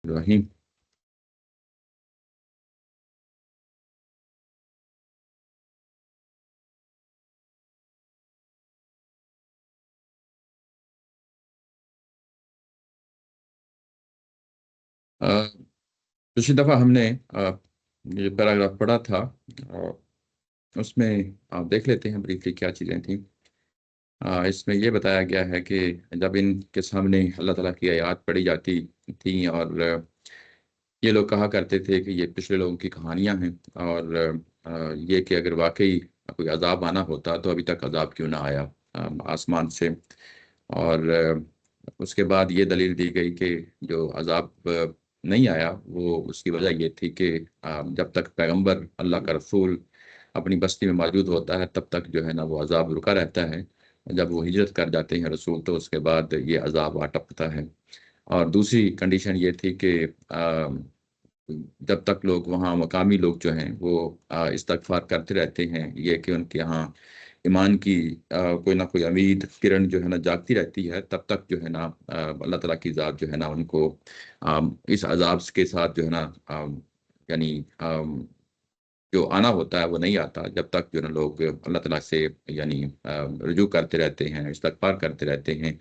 الرحیم۔ پچھلی دفعہ ہم نے یہ پیراگراف پڑھا تھا، اس میں آپ دیکھ لیتے ہیں بریفلی کیا چیزیں تھیں۔ اس میں یہ بتایا گیا ہے کہ جب ان کے سامنے اللہ تعالیٰ کی آیات پڑھی جاتی تھیں اور یہ لوگ کہا کرتے تھے کہ یہ پچھلے لوگوں کی کہانیاں ہیں، اور یہ کہ اگر واقعی کوئی عذاب آنا ہوتا تو ابھی تک عذاب کیوں نہ آیا آسمان سے۔ اور اس کے بعد یہ دلیل دی گئی کہ جو عذاب نہیں آیا وہ اس کی وجہ یہ تھی کہ جب تک پیغمبر اللہ کا رسول اپنی بستی میں موجود ہوتا ہے تب تک جو ہے نا وہ عذاب رکا رہتا ہے۔ جب وہ ہجرت کر جاتے ہیں رسول تو اس کے بعد یہ عذاب آ ٹپکتا ہے۔ اور دوسری کنڈیشن یہ تھی کہ جب تک لوگ وہاں مقامی لوگ جو ہیں وہ استغفار کرتے رہتے ہیں، یہ کہ ان کے یہاں ایمان کی کوئی نہ کوئی امید کرن جو ہے نا جاگتی رہتی ہے، تب تک جو ہے نا اللہ تعالیٰ کی ذات جو ہے نا ان کو اس عذاب کے ساتھ جو ہے نا یعنی جو آنا ہوتا ہے وہ نہیں آتا، جب تک جو ہے نا لوگ اللہ تعالیٰ سے یعنی رجوع کرتے رہتے ہیں، استغفار کرتے رہتے ہیں،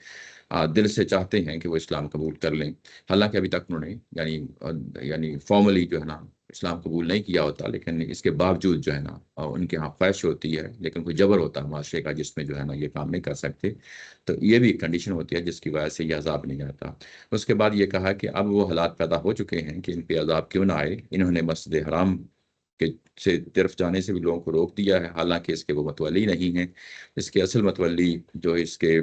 دل سے چاہتے ہیں کہ وہ اسلام قبول کر لیں۔ حالانکہ ابھی تک انہوں نے یعنی فارملی جو ہے نا اسلام قبول نہیں کیا ہوتا، لیکن اس کے باوجود جو ہے نا ان کے ہاں خواہش ہوتی ہے، لیکن کوئی جبر ہوتا ہے معاشرے کا جس میں جو ہے نا یہ کام نہیں کر سکتے، تو یہ بھی کنڈیشن ہوتی ہے جس کی وجہ سے یہ عذاب نہیں آتا۔ اس کے بعد یہ کہا کہ اب وہ حالات پیدا ہو چکے ہیں کہ ان پہ عذاب کیوں نہ آئے، انہوں نے مسجد حرام کے سے طرف جانے سے بھی لوگوں کو روک دیا ہے، حالانکہ اس کے وہ متولی نہیں ہیں۔ اس کے اصل متولی جو اس کے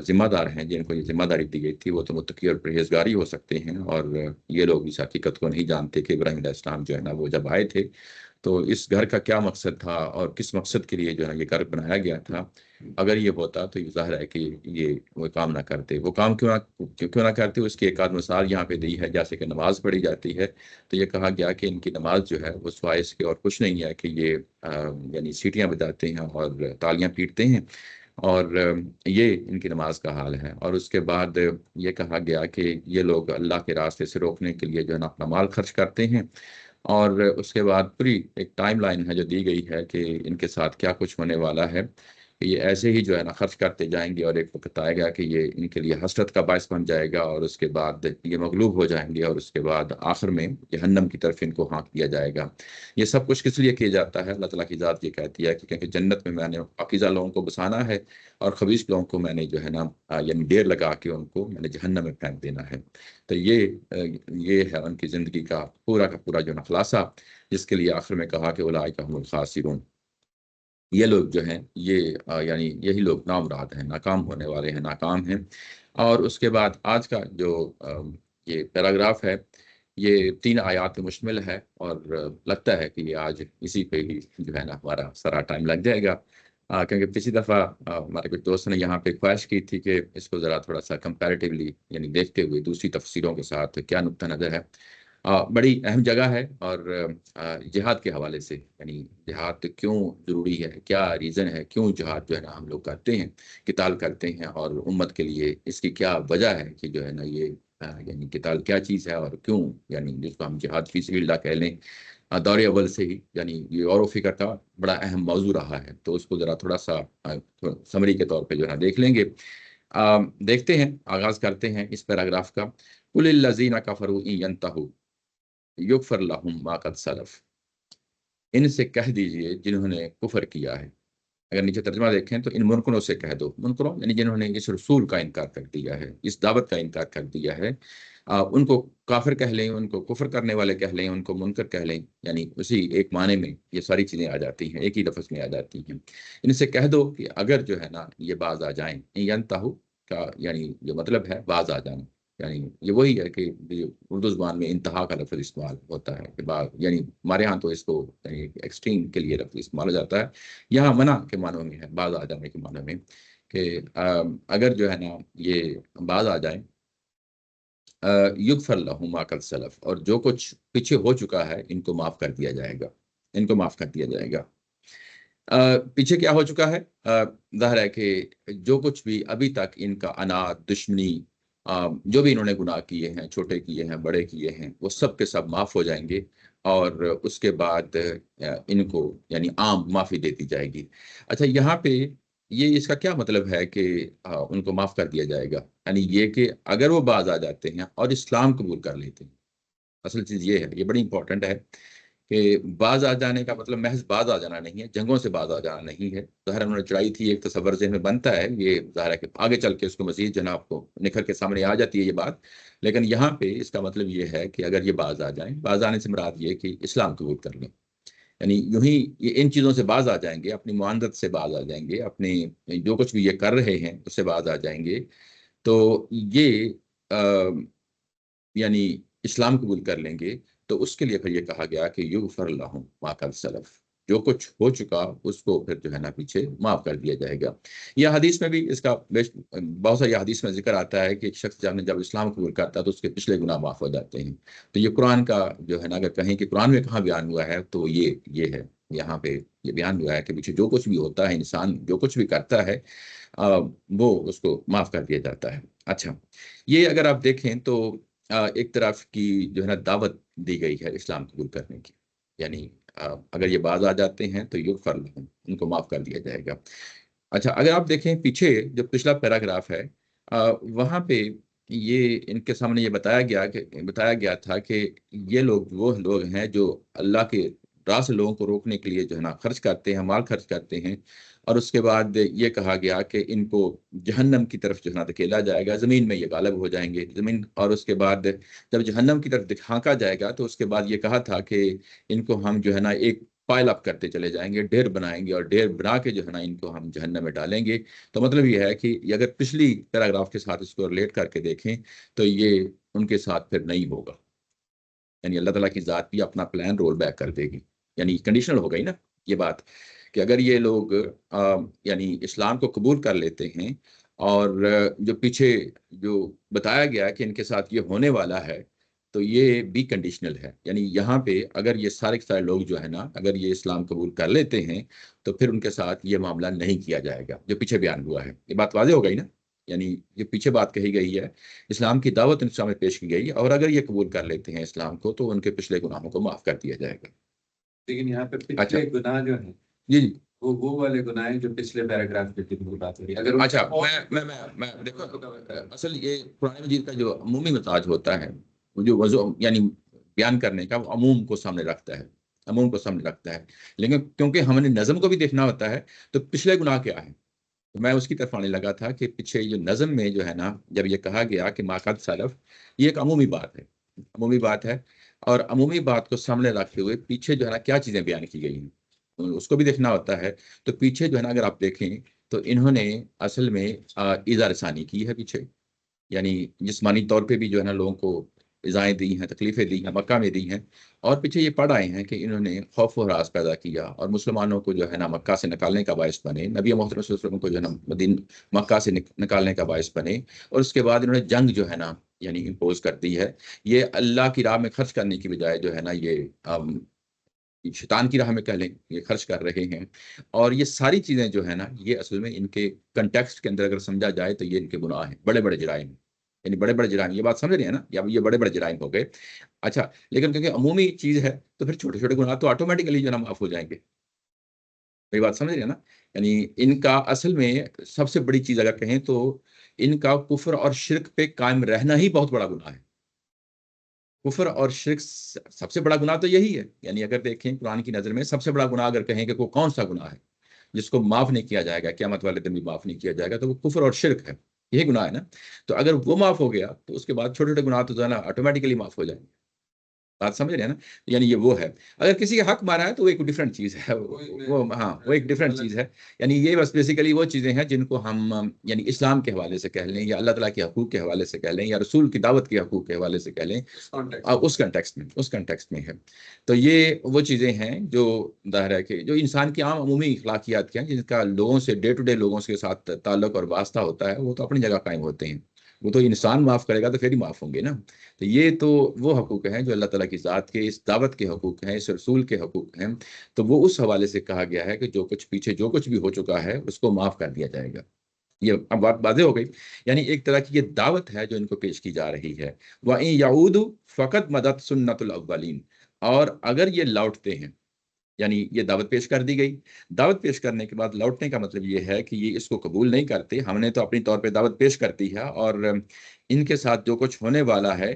ذمہ دار ہیں، جن کو یہ ذمہ داری دی گئی تھی، وہ تو متقی اور پرہیزگاری ہو سکتے ہیں، اور یہ لوگ اس حقیقت کو نہیں جانتے کہ ابراہیم علیہ السلام جو ہے نا وہ جب آئے تھے تو اس گھر کا کیا مقصد تھا اور کس مقصد کے لیے جو ہے نا یہ گھر بنایا گیا تھا۔ اگر یہ ہوتا تو یہ ظاہر ہے کہ یہ وہ کام نہ کرتے۔ وہ کام کیوں نہ کرتے، اس کی ایک آدھ مثال یہاں پہ دی ہے، جیسے کہ نماز پڑھی جاتی ہے تو یہ کہا گیا کہ ان کی نماز جو ہے وہ سوائے اس کے اور کچھ نہیں ہے کہ یہ یعنی سیٹیاں بجاتے ہیں اور تالیاں پیٹتے ہیں، اور یہ ان کی نماز کا حال ہے۔ اور اس کے بعد یہ کہا گیا کہ یہ لوگ اللہ کے راستے سے روکنے کے لیے جو ہے نا اپنا مال خرچ کرتے ہیں، اور اس کے بعد پوری ایک ٹائم لائن ہے جو دی گئی ہے کہ ان کے ساتھ کیا کچھ ہونے والا ہے، کہ یہ ایسے ہی جو ہے نا خرچ کرتے جائیں گے، اور ایک وقت آئے گا کہ یہ ان کے لیے حسرت کا باعث بن جائے گا، اور اس کے بعد یہ مغلوب ہو جائیں گے، اور اس کے بعد آخر میں جہنم کی طرف ان کو ہانک دیا جائے گا۔ یہ سب کچھ کس لیے کیا جاتا ہے؟ اللہ تعالیٰ کی ذات یہ کہتی ہے کہ کیونکہ جنت میں میں نے پاکیزہ لوگوں کو بسانا ہے، اور خبیث لوگوں کو میں نے جو ہے نا یعنی ڈیر لگا کے ان کو میں نے جہنم میں پھینک دینا ہے۔ تو یہ ہے ان کی زندگی کا پورا جو نا خلاصہ، جس کے لیے آخر میں کہا کہ اولئک هم الخاسرون۔ یہ لوگ جو ہیں یہ یعنی یہی لوگ نامراد ہیں، ناکام ہونے والے ہیں، ناکام ہیں۔ اور اس کے بعد آج کا جو یہ پیراگراف ہے یہ 3 آیات پہ مشتمل ہے، اور لگتا ہے کہ یہ آج اسی پہ ہی جو ہے نا ہمارا سارا ٹائم لگ جائے گا، کیونکہ پچھلی دفعہ ہمارے کچھ دوستوں نے یہاں پہ خواہش کی تھی کہ اس کو ذرا تھوڑا سا کمپیریٹیولی یعنی دیکھتے ہوئے دوسری تفسیروں کے ساتھ کیا نقطہ نظر ہے۔ بڑی اہم جگہ ہے، اور جہاد کے حوالے سے یعنی جہاد کیوں ضروری ہے، کیا ریزن ہے کیوں جہاد جو ہے نا ہم لوگ کرتے ہیں، قتال کرتے ہیں، اور امت کے لیے اس کی کیا وجہ ہے کہ جو ہے نا یہ یعنی قتال کیا چیز ہے، اور کیوں یعنی جس کو ہم جہاد فی سبیل اللہ کہہ لیں، دور اول سے ہی یعنی یہ غور و فکر کا بڑا اہم موضوع رہا ہے، تو اس کو ذرا تھوڑا سا سمری کے طور پہ جو ہے نا دیکھ لیں گے۔ دیکھتے ہیں، آغاز کرتے ہیں اس پیراگراف کا۔ قل الذین کفروا ان ینتہوا یغفر لہم ما قد سلف۔ ان سے کہہ دیجئے جنہوں نے کفر کیا ہے، اگر نیچے ترجمہ دیکھیں تو ان منکروں سے کہہ دو، منکروں یعنی جنہوں نے اس رسول کا انکار کر دیا ہے، اس دعوت کا انکار کر دیا ہے، ان کو کافر کہہ لیں، ان کو کفر کرنے والے کہہ لیں، ان کو منکر کہہ لیں، یعنی اسی ایک معنی میں یہ ساری چیزیں آ جاتی ہیں، ایک ہی لفظ میں آ جاتی ہیں۔ ان سے کہہ دو کہ اگر جو ہے نا یہ باز آ جائیں، ینتہو کا یعنی جو مطلب ہے باز آ جانا، یعنی یہ وہی ہے کہ اردو زبان میں انتہا کا لفظ استعمال ہوتا ہے کہ یعنی ہمارے ہاں تو اس کو یعنی ایکسٹریم کے لیے لفظ استعمال ہو جاتا ہے، یہاں منع کے معنوں میں ہے، باز آ جانے کے معنوں میں، کہ اگر جو ہے نا یہ باز آ جائیں، یغفر لہم ما قد سلف، اور جو کچھ پیچھے ہو چکا ہے ان کو معاف کر دیا جائے گا، ان کو معاف کر دیا جائے گا۔ پیچھے کیا ہو چکا ہے؟ ظاہر ہے کہ جو کچھ بھی ابھی تک ان کا انات، دشمنی جو بھی انہوں نے گناہ کیے ہیں، چھوٹے کیے ہیں، بڑے کیے ہیں، وہ سب کے سب معاف ہو جائیں گے، اور اس کے بعد ان کو یعنی عام معافی دیتی جائے گی۔ اچھا، یہاں پہ یہ اس کا کیا مطلب ہے کہ ان کو معاف کر دیا جائے گا؟ یعنی یہ کہ اگر وہ باز آ جاتے ہیں اور اسلام قبول کر لیتے ہیں، اصل چیز یہ ہے، یہ بڑی امپورٹنٹ ہے کہ باز آ جانے کا مطلب محض باز آ جانا نہیں ہے، جنگوں سے باز آ جانا نہیں ہے۔ ظاہر انہوں نے چڑھائی تھی، ایک تصور ذہن میں بنتا ہے، یہ ظاہر ہے کہ آگے چل کے اس کو مزید جناب کو نکھر کے سامنے آ جاتی ہے یہ بات، لیکن یہاں پہ اس کا مطلب یہ ہے کہ اگر یہ باز آ جائیں، باز آنے سے مراد یہ کہ اسلام قبول کر لیں، یعنی یوں ہی یہ ان چیزوں سے باز آ جائیں گے، اپنی معاندت سے باز آ جائیں گے، اپنے جو کچھ بھی یہ کر رہے ہیں اس سے باز آ جائیں گے، تو یہ یعنی اسلام قبول کر لیں گے، تو اس کے لیے پھر یہ کہا گیا کہ یغفر لہم ما قد سلف، جو کچھ ہو چکا اس کو پھر جو ہے نا پیچھے معاف کر دیا جائے گا۔ یہ حدیث میں بھی اس کا بہت ساری حدیث میں ذکر آتا ہے کہ ایک شخص جب اسلام قبول کرتا ہے تو اس کے پچھلے گناہ معاف ہو جاتے ہیں۔ تو یہ قرآن کا جو ہے نا، اگر کہیں کہ قرآن میں کہاں بیان ہوا ہے تو یہ ہے، یہاں پہ یہ بیان ہوا ہے کہ پیچھے جو کچھ بھی ہوتا ہے، انسان جو کچھ بھی کرتا ہے وہ اس کو معاف کر دیا جاتا ہے۔ اچھا، یہ اگر آپ دیکھیں تو ایک طرف کی جو ہے نا دعوت دی گئی ہے اسلام قبول کرنے کی، یعنی اگر یہ باز آ جاتے ہیں تو یغفر لہم، ان کو معاف کر دیا جائے گا۔ اچھا، اگر آپ دیکھیں پیچھے جو پچھلا پیراگراف ہے، وہاں پہ یہ ان کے سامنے یہ بتایا گیا تھا کہ یہ لوگ وہ لوگ ہیں جو اللہ کے راہ سے لوگوں کو روکنے کے لیے جو ہے نا خرچ کرتے ہیں، مال خرچ کرتے ہیں، اور اس کے بعد یہ کہا گیا کہ ان کو جہنم کی طرف جو ہے نا دھکیلا جائے گا، زمین میں یہ غالب ہو جائیں گے زمین، اور اس کے بعد جب جہنم کی طرف ہانکا جائے گا تو اس کے بعد یہ کہا تھا کہ ان کو ہم جو ہے نا ایک پائل اپ کرتے چلے جائیں گے، ڈھیر بنائیں گے، اور ڈھیر بنا کے جو ہے نا ان کو ہم جہنم میں ڈالیں گے۔ تو مطلب یہ ہے کہ یہ اگر پچھلی پیراگراف کے ساتھ اس کو ریلیٹ کر کے دیکھیں تو یہ ان کے ساتھ پھر نہیں ہوگا، یعنی اللہ تعالیٰ کی ذات بھی اپنا پلان رول بیک کر دے گی، یعنی کنڈیشنل ہو گئی نا یہ بات، کہ اگر یہ لوگ یعنی اسلام کو قبول کر لیتے ہیں، اور جو پیچھے جو بتایا گیا کہ ان کے ساتھ یہ ہونے والا ہے، تو یہ بھی کنڈیشنل ہے، یعنی یہاں پہ اگر یہ سارے کے سارے لوگ جو ہے نا اگر یہ اسلام قبول کر لیتے ہیں تو پھر ان کے ساتھ یہ معاملہ نہیں کیا جائے گا جو پیچھے بیان ہوا ہے۔ یہ بات واضح ہو گئی نا، یعنی یہ پیچھے بات کہی گئی ہے، اسلام کی دعوت ان کے سامنے پیش کی گئی، اور اگر یہ قبول کر لیتے ہیں اسلام کو تو ان کے پچھلے گناہوں کو معاف کر دیا جائے گا۔ لیکن یہاں پہ اچھا، پچھلے گناہ جو ہیں جی جی، وہ والے گناہ ہیں جو پچھلے پیراگراف کے کی بات ہو رہی ہے۔ اگر اچھا، میں دیکھو، اصل یہ قرآن مجید کا جو عمومی مزاج ہوتا ہے، وہ جو وضو یعنی بیان کرنے کا، وہ عموم کو سامنے رکھتا ہے، عموم کو سامنے رکھتا ہے، لیکن کیونکہ ہم نے نظم کو بھی دیکھنا ہوتا ہے، تو پچھلے گناہ کیا ہے، تو میں اس کی طرف آنے لگا تھا کہ پیچھے جو نظم میں جو ہے نا جب یہ کہا گیا کہ ما قد سلف، یہ ایک عمومی بات ہے، عمومی بات ہے، اور عمومی بات کو سامنے رکھتے ہوئے پیچھے جو ہے نا کیا چیزیں بیان کی گئی ہیں اس کو بھی دیکھنا ہوتا ہے۔ تو پیچھے جو ہے نا اگر آپ دیکھیں تو انہوں نے اصل میں ایذا رسانی کی ہے پیچھے، یعنی جسمانی طور پہ بھی جو ہے نا لوگوں کو ایذائیں دی ہیں، تکلیفیں دی ہیں، مکہ میں دی ہیں، اور پیچھے یہ پڑھ آئے ہیں کہ انہوں نے خوف و ہراس پیدا کیا اور مسلمانوں کو جو ہے نا مکہ سے نکالنے کا باعث بنے، نبی محترم صلی اللہ علیہ وسلم کو جو ہے نا مکہ سے نکالنے کا باعث بنے، اور اس کے بعد انہوں نے جنگ جو ہے نا یعنی امپوز کر دی ہے۔ یہ اللہ کی راہ میں خرچ کرنے کی بجائے جو ہے نا یہ شیطان کی راہ میں کہہ لیں یہ خرچ کر رہے ہیں، اور یہ ساری چیزیں جو ہے نا یہ اصل میں ان کے کنٹیکسٹ کے اندر اگر سمجھا جائے تو یہ ان کے گناہ ہیں، بڑے بڑے جرائم، یعنی بڑے بڑے جرائم، یہ بات سمجھ رہے ہیں نا، یا یہ بڑے بڑے جرائم ہو گئے۔ اچھا، لیکن کیونکہ عمومی چیز ہے تو پھر چھوٹے چھوٹے گناہ تو آٹومیٹکلی جو ہے نا معاف ہو جائیں گے، میری بات سمجھ رہے ہیں نا، یعنی ان کا اصل میں سب سے بڑی چیز اگر کہیں تو ان کا کفر اور شرک پہ قائم رہنا ہی بہت بڑا گناہ ہے۔ کفر اور شرک سب سے بڑا گناہ تو یہی ہے، یعنی اگر دیکھیں قرآن کی نظر میں سب سے بڑا گناہ اگر کہیں کہ کوئی کون سا گناہ ہے جس کو معاف نہیں کیا جائے گا، قیامت والے دن بھی معاف نہیں کیا جائے گا، تو وہ کفر اور شرک ہے، یہی گناہ ہے نا۔ تو اگر وہ معاف ہو گیا تو اس کے بعد چھوٹے چھوٹے گناہ تو جو ہے نا آٹومیٹکلی معاف ہو جائیں گے، بات سمجھ رہے ہیں نا، یعنی یہ وہ ہے۔ اگر کسی کا حق مارا ہے تو وہ ایک ڈفرینٹ چیز ہے، وہ ایک ڈفرینٹ چیز ہے، یعنی یہ بس بیسیکلی وہ چیزیں ہیں جن کو ہم یعنی اسلام کے حوالے سے کہہ لیں، یا اللہ تعالیٰ کے حقوق کے حوالے سے کہہ لیں، یا رسول کی دعوت کے حقوق کے حوالے سے کہہ لیں، اس کنٹیکسٹ میں ہے۔ تو یہ وہ چیزیں ہیں جو ظاہر ہے کہ جو انسان کی عام عمومی اخلاقیات کے ہیں، جن کا لوگوں سے ڈے ٹو ڈے لوگوں کے ساتھ تعلق اور واسطہ ہوتا ہے، وہ تو اپنی جگہ قائم ہوتے ہیں، وہ تو انسان معاف کرے گا تو پھر ہی معاف ہوں گے نا۔ تو یہ تو وہ حقوق ہیں جو اللہ تعالیٰ کی ذات کے، اس دعوت کے حقوق ہیں، اس رسول کے حقوق ہیں، تو وہ اس حوالے سے کہا گیا ہے کہ جو کچھ پیچھے جو کچھ بھی ہو چکا ہے اس کو معاف کر دیا جائے گا۔ یہ اب بات واضح ہو گئی. یعنی ایک طرح کی یہ دعوت ہے جو ان کو پیش کی جا رہی ہے. وَإِن يَعُودُوا فَقَدْ مَضَتْ سُنَّتُ الْأَوَّلِينَ. اور اگر یہ لوٹتے ہیں، یعنی یہ دعوت پیش کر دی گئی. دعوت پیش کرنے کے بعد لوٹنے کا مطلب یہ ہے کہ یہ اس کو قبول نہیں کرتے. ہم نے تو اپنی طور پہ دعوت پیش کرتی ہے، اور ان کے ساتھ جو کچھ ہونے والا ہے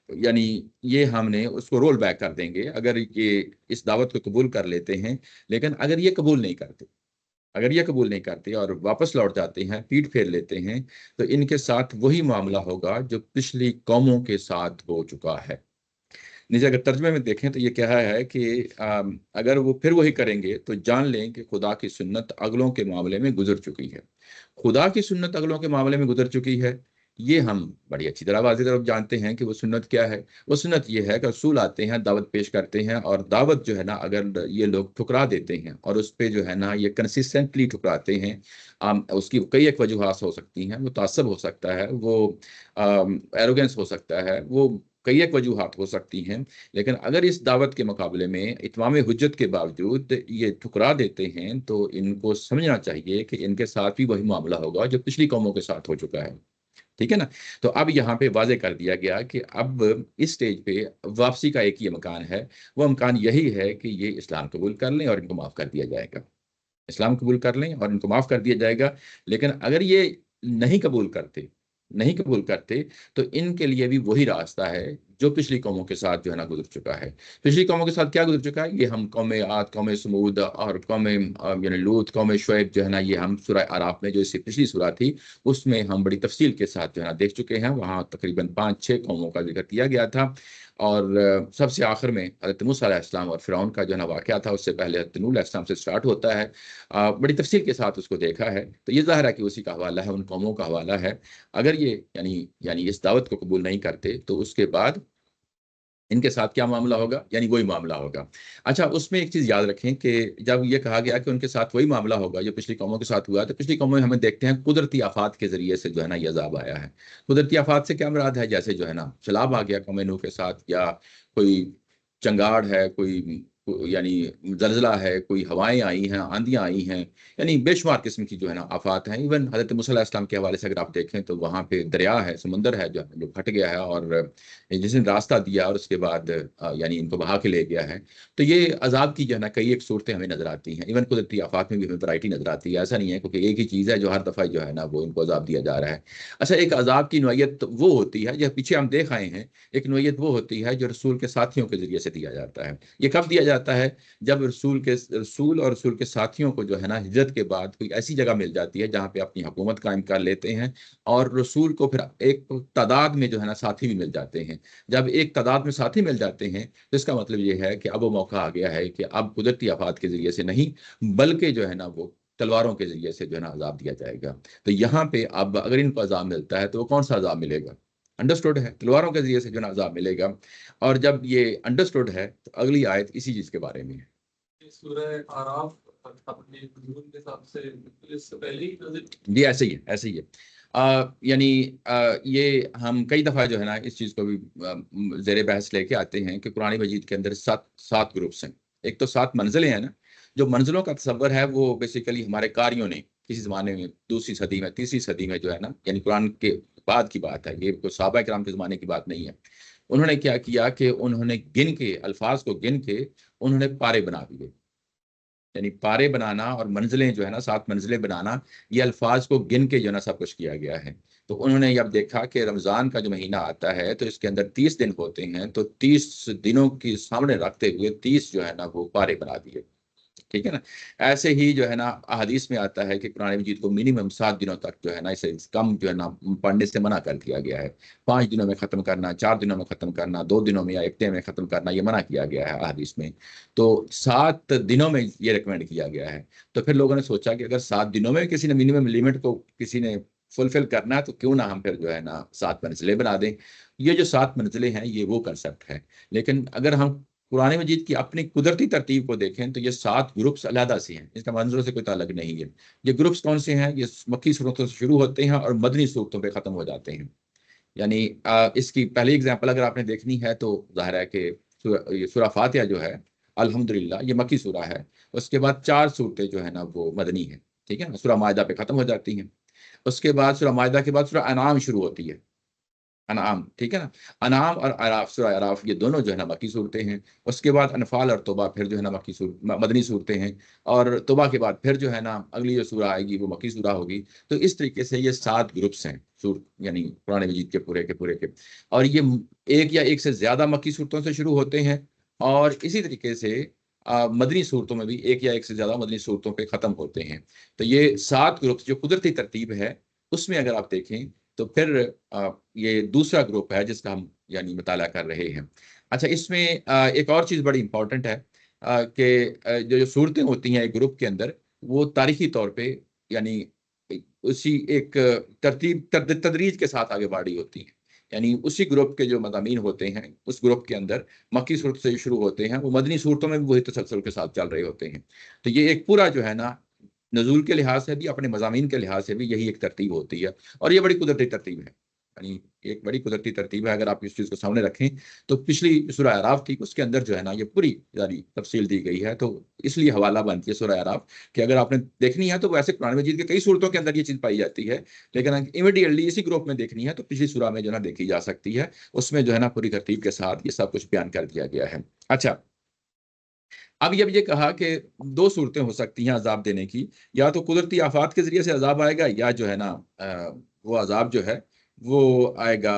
یعنی یہ ہم نے اس کو رول بیک کر دیں گے اگر یہ اس دعوت کو قبول کر لیتے ہیں. لیکن اگر یہ قبول نہیں کرتے، اگر یہ قبول نہیں کرتے اور واپس لوٹ جاتے ہیں، پیٹ پھیر لیتے ہیں، تو ان کے ساتھ وہی معاملہ ہوگا جو پچھلی قوموں کے ساتھ ہو چکا ہے. نیچے اگر ترجمے میں دیکھیں تو یہ کہا ہے کہ اگر وہ پھر وہی کریں گے تو جان لیں کہ خدا کی سنت اگلوں کے معاملے میں گزر چکی ہے. خدا کی سنت اگلوں کے معاملے میں گزر چکی ہے، یہ ہم بڑی اچھی طرح واضح طرف جانتے ہیں کہ وہ سنت کیا ہے. وہ سنت یہ ہے کہ رسول آتے ہیں، دعوت پیش کرتے ہیں، اور دعوت جو ہے نا اگر یہ لوگ ٹھکرا دیتے ہیں اور اس پہ جو ہے نا یہ کنسسٹنٹلی ٹھکراتے ہیں، اس کی کئی ایک وجوہات ہو سکتی ہیں. وہ تعصب ہو سکتا ہے، وہ ایروگنس ہو سکتا ہے، وہ کئی ایک وجوہات ہو سکتی ہیں. لیکن اگر اس دعوت کے مقابلے میں اتمام حجت کے باوجود یہ ٹھکرا دیتے ہیں تو ان کو سمجھنا چاہیے کہ ان کے ساتھ بھی وہی معاملہ ہوگا جو پچھلی قوموں کے ساتھ ہو چکا ہے. ٹھیک ہے نا. تو اب یہاں پہ واضح کر دیا گیا کہ اب اس سٹیج پہ واپسی کا ایک ہی امکان ہے. وہ امکان یہی ہے کہ یہ اسلام قبول کر لیں اور ان کو معاف کر دیا جائے گا. اسلام قبول کر لیں اور ان کو معاف کر دیا جائے گا. لیکن اگر یہ نہیں قبول کرتے، نہیں قبول کرتے، تو ان کے لیے بھی وہی راستہ ہے جو پچھلی قوموں کے ساتھ جو ہے نا گزر چکا ہے. پچھلی قوموں کے ساتھ کیا گزر چکا ہے؟ یہ ہم قوم عاد، قوم سمود اور قوم یعنی لوط، قوم شعیب جو ہے نا، یہ ہم سورہ اعراف میں جو اس سے پچھلی سورہ تھی اس میں ہم بڑی تفصیل کے ساتھ جو ہے نا دیکھ چکے ہیں. وہاں تقریباً 5-6 قوموں کا ذکر کیا گیا تھا. اور سب سے آخر میں حضرت موسیٰ علیہ السلام اور فرعون کا جو ہے نا واقعہ تھا. اس سے پہلے حضرت نوح علیہ السلام سے سٹارٹ ہوتا ہے. بڑی تفصیل کے ساتھ اس کو دیکھا ہے. تو یہ ظاہر ہے کہ اسی کا حوالہ ہے، ان قوموں کا حوالہ ہے. اگر یہ یعنی اس دعوت کو قبول نہیں کرتے تو اس کے بعد ان کے ساتھ کیا معاملہ ہوگا؟ یعنی وہی معاملہ ہوگا. اچھا، اس میں ایک چیز یاد رکھیں کہ جب یہ کہا گیا کہ ان کے ساتھ وہی معاملہ ہوگا جو پچھلی قوموں کے ساتھ ہوا، تو پچھلی قوموں میں ہمیں دیکھتے ہیں قدرتی آفات کے ذریعے سے جو ہے نا یہ عذاب آیا ہے. قدرتی آفات سے کیا مراد ہے؟ جیسے جو ہے نا سیلاب آ گیا قوم نوح کے ساتھ، یا کوئی چنگاڑ ہے، کوئی یعنی زلزلہ ہے، کوئی ہوائیں آئی ہیں، آندیاں آئی ہیں، یعنی بے شمار قسم کی جو ہے نا آفات ہیں. ایون حضرت موسیٰ علیہ السلام کے حوالے سے اگر آپ دیکھیں تو وہاں پہ دریا ہے، سمندر ہے جو پھٹ گیا ہے، اور جس نے راستہ دیا اور اس کے بعد یعنی ان کو بہا کے لے گیا ہے. تو یہ عذاب کی جو ہے نا کئی ایک صورتیں ہمیں نظر آتی ہیں. ایون قدرتی آفات میں بھی ہمیں ورائٹی نظر آتی ہے. ایسا نہیں ہے کیونکہ ایک ہی چیز ہے جو ہر دفعہ جو ہے نا وہ ان کو عذاب دیا جا رہا ہے. اچھا، ایک عذاب کی نوعیت وہ ہوتی ہے جو پیچھے ہم دیکھ آئے ہیں. ایک نوعیت وہ ہوتی ہے جو رسول کے ساتھیوں کے ذریعے سے دیا جاتا ہے. یہ کب دیا جاتا ہے؟ جب رسول اور رسول کے ساتھیوں کو جو ہے نا ہجرت کے بعد کوئی ایسی جگہ مل جاتی ہے جہاں پہ اپنی حکومت قائم کر لیتے ہیں، اور رسول کو پھر ایک تعداد میں جو ہے نا ساتھی بھی مل جاتے ہیں. جب ایک تعداد میں ساتھی مل جاتے ہیں تو اس کا مطلب یہ ہے کہ اب وہ موقع آ گیا ہے کہ اب قدرتی آفات کے ذریعے سے نہیں بلکہ جو ہے نا وہ تلواروں کے ذریعے سے جو ہے نا عذاب دیا جائے گا. تو یہاں پہ اب اگر ان کو عذاب ملتا ہے تو وہ کون سا عذاب ملے گا؟ انڈرسٹوڈ ہے، تلواروں کے ذریعے سے جو ہے نا عذاب ملے گا. اور جب یہ انڈرسٹوڈ ہے تو اگلی آیت اسی چیز کے بارے میں ہے. سورہ آراف اپنے نزول کے حساب سے اس سے پہلے ہی نازل؟ جی ایسے ہی ہے، ایسے ہی ہے. یعنی یہ ہم کئی دفعہ جو ہے نا اس چیز کو بھی زیر بحث لے کے آتے ہیں کہ قرآن مجید کے اندر سات گروپس ہیں. ایک تو 7 منزلیں ہیں نا. جو منزلوں کا تصور ہے وہ بیسیکلی ہمارے قاریوں نے کسی زمانے میں 2ری صدی میں 3ری صدی میں جو ہے نا، یعنی قرآن کے بعد کی بات ہے، یہ کوئی صحابہ کرام کے زمانے کی بات نہیں ہے. انہوں نے کیا کیا کہ انہوں نے گن کے الفاظ کو گن کے انہوں نے پارے بنا دیے. یعنی پارے بنانا اور منزلیں جو ہے نا 7 منزلیں بنانا، یہ الفاظ کو گن کے جو ہے نا سب کچھ کیا گیا ہے. تو انہوں نے اب دیکھا کہ رمضان کا جو مہینہ آتا ہے تو اس کے اندر 30 دن ہوتے ہیں، تو 30 دنوں کی سامنے رکھتے ہوئے 30 جو ہے نا وہ پارے بنا دیے. ٹھیک ہے نا. ایسے ہی جو ہے نا احادیث میں آتا ہے کہ قرآن مجید کو منیمم 7 دنوں تک جو ہے نا اسے کم جو ہے نا پڑھنے سے منع کر دیا گیا ہے. 5 دنوں میں ختم کرنا، 4 دنوں میں ختم کرنا، 2 دنوں میں یا 1 دن میں ختم کرنا، یہ منع کیا گیا ہے احادیث میں. تو 7 دنوں میں یہ ریکمینڈ کیا گیا ہے. تو پھر لوگوں نے سوچا کہ اگر 7 دنوں میں کسی نے منیمم لمٹ کو کسی نے فلفل کرنا ہے تو کیوں نہ ہم پھر جو ہے نا 7 منزلیں بنا دیں. یہ جو 7 منزلیں ہیں یہ وہ کنسیپٹ ہے. لیکن اگر ہم قرآن مجید کی اپنی قدرتی ترتیب کو دیکھیں تو یہ 7 گروپس علیحدہ سے ہیں، اس کا منظروں سے کوئی تعلق نہیں ہے. یہ گروپس کون سے ہیں؟ یہ مکی صورتوں سے شروع ہوتے ہیں اور مدنی صورتوں پہ ختم ہو جاتے ہیں. یعنی اس کی پہلی اگزامپل اگر آپ نے دیکھنی ہے تو ظاہر ہے کہ سورہ فاتحہ جو ہے الحمدللہ یہ مکی سورہ ہے. اس کے بعد 4 صورتیں جو ہے نا وہ مدنی ہیں. ٹھیک ہے نا, سورہ مائدہ پہ ختم ہو جاتی ہیں. اس کے بعد سورہ مائدہ کے بعد سورہ انعام شروع ہوتی ہے, انعام, ٹھیک ہے نا. انعام اور اعراف, سورہ اعراف, یہ دونوں جو ہے نا مکی صورتیں ہیں. اس کے بعد انفال اور توبہ پھر جو ہے نا مدنی صورتیں ہیں, اور توبہ کے بعد پھر جو ہے نا اگلی جو سورہ آئے گی وہ مکی سورہ ہوگی. تو اس طریقے سے یہ 7 گروپس ہیں یعنی قرآن مجید کے پورے کے, اور یہ ایک یا ایک سے زیادہ مکی صورتوں سے شروع ہوتے ہیں, اور اسی طریقے سے مدنی صورتوں میں بھی ایک یا ایک سے زیادہ مدنی صورتوں پہ ختم ہوتے ہیں. تو یہ 7 گروپس جو قدرتی ترتیب ہے اس میں اگر آپ دیکھیں تو پھر یہ دوسرا گروپ ہے جس کا ہم یعنی مطالعہ کر رہے ہیں. اچھا, اس میں ایک اور چیز بڑی امپورٹنٹ ہے کہ جو صورتیں ہوتی ہیں ایک گروپ کے اندر, وہ تاریخی طور پہ یعنی اسی ایک تدریج کے ساتھ آگے بڑھی ہوتی ہیں. یعنی اسی گروپ کے جو مضامین ہوتے ہیں اس گروپ کے اندر مکی صورت سے شروع ہوتے ہیں, وہ مدنی صورتوں میں بھی وہی تسلسل کے ساتھ چل رہے ہوتے ہیں. تو یہ ایک پورا جو ہے نا نزول کے لحاظ سے بھی, اپنے مضامین کے لحاظ سے بھی یہی ایک ترتیب ہوتی ہے, اور یہ بڑی قدرتی ترتیب ہے. یعنی ایک بڑی قدرتی ترتیب ہے. اگر آپ اس چیز کو سامنے رکھیں تو پچھلی سورہ اعراف تھی, اس کے اندر جو ہے نا یہ پوری یعنی تفصیل دی گئی ہے. تو اس لیے حوالہ بنتی ہے سورہ اعراف کہ اگر آپ نے دیکھنی ہے تو ویسے قرآن مجید کے کئی صورتوں کے اندر یہ چیز پائی جاتی ہے, لیکن امیڈیٹلی اسی گروپ میں دیکھنی ہے تو پچھلی سورہ میں جو ہے نا دیکھی جا سکتی ہے. اس میں جو ہے نا پوری ترتیب کے ساتھ یہ سب کچھ بیان کر دیا گیا ہے. اچھا, اب یہ کہا کہ 2 صورتیں ہو سکتی ہیں عذاب دینے کی, یا تو قدرتی آفات کے ذریعے سے عذاب آئے گا, یا جو ہے نا وہ عذاب جو ہے وہ آئے گا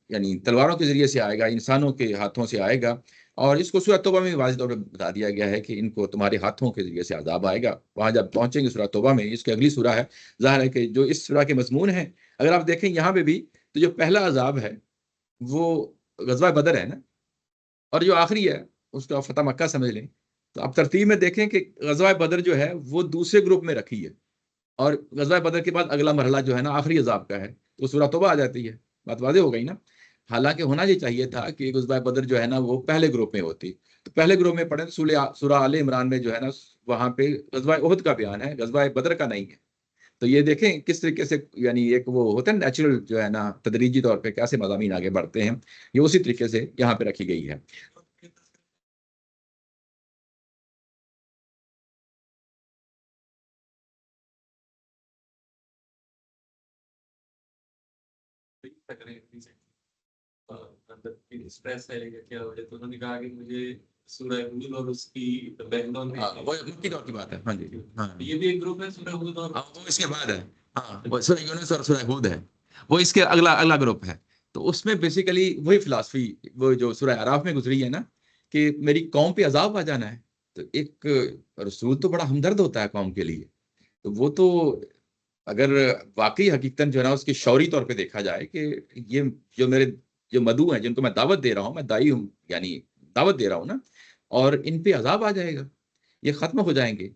یعنی تلواروں کے ذریعے سے آئے گا, انسانوں کے ہاتھوں سے آئے گا. اور اس کو سورہ توبہ میں واضح طور پہ بتا دیا گیا ہے کہ ان کو تمہارے ہاتھوں کے ذریعے سے عذاب آئے گا. وہاں جب پہنچیں گے سورہ توبہ میں, اس کی اگلی سورہ ہے, ظاہر ہے کہ جو اس سورہ کے مضمون ہیں اگر آپ دیکھیں یہاں پہ بھی, تو جو پہلا عذاب ہے وہ غزوہ بدر ہے نا, اور جو آخری ہے اس کو آپ فتح مکہ سمجھ لیں. تو آپ ترتیب میں دیکھیں کہ غزوہ بدر جو ہے وہ دوسرے گروپ میں رکھی ہے, اور غزوہ بدر کے بعد اگلا مرحلہ جو ہے نا آخری عذاب کا ہے, تو سورہ توبہ آ جاتی ہے. بات واضح ہو گئی نا. حالانکہ ہونا یہ چاہیے تھا کہ غزوہ بدر جو ہے نا وہ پہلے گروپ میں ہوتی. تو پہلے گروپ میں پڑھیں سورہ آل عمران میں جو ہے نا وہاں پہ غزوہ احد کا بیان ہے, غزوہ بدر کا نہیں ہے. تو یہ دیکھیں کس طریقے سے یعنی ایک وہ ہوتا ہے نیچرل جو ہے نا تدریجی طور پہ کیسے مضامین آگے بڑھتے ہیں, یہ اسی طریقے سے یہاں پہ رکھی گئی ہے. اسٹریس ہے یا کیا وجہ, تو انہوں نے کہا کہ مجھے سورہ ہود اور اس کی بہنوں میں, وہ مکی دور کی بات ہے. ہاں جی, ہاں, یہ بھی ایک گروپ ہے سورہ ہود, اور وہ اس کے بعد ہے. ہاں, وہ سورہ یونس اور سورہ ہود ہے, وہ اس کے اگلا گروپ ہے. تو اس میں بیسیکلی وہی فلاسفی وہ جو سورہ اعراف میں گزری ہے نا کہ میری قوم پہ عذاب آ جانا ہے. تو ایک رسول تو بڑا ہمدرد ہوتا ہے قوم کے لیے. تو وہ تو اگر واقعی حقیقتاً جو ہے نا اس کی شعوری طور پہ دیکھا جائے کہ یہ جو میرے جو مدعو ہیں جن کو میں دعوت دے رہا ہوں, میں دائی ہوں یعنی دعوت دے رہا ہوں نا, اور ان پہ عذاب آ جائے گا, یہ ختم ہو جائیں گے.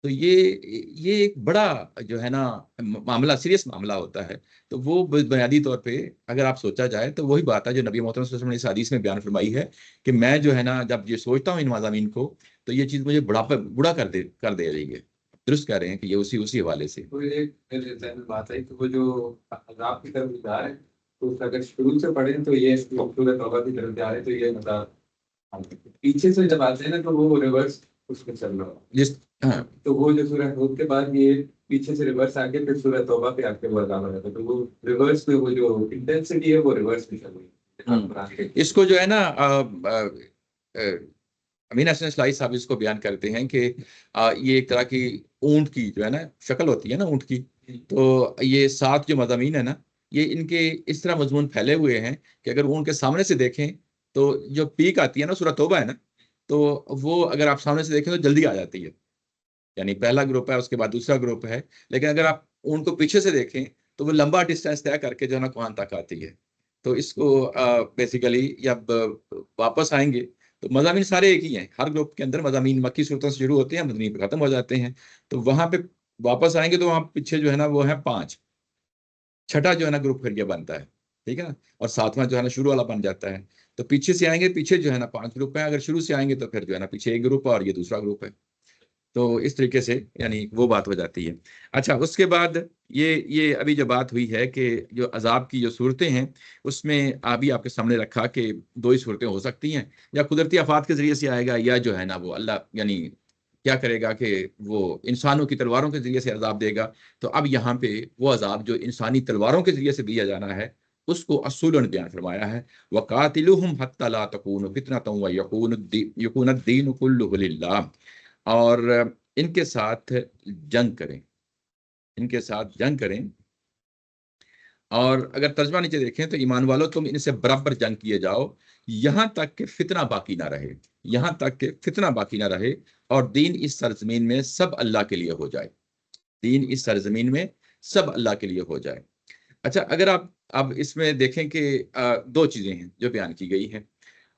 تو یہ ایک بڑا جو ہے نا معاملہ, سیریس معاملہ ہوتا ہے. تو وہ بنیادی طور پہ اگر آپ سوچا جائے تو وہی بات ہے جو نبی محترم صلی اللہ علیہ وسلم نے اس حدیث میں بیان فرمائی ہے کہ میں جو ہے نا جب یہ سوچتا ہوں ان مضامین کو تو یہ چیز مجھے بڑا کر دے رہی ہے. درست کہہ رہے ہیں کہ یہ اسی حوالے سے بات ہے کہ وہ جو عذاب کی طرف جا رہے ہیں, تو اگر شروع سے پڑھیں تو یہ سورہ توبہ کی طرف جا رہے ہیں, تو یہ مطلب پیچھے سے جب آتے ہیں نا تو وہ ریورس اس میں چل رہا ہے. تو وہ جو سورہ ہود کے بعد یہ پیچھے سے ریورس آ کے پھر سورہ توبہ پہ آ کے وہ عذاب آ جاتا ہے, تو وہ ریورس میں وہ جو انٹینسٹی ہے وہ ریورس میں چل رہی ہے. اس کو جو ہے نا امین حسن اسلائی صاحب اس کو بیان کرتے ہیں کہ یہ ایک طرح کی اونٹ کی جو ہے نا شکل ہوتی ہے نا اونٹ کی. تو یہ 7 جو مضامین ہیں نا یہ ان کے اس طرح مضمون پھیلے ہوئے ہیں کہ اگر اونٹ کے سامنے سے دیکھیں تو جو پیک آتی ہے نا سورہ توبہ ہے نا, تو وہ اگر آپ سامنے سے دیکھیں تو جلدی آ جاتی ہے. یعنی پہلا گروپ ہے, اس کے بعد دوسرا گروپ ہے. لیکن اگر آپ اونٹ کو پیچھے سے دیکھیں تو وہ لمبا ڈسٹینس طے کر کے جو ہے نا قرآن تک آتی ہے. تو اس کو بیسیکلی جب واپس آئیں گے تو مضامین سارے ایک ہی ہیں. ہر گروپ کے اندر مضامین مکی صورتوں سے شروع ہوتے ہیں, مدنی پہ ختم ہو جاتے ہیں. تو وہاں پہ واپس آئیں گے تو وہاں پیچھے جو ہے نا وہ ہے 5. چھٹا جو ہے نا گروپ پھر یہ بنتا ہے, ٹھیک ہے نا, اور 7واں جو ہے نا شروع والا بن جاتا ہے. تو پیچھے سے آئیں گے, پیچھے جو ہے نا 5 گروپ ہیں. اگر شروع سے آئیں گے تو پھر جو ہے نا پیچھے ایک گروپ ہے اور یہ دوسرا گروپ ہے. تو اس طریقے سے یعنی وہ بات ہو جاتی ہے. اچھا, اس کے بعد یہ ابھی جو بات ہوئی ہے کہ جو عذاب کی جو صورتیں ہیں اس میں ابھی آپ کے سامنے رکھا کہ 2 ہی صورتیں ہو سکتی ہیں, یا قدرتی آفات کے ذریعے سے آئے گا, یا جو ہے نا وہ اللہ یعنی کیا کرے گا کہ وہ انسانوں کی تلواروں کے ذریعے سے عذاب دے گا. تو اب یہاں پہ وہ عذاب جو انسانی تلواروں کے ذریعے سے دیا جانا ہے اس کو اصولاً بیان فرمایا ہے. وَقَاتِلُهُمْ حَتَّى لَا تَكُونَ فِتْنَةٌ وَيَكُونَ الدِّينُ كُلُّهُ لِلَّهِ. اور ان کے ساتھ جنگ کریں، ان کے ساتھ جنگ کریں. اور اگر ترجمہ نیچے دیکھیں تو ایمان والو تم ان سے برابر جنگ کیے جاؤ یہاں تک کہ فتنہ باقی نہ رہے، یہاں تک کہ فتنہ باقی نہ رہے اور دین اس سرزمین میں سب اللہ کے لیے ہو جائے، دین اس سرزمین میں سب اللہ کے لیے ہو جائے. اچھا، اگر آپ اب اس میں دیکھیں کہ دو چیزیں ہیں جو بیان کی گئی ہیں،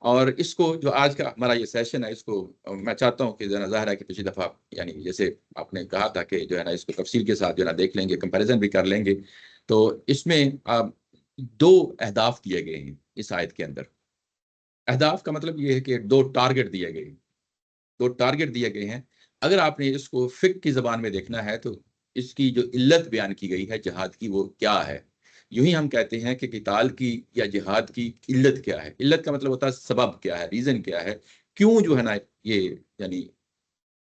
اور اس کو جو آج کا ہمارا یہ سیشن ہے اس کو میں چاہتا ہوں کہ ظاہر ہے کہ پچھلی دفعہ یعنی جیسے آپ نے کہا تھا کہ جو ہے نا اس کو تفصیل کے ساتھ جو ہے نا دیکھ لیں گے، کمپیریزن بھی کر لیں گے. تو اس میں دو اہداف دیے گئے ہیں اس آیت کے اندر. اہداف کا مطلب یہ ہے کہ دو ٹارگٹ دیے گئے ہیں، دو ٹارگٹ دیے گئے ہیں. اگر آپ نے اس کو فقہ کی زبان میں دیکھنا ہے تو اس کی جو علت بیان کی گئی ہے جہاد کی وہ کیا ہے. یوں ہی ہم کہتے ہیں کہ قتال کی یا جہاد کی علت کیا ہے. علت کا مطلب ہوتا ہے سبب کیا ہے، ریزن کیا ہے، کیوں جو ہے نا یہ یعنی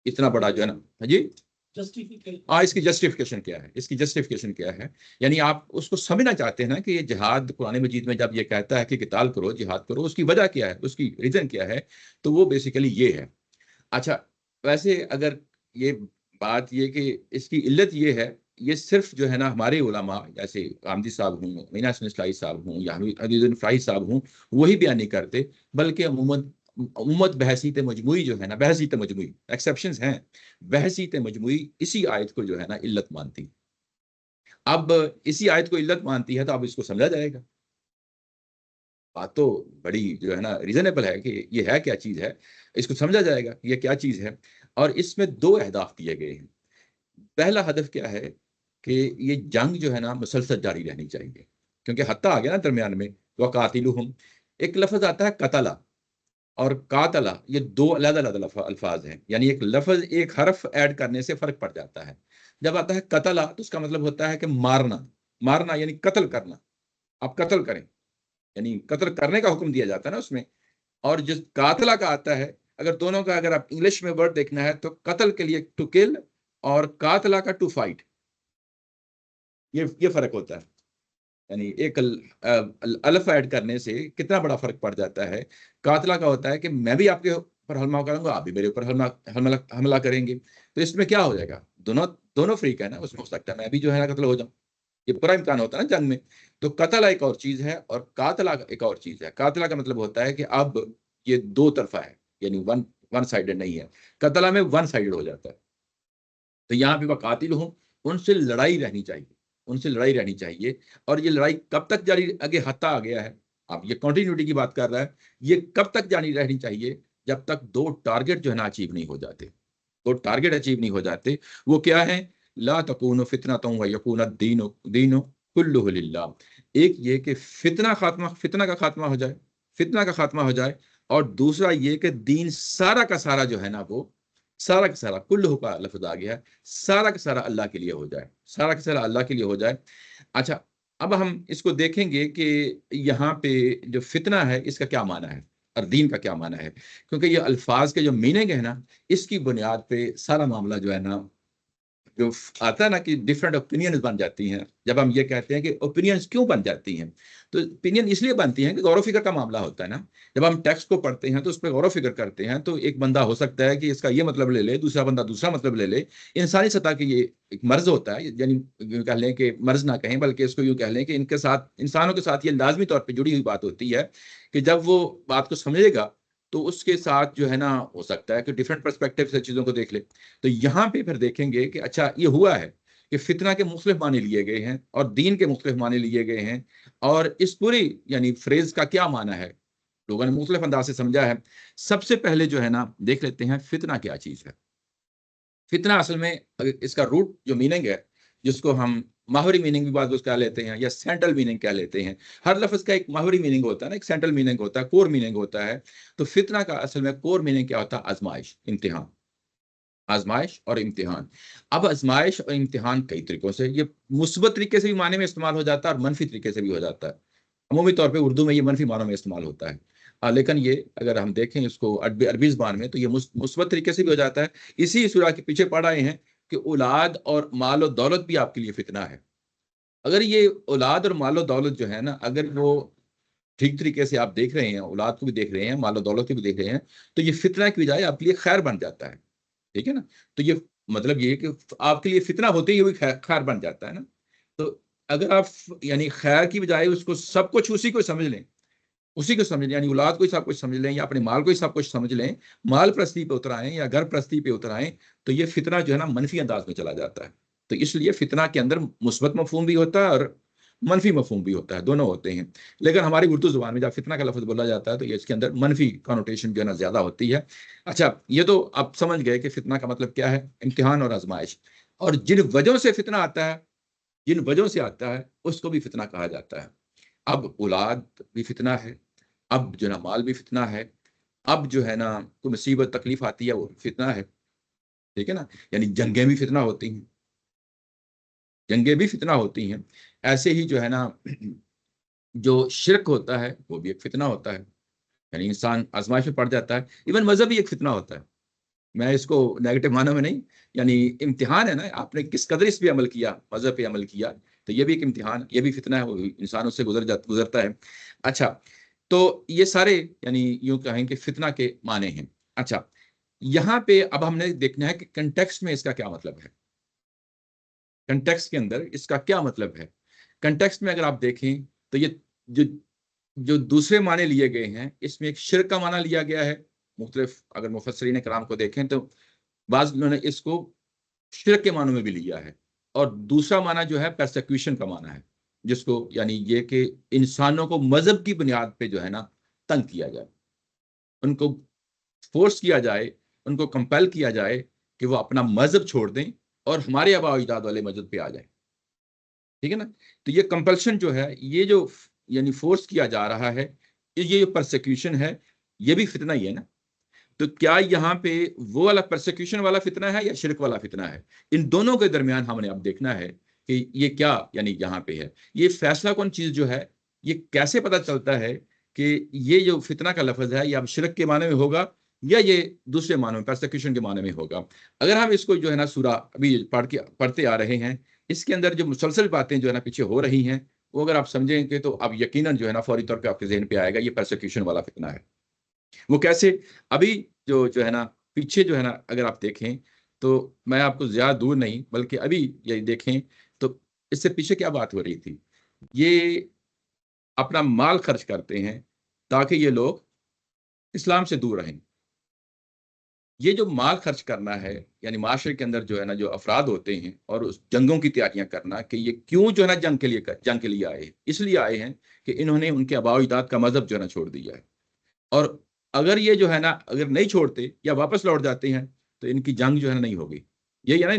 اتنا بڑا جو ہے نا جی اس کی جسٹیفیکیشن کیا ہے، اس کی جسٹیفیکیشن کیا ہے. یعنی آپ اس کو سمجھنا چاہتے ہیں نا کہ یہ جہاد قرآن مجید میں جب یہ کہتا ہے کہ قتال کرو، جہاد کرو، اس کی وجہ کیا ہے، اس کی ریزن کیا ہے. تو وہ بیسیکلی یہ ہے. اچھا، ویسے اگر یہ بات یہ کہ اس کی علت یہ ہے، یہ صرف جو ہے نا ہمارے علماء جیسے غامدی صاحب ہوں، مینا حسن اصلاحی صاحب ہوں یا حدیث الفراحی صاحب ہوں وہی بیان نہیں کرتے، بلکہ امت بحثیت مجموعی جو ہے نا، بحثیت مجموعی ایکسیپشنز ہیں، بحثیت مجموعی اسی آیت کو جو ہے نا علت مانتی. اب اسی آیت کو علت مانتی ہے تو اب اس کو سمجھا جائے گا. بات تو بڑی جو ہے نا ریزنیبل ہے کہ یہ ہے کیا چیز ہے، اس کو سمجھا جائے گا یہ کیا چیز ہے. اور اس میں دو اہداف دیے گئے ہیں. پہلا ہدف کیا ہے کہ یہ جنگ جو ہے نا مسلسل جاری رہنی چاہیے، کیونکہ حتیٰ آ گیا نا درمیان میں. وَقَاتِلُهُمْ ایک لفظ آتا ہے قتلہ اور قاتلہ، یہ دو علیحدہ علیحدہ الفاظ ہیں. یعنی ایک لفظ ایک حرف ایڈ کرنے سے فرق پڑ جاتا ہے. جب آتا ہے قتلہ تو اس کا مطلب ہوتا ہے کہ مارنا، مارنا یعنی قتل کرنا، آپ قتل کریں، یعنی قتل کرنے کا حکم دیا جاتا ہے نا اس میں. اور جس قاتلہ کا آتا ہے، اگر دونوں کا اگر آپ انگلش میں ورڈ دیکھنا ہے تو قتل کے لیے ٹو کل اور قاتلہ کا ٹو فائٹ، یہ فرق ہوتا ہے. یعنی ایک الف ایڈ کرنے سے کتنا بڑا فرق پڑ جاتا ہے. قاتلہ کا ہوتا ہے کہ میں بھی آپ کے اوپر حملہ کروں گا، آپ بھی میرے اوپر حملہ کریں گے. تو اس میں کیا ہو جائے گا، دونوں فریق ہے نا، اس میں ہو سکتا ہے میں بھی جو ہے نا قتل ہو جاؤں. یہ پورا امکان ہوتا ہے نا جنگ میں. تو قتلہ ایک اور چیز ہے اور قاتلہ ایک اور چیز ہے. قاتلہ کا مطلب ہوتا ہے کہ اب یہ دو طرفہ ہے، یعنی ون سائیڈڈ نہیں ہے. قتلہ میں ون سائیڈڈ ہو جاتا ہے. تو یہاں پہ قاتل ہوں، ان سے لڑائی رہنی چاہیے، ان سے لڑائی رہنی چاہیے. اور یہ لڑائی کب تک جاری، آگے حتیٰ آ گیا ہے، اب یہ کنٹینیوٹی کی بات کر رہا ہے. یہ کب تک جاری رہنی چاہیے، جب تک دو ٹارگٹ جو ہے نا اچیو نہیں ہو جاتے. دو ٹارگٹ اچیو نہیں ہو جاتے. وہ کیا ہے، لا تکون فتنۃ ویکون الدین کلہ للہ. ایک یہ کہ فتنہ کا خاتمہ ہو جائے، فتنہ کا خاتمہ ہو جائے. اور دوسرا یہ کہ دین سارا کا سارا جو ہے نا وہ سارا کا سارا، کلہ کا لفظ آ گیا ہے، سارا کا سارا اللہ کے لیے ہو جائے، سارا کا سارا اللہ کے لیے ہو جائے. اچھا، اب ہم اس کو دیکھیں گے کہ یہاں پہ جو فتنہ ہے اس کا کیا معنی ہے اور دین کا کیا معنی ہے. کیونکہ یہ الفاظ کے جو میننگ ہے نا، اس کی بنیاد پہ سارا معاملہ جو ہے نا جو آتا ہے نا کہ ڈفرینٹ اوپینینز بن جاتی ہیں. جب ہم یہ کہتے ہیں کہ اوپینینز کیوں بن جاتی ہیں، تو اوپینین اس لیے بنتی ہیں کہ غور و فکر کا معاملہ ہوتا ہے نا. جب ہم ٹیکسٹ کو پڑھتے ہیں تو اس پہ غور و فکر کرتے ہیں تو ایک بندہ ہو سکتا ہے کہ اس کا یہ مطلب لے لے، دوسرا بندہ دوسرا مطلب لے لے. انسانی سطح کی یہ ایک مرض ہوتا ہے، یعنی کہہ لیں کہ مرض نہ کہیں بلکہ اس کو یوں کہہ لیں کہ ان کے ساتھ، انسانوں کے ساتھ یہ لازمی طور پہ جڑی ہوئی بات ہوتی ہے کہ جب وہ بات کو سمجھے گا تو اس کے ساتھ جو ہے نا ہو سکتا ہے کہ ڈفرینٹ پرسپیکٹیو سے چیزوں کو دیکھ لے. تو یہاں پہ پھر دیکھیں گے کہ اچھا یہ ہوا ہے کہ فتنہ کے مختلف معنی لیے گئے ہیں اور دین کے مختلف معنی لیے گئے ہیں. اور اس پوری یعنی فریز کا کیا معنی ہے لوگوں نے مختلف انداز سے سمجھا ہے. سب سے پہلے جو ہے نا دیکھ لیتے ہیں فتنہ کیا چیز ہے. فتنہ اصل میں اس کا روٹ جو میننگ ہے، جس کو ہم ماہوری میننگ بھی بعض کہہ لیتے ہیں یا سینٹرل میننگ کہہ لیتے ہیں. ہر لفظ کا ایک ماہوری میننگ ہوتا ہے نا، ایک سینٹرل میننگ ہوتا ہے، کور میننگ ہوتا ہے. تو فتنہ کا اصل میں کور میننگ کیا ہوتا ہے، آزمائش، امتحان، آزمائش اور امتحان. اب آزمائش اور امتحان کئی طریقوں سے، یہ مثبت طریقے سے بھی معنی میں استعمال ہو جاتا ہے اور منفی طریقے سے بھی ہو جاتا ہے. عمومی طور پہ اردو میں یہ منفی معنوں میں استعمال ہوتا ہے. لیکن یہ اگر ہم دیکھیں اس کو عربی زبان میں تو یہ مثبت طریقے سے بھی ہو جاتا ہے. اسی سورہ کے پیچھے پڑھ رہے ہیں کہ اولاد اور مال و دولت بھی آپ کے لیے فتنہ ہے. اگر یہ اولاد اور مال و دولت جو ہے نا، اگر وہ ٹھیک طریقے سے آپ دیکھ رہے ہیں، اولاد کو بھی دیکھ رہے ہیں، مال و دولت کو بھی دیکھ رہے ہیں، تو یہ فتنہ کی بجائے آپ کے لیے خیر بن جاتا ہے. ٹھیک ہے نا؟ تو یہ مطلب یہ کہ آپ کے لیے فتنہ ہوتے ہی ہوئی خیر بن جاتا ہے نا. تو اگر آپ یعنی خیر کی بجائے اس کو سب کچھ اسی کو سمجھ لیں، یعنی اولاد کو ہی سب کچھ سمجھ لیں یا اپنے مال کو ہی سب کچھ سمجھ لیں، مال پرستی پہ اتر آئیں یا گھر پرستی پہ اتر آئیں، تو یہ فتنہ جو ہے نا منفی انداز میں چلا جاتا ہے. تو اس لیے فتنہ کے اندر مثبت مفہوم بھی ہوتا ہے اور منفی مفہوم بھی ہوتا ہے، دونوں ہوتے ہیں. لیکن ہماری اردو زبان میں جب فتنہ کا لفظ بولا جاتا ہے تو یہ اس کے اندر منفی کانوٹیشن جو ہے نا زیادہ ہوتی ہے. اچھا، یہ تو آپ سمجھ گئے کہ فتنہ کا مطلب کیا ہے، امتحان اور آزمائش. اور جن وجہوں سے فتنہ آتا ہے، جن وجہوں سے آتا ہے، اس کو بھی فتنہ کہا جاتا ہے. اب اولاد بھی فتنہ ہے، اب جو ہے نا مال بھی فتنہ ہے، اب جو ہے نا کوئی مصیبت تکلیف آتی ہے وہ فتنہ ہے. ٹھیک ہے نا؟ یعنی جنگیں بھی فتنہ ہوتی ہیں، جنگیں بھی فتنہ ہوتی ہیں. ایسے ہی جو ہے نا جو شرک ہوتا ہے وہ بھی ایک فتنہ ہوتا ہے، یعنی انسان آزمائش میں پڑ جاتا ہے. ایون مذہب بھی ایک فتنہ ہوتا ہے. میں اس کو نیگیٹو معنی میں نہیں، یعنی امتحان ہے نا، آپ نے کس قدر اس پہ عمل کیا، مذہب پہ عمل کیا، تو یہ بھی ایک امتحان، یہ بھی فتنہ ہے، وہ انسان اس سے گزرتا ہے. اچھا، تو یہ سارے یعنی یوں کہیں کہ فتنہ کے معنی ہیں. اچھا، یہاں پہ اب ہم نے دیکھنا ہے کہ کنٹیکسٹ میں اس کا کیا مطلب ہے، کنٹیکسٹ کے اندر اس کا کیا مطلب ہے. کنٹیکسٹ میں اگر آپ دیکھیں تو یہ جو دوسرے معنی لیے گئے ہیں، اس میں ایک شرک کا معنی لیا گیا ہے. مختلف اگر مفسرین کرام کو دیکھیں تو بعض انہوں نے اس کو شرک کے معنوں میں بھی لیا ہے. اور دوسرا معنی جو ہے پرسیکیوشن کا معنی ہے، جس کو یعنی یہ کہ انسانوں کو مذہب کی بنیاد پہ جو ہے نا تنگ کیا جائے، ان کو فورس کیا جائے، ان کو کمپیل کیا جائے کہ وہ اپنا مذہب چھوڑ دیں اور ہمارے آباء و اجداد والے مذہب پہ آ جائیں. ٹھیک ہے نا؟ تو یہ کمپلشن جو ہے، یہ جو یعنی فورس کیا جا رہا ہے، یہ پرسیکیوشن ہے، یہ بھی فتنہ ہی ہے نا. تو کیا یہاں پہ وہ والا پرسیکیوشن والا فتنہ ہے یا شرک والا فتنہ ہے؟ ان دونوں کے درمیان ہم نے اب دیکھنا ہے کہ یہ کیا یعنی یہاں پہ ہے. یہ فیصلہ کون چیز جو ہے، یہ کیسے پتہ چلتا ہے کہ یہ جو فتنہ کا لفظ ہے یا شرک کے معنی میں ہوگا یا یہ دوسرے معنوں میں پرسیکیوشن کے معنی میں ہوگا. اگر ہم اس کو جو ہے نا سورہ ابھی پڑھتے آ رہے ہیں، اس کے اندر جو مسلسل باتیں جو ہے نا پیچھے ہو رہی ہیں، وہ اگر آپ سمجھیں گے تو اب یقیناً جو ہے نا فوری طور پہ آپ کے ذہن پہ آئے گا یہ پرسیکیوشن والا فتنہ ہے. وہ کیسے؟ ابھی جو ہے نا پیچھے جو ہے نا اگر آپ دیکھیں تو میں آپ کو زیادہ دور نہیں بلکہ ابھی یہ دیکھیں تو اس سے پیچھے کیا بات ہو رہی تھی. یہ اپنا مال خرچ کرتے ہیں تاکہ یہ لوگ اسلام سے دور رہیں. یہ جو مال خرچ کرنا ہے، یعنی معاشرے کے اندر جو ہے نا جو افراد ہوتے ہیں اور اس جنگوں کی تیاریاں کرنا، کہ یہ کیوں جو ہے نا جنگ کے لیے آئے ہیں، اس لیے آئے ہیں کہ انہوں نے ان کے آباء و اجداد کا مذہب جو ہے نا چھوڑ دیا ہے. اور اگر یہ جو ہے نا اگر نہیں چھوڑتے یا واپس لوٹ جاتے ہیں تو ان کی جنگ جو ہے نا نہیں ہوگی. یہی ہے نا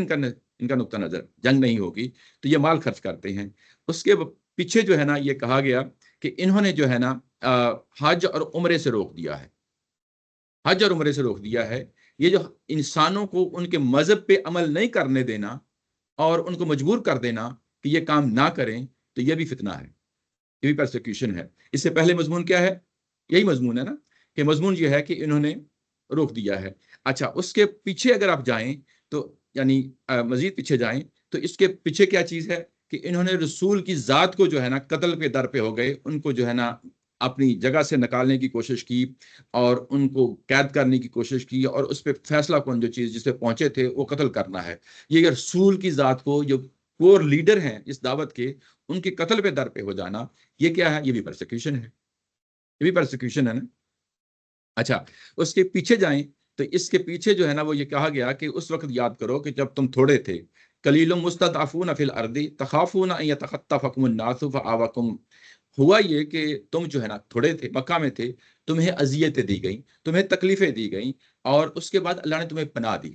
ان کا نقطہ نظر، جنگ نہیں ہوگی. تو یہ مال خرچ کرتے ہیں. اس کے پیچھے جو ہے نا یہ کہا گیا کہ انہوں نے جو ہے نا حج اور عمرے سے روک دیا ہے، حج اور عمرے سے روک دیا ہے. یہ جو انسانوں کو ان کے مذہب پہ عمل نہیں کرنے دینا اور ان کو مجبور کر دینا کہ یہ کام نہ کریں، تو یہ بھی فتنہ ہے، یہ بھی پرسیکیوشن ہے. اس سے پہلے مضمون کیا ہے؟ یہی مضمون ہے نا، کہ مضمون یہ ہے کہ انہوں نے روک دیا ہے. اچھا، اس کے پیچھے اگر آپ جائیں تو یعنی مزید پیچھے جائیں تو اس کے پیچھے کیا چیز ہے کہ انہوں نے رسول کی ذات کو جو ہے نا قتل پہ در پہ ہو گئے، ان کو جو ہے نا اپنی جگہ سے نکالنے کی کوشش کی اور ان کو قید کرنے کی کوشش کی، اور اس پہ فیصلہ کون جو چیز جس پہ پہنچے تھے وہ قتل کرنا ہے. یہ رسول کی ذات کو جو کور لیڈر ہیں اس دعوت کے، ان کے قتل پہ در پہ ہو جانا، یہ کیا ہے؟ یہ بھی پرسیکیوشن ہے، یہ بھی پرسیکیوشن ہے نا. اچھا، اس کے پیچھے جائیں تو اس کے پیچھے جو ہے نا وہ یہ کہا گیا کہ اس وقت یاد کرو کہ جب تم تھوڑے تھے، قلیل مستضعفون فی الارض تخافون ان یتخطفکم الناس فآوکم. ہوا یہ کہ تم جو ہے نا تھوڑے تھے، مکہ میں تھے، تمہیں اذیتیں دی گئیں، تمہیں تکلیفیں دی گئیں، اور اس کے بعد اللہ نے تمہیں پناہ دی،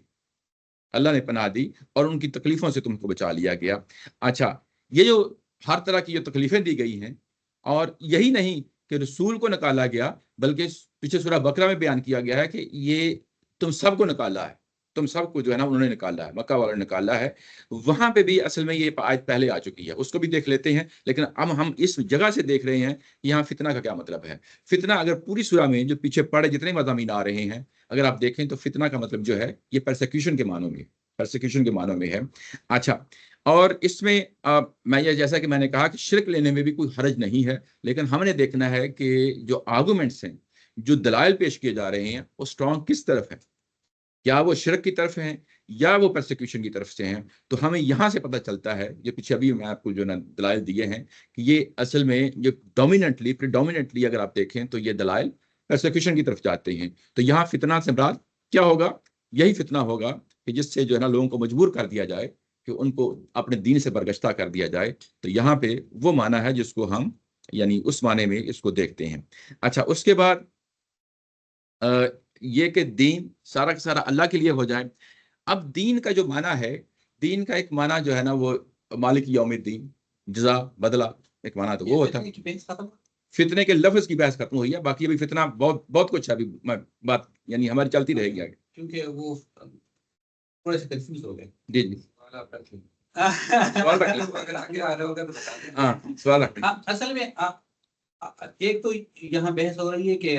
اللہ نے پناہ دی اور ان کی تکلیفوں سے تم کو بچا لیا گیا. اچھا، یہ جو ہر طرح کی جو تکلیفیں دی گئی ہیں، اور یہی نہیں کہ رسول کو نکالا گیا، بلکہ پیچھے سورہ بقرہ میں بیان کیا گیا ہے کہ یہ تم سب کو نکالا ہے. تم سب کو جو ہے نا انہوں نے نکالا ہے، مکہ والوں نے نکالا ہے. وہاں پہ بھی اصل میں یہ آیت پہلے آ چکی ہے، اس کو بھی دیکھ لیتے ہیں. لیکن اب ہم اس جگہ سے دیکھ رہے ہیں یہاں فتنہ کا کیا مطلب ہے. فتنہ اگر پوری سورہ میں جو پیچھے پڑے جتنے مضامین آ رہے ہیں اگر آپ دیکھیں تو فتنہ کا مطلب جو ہے یہ پرسیکیوشن کے معنوں میں، پرسیکیوشن کے معنوں میں ہے. اچھا، اور اس میں میں یہ جیسا کہ میں نے کہا کہ شرک لینے میں بھی کوئی حرج نہیں ہے، لیکن ہم نے دیکھنا ہے کہ جو آرگومنٹس ہیں، جو دلائل پیش کیے جا رہے ہیں وہ اسٹرانگ کس طرف ہے، کیا وہ شرک کی طرف ہیں یا وہ پرسیکیوشن کی طرف سے ہیں. تو ہمیں یہاں سے پتہ چلتا ہے، یہ پیچھے ابھی میں آپ کو جو نا دلائل دیے ہیں کہ یہ اصل میں جو ڈومیننٹلی اگر آپ دیکھیں تو یہ دلائل پرسیکیوشن کی طرف جاتے ہیں. تو یہاں فتنہ سے مراد کیا ہوگا؟ یہی فتنہ ہوگا کہ جس سے جو ہے نا لوگوں کو مجبور کر دیا جائے کہ ان کو اپنے دین سے برگشتہ کر دیا جائے. تو یہاں پہ وہ معنی ہے جس کو ہم یعنی اس معنی میں اس کو دیکھتے ہیں. اچھا، اس کے بعد یہ کہ دین سارا کا سارا اللہ کے لیے ہو جائے. اب دین کا جو معنی ہے، دین کا ایک معنی جو ہے نا وہ مالک یوم الدین، جزا، بدلہ، ایک معنی تو وہ ہوتا ہے. فتنے کے لفظ کی بحث ختم ہوئی ہے، باقی ابھی فتنہ بہت کچھ ہے، ابھی بات یعنی ہماری چلتی رہے گی آگے، کیونکہ وہ تھوڑے سے کنفیوز ہو گئے. جی جی سوال رکھ لیں اگر آگے آ رہا ہوگا تو بتا دیں. ہاں سوال رکھ لیں. اصل میں ایک تو یہاں بحث ہو رہی ہے کہ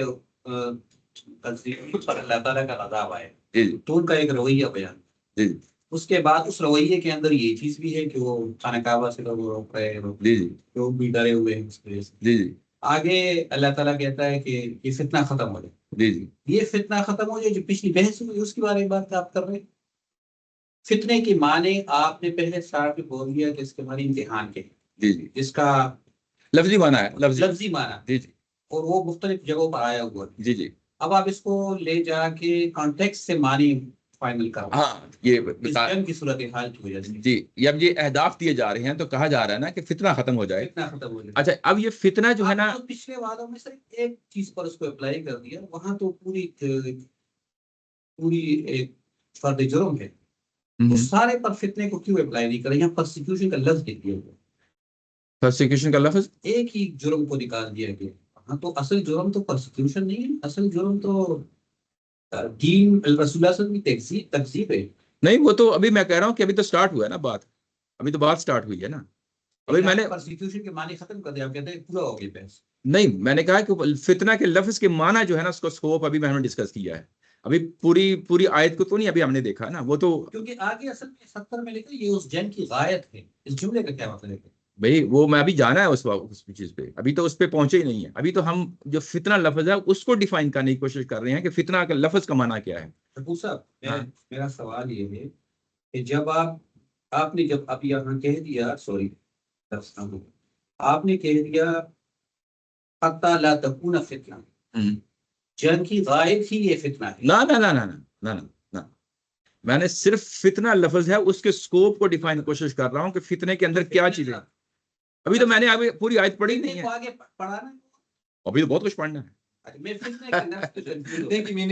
پر اللہ تعالیٰ کا عذاب آئے، تو ان کا ایک رویہ بیان. اس کے بعد اس رویے کے اندر یہ چیز بھی ہے کہ وہ خانہ کعبہ سے لوگ روک رہے ہیں، لوگ بھی ڈرے ہوئے ہیں اس وجہ سے. آگے اللہ تعالیٰ کہتا ہے کہ یہ فتنہ ختم ہو جائے. یہ فتنہ ختم ہو جائے جو پچھلی بحث ہوئی اس کے بارے میں بات آپ کر رہے ہیں. فتنے کے معنی آپ نے پہلے اسٹارٹ میں بول دیا کہ اس کے معنی امتحان کے، جس کا لفظی معنی ہے، لفظی معنی، اور وہ مختلف جگہوں پر آیا ہوا ہے. جی اب آپ اس کو لے جا کے کانٹیکسٹ سے معنی فائنل کرو. ہاں، یہ جنگ کی صورتحال کی وجہ سے جی اب یہ اہداف دیے جا رہے ہیں تو کہا جا رہا ہے نا کہ فتنہ ختم ہو جائے. فتنہ ختم ہو جائے. اچھا، اب یہ فتنہ جو ہے نا پچھلے وعدوں میں صرف ایک چیز پر اس کو اپلائی کر دیا، وہاں تو پوری ایک فرد جرم ہے. سارے پر فتنے کو کیوں اپلائی نہیں کریں؟ یہاں پرسیکیوشن کا لفظ لکھ دیا گیا، پرسیکیوشن کا لفظ ایک ہی جرم کو نکال دیا گیا. ہاں، تو اصل جرم تو پرسیکیوشن نہیں ہے، اصل جرم تو دین رسول اللہ صلی اللہ علیہ وسلم کی تکذیب ہے. نہیں، وہ تو ابھی میں کہہ رہا ہوں کہ ابھی تو سٹارٹ ہوا ہے نا بات، ابھی تو بات سٹارٹ ہوئی ہے نا. ابھی میں نے پرسیکیوشن کے معنی ختم کر دیا، آپ کہتے ہیں پورا ہو گیا بحث. نہیں، میں نے کہا کہ فتنہ کے لفظ کے معنی جو ہے نا اس کو سکوپ ابھی میں نے ڈسکس کیا ہے. ابھی پوری آیت کو تو نہیں ابھی ہم نے دیکھا نا، وہ تو کیونکہ آگے اصل میں 70 میں لکھا یہ اس جن کی غایت ہے. اس جملے کا کیا مطلب ہے بھائی؟ وہ میں ابھی جانا ہے اس چیز پہ، ابھی تو اس پہ پہنچے ہی نہیں ہے. ابھی تو ہم جو فتنہ لفظ ہے اس کو ڈیفائن کرنے کی کوشش کر رہے ہیں کہ فتنہ کا لفظ کا معنی کیا ہے. صاحب میرا سوال یہ ہے کہ جب آپ نے جب اب یہاں کہہ دیا، سوری آپ نے کہہ دیا حتی لا تکون فتنہ، جنگ کی غایت ہی یہ فتنہ ہے. نہ، میں نے صرف فتنہ لفظ ہے اس کے سکوپ کو ڈیفائن کوشش کر رہا ہوں کہ فتنے کے اندر کیا چیزیں. ابھی تو میں نے ابھی پوری آیت پڑھی نہیں ہے، آگے پڑھانا ابھی تو بہت کچھ پڑھنا ہے.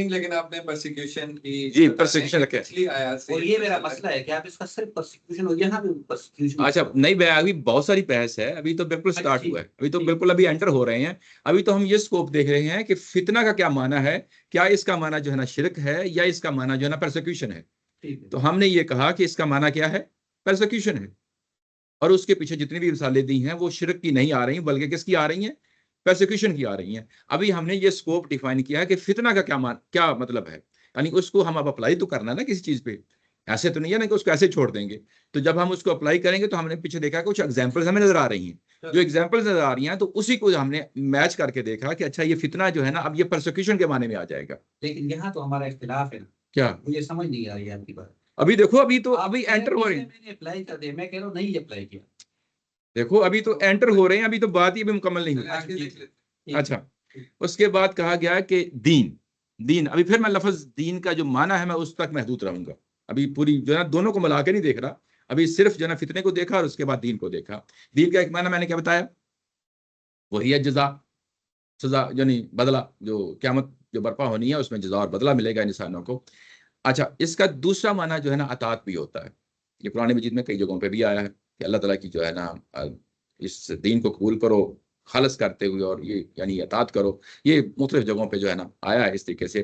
لیکن آپ نے پرسیکیوشن کی جی پرسیکیوشن رکھے، اور یہ میرا مسئلہ ہے کہ آپ اس کا صرف پرسیکیوشن ہو، یہاں بھی پرسیکیوشن. اچھا نہیں، ابھی بہت ساری بحث ہے، ابھی تو بالکل سٹارٹ ہوا ہے، ابھی تو بالکل ابھی انٹر ہو رہے ہیں. ابھی تو ہم یہ سکوپ دیکھ رہے ہیں کہ فتنہ کا کیا معنی ہے، کیا اس کا معنی جو ہے نا شرک ہے یا اس کا معنی جو ہے نا پرسیکیوشن ہے. تو ہم نے یہ کہا کہ اس کا معنی کیا ہے؟ پرسیکیوشن ہے. اور اس کے پیچھے جتنی بھی مثالیں دی ہیں وہ شرک کی نہیں آ رہی بلکہ کس کی آ رہی ہیں؟ پرسیکیوشن کی آ رہی ہیں. ابھی ہم نے یہ سکوپ ڈیفائن کیا ہے کہ فتنہ کا کیا مطلب ہے، یعنی اس کو ہم اب اپلائی تو کرنا ہے نا کسی چیز پہ، ایسے تو نہیں ہے نا کہ اس کو ایسے چھوڑ دیں گے. تو جب ہم اس کو اپلائی کریں گے تو ہم نے پیچھے دیکھا کچھ ایگزامپلز ہمیں نظر آ رہی ہیں، جو ایگزامپلز نظر آ رہی ہیں تو اسی کو ہم نے میچ کر کے دیکھا کہ اچھا یہ فتنہ جو ہے نا اب یہ پرسیکیوشن کے معنی میں آ جائے گا. لیکن یہاں تو ہمارا اختلاف ہے نا، کیا مجھے سمجھ نہیں آ رہی ہے آپ کی بات. ابھی دیکھو، ابھی تو ابھی انٹر ہو رہے ہیں. میں نے اپلائی کر دیا، میں کہہ رہا ہوں نہیں اپلائی کیا. دیکھو ابھی تو انٹر ہو رہے ہیں، ابھی تو بات ہی بھی مکمل نہیں ہوئی. اچھا، اس کے بعد کہا گیا کہ دین ابھی پھر میں لفظ دین کا جو معنی ہے میں اس تک محدود رہوں گا. ابھی پوری جو ہے دونوں کو ملا کے نہیں دیکھ رہا، ابھی صرف جو ہے فتنے کو دیکھا اور اس کے بعد دین کو دیکھا. دین کا ایک معنی میں نے کیا بتایا، وہی ہے جزا، سزا، یعنی بدلہ، جو قیامت جو برپا ہونی ہے اس میں جزا اور بدلہ ملے گا انسانوں کو. اچھا، اس کا دوسرا معنی جو ہے نا اطاعت بھی ہوتا ہے. یہ قرآن مجید میں کئی جگہوں پہ بھی آیا ہے کہ اللہ تعالیٰ کی جو ہے نا اس دین کو قبول کرو خالص کرتے ہوئے، اور یہ یعنی اطاعت کرو. یہ مختلف جگہوں پہ جو ہے نا آیا ہے اس طریقے سے.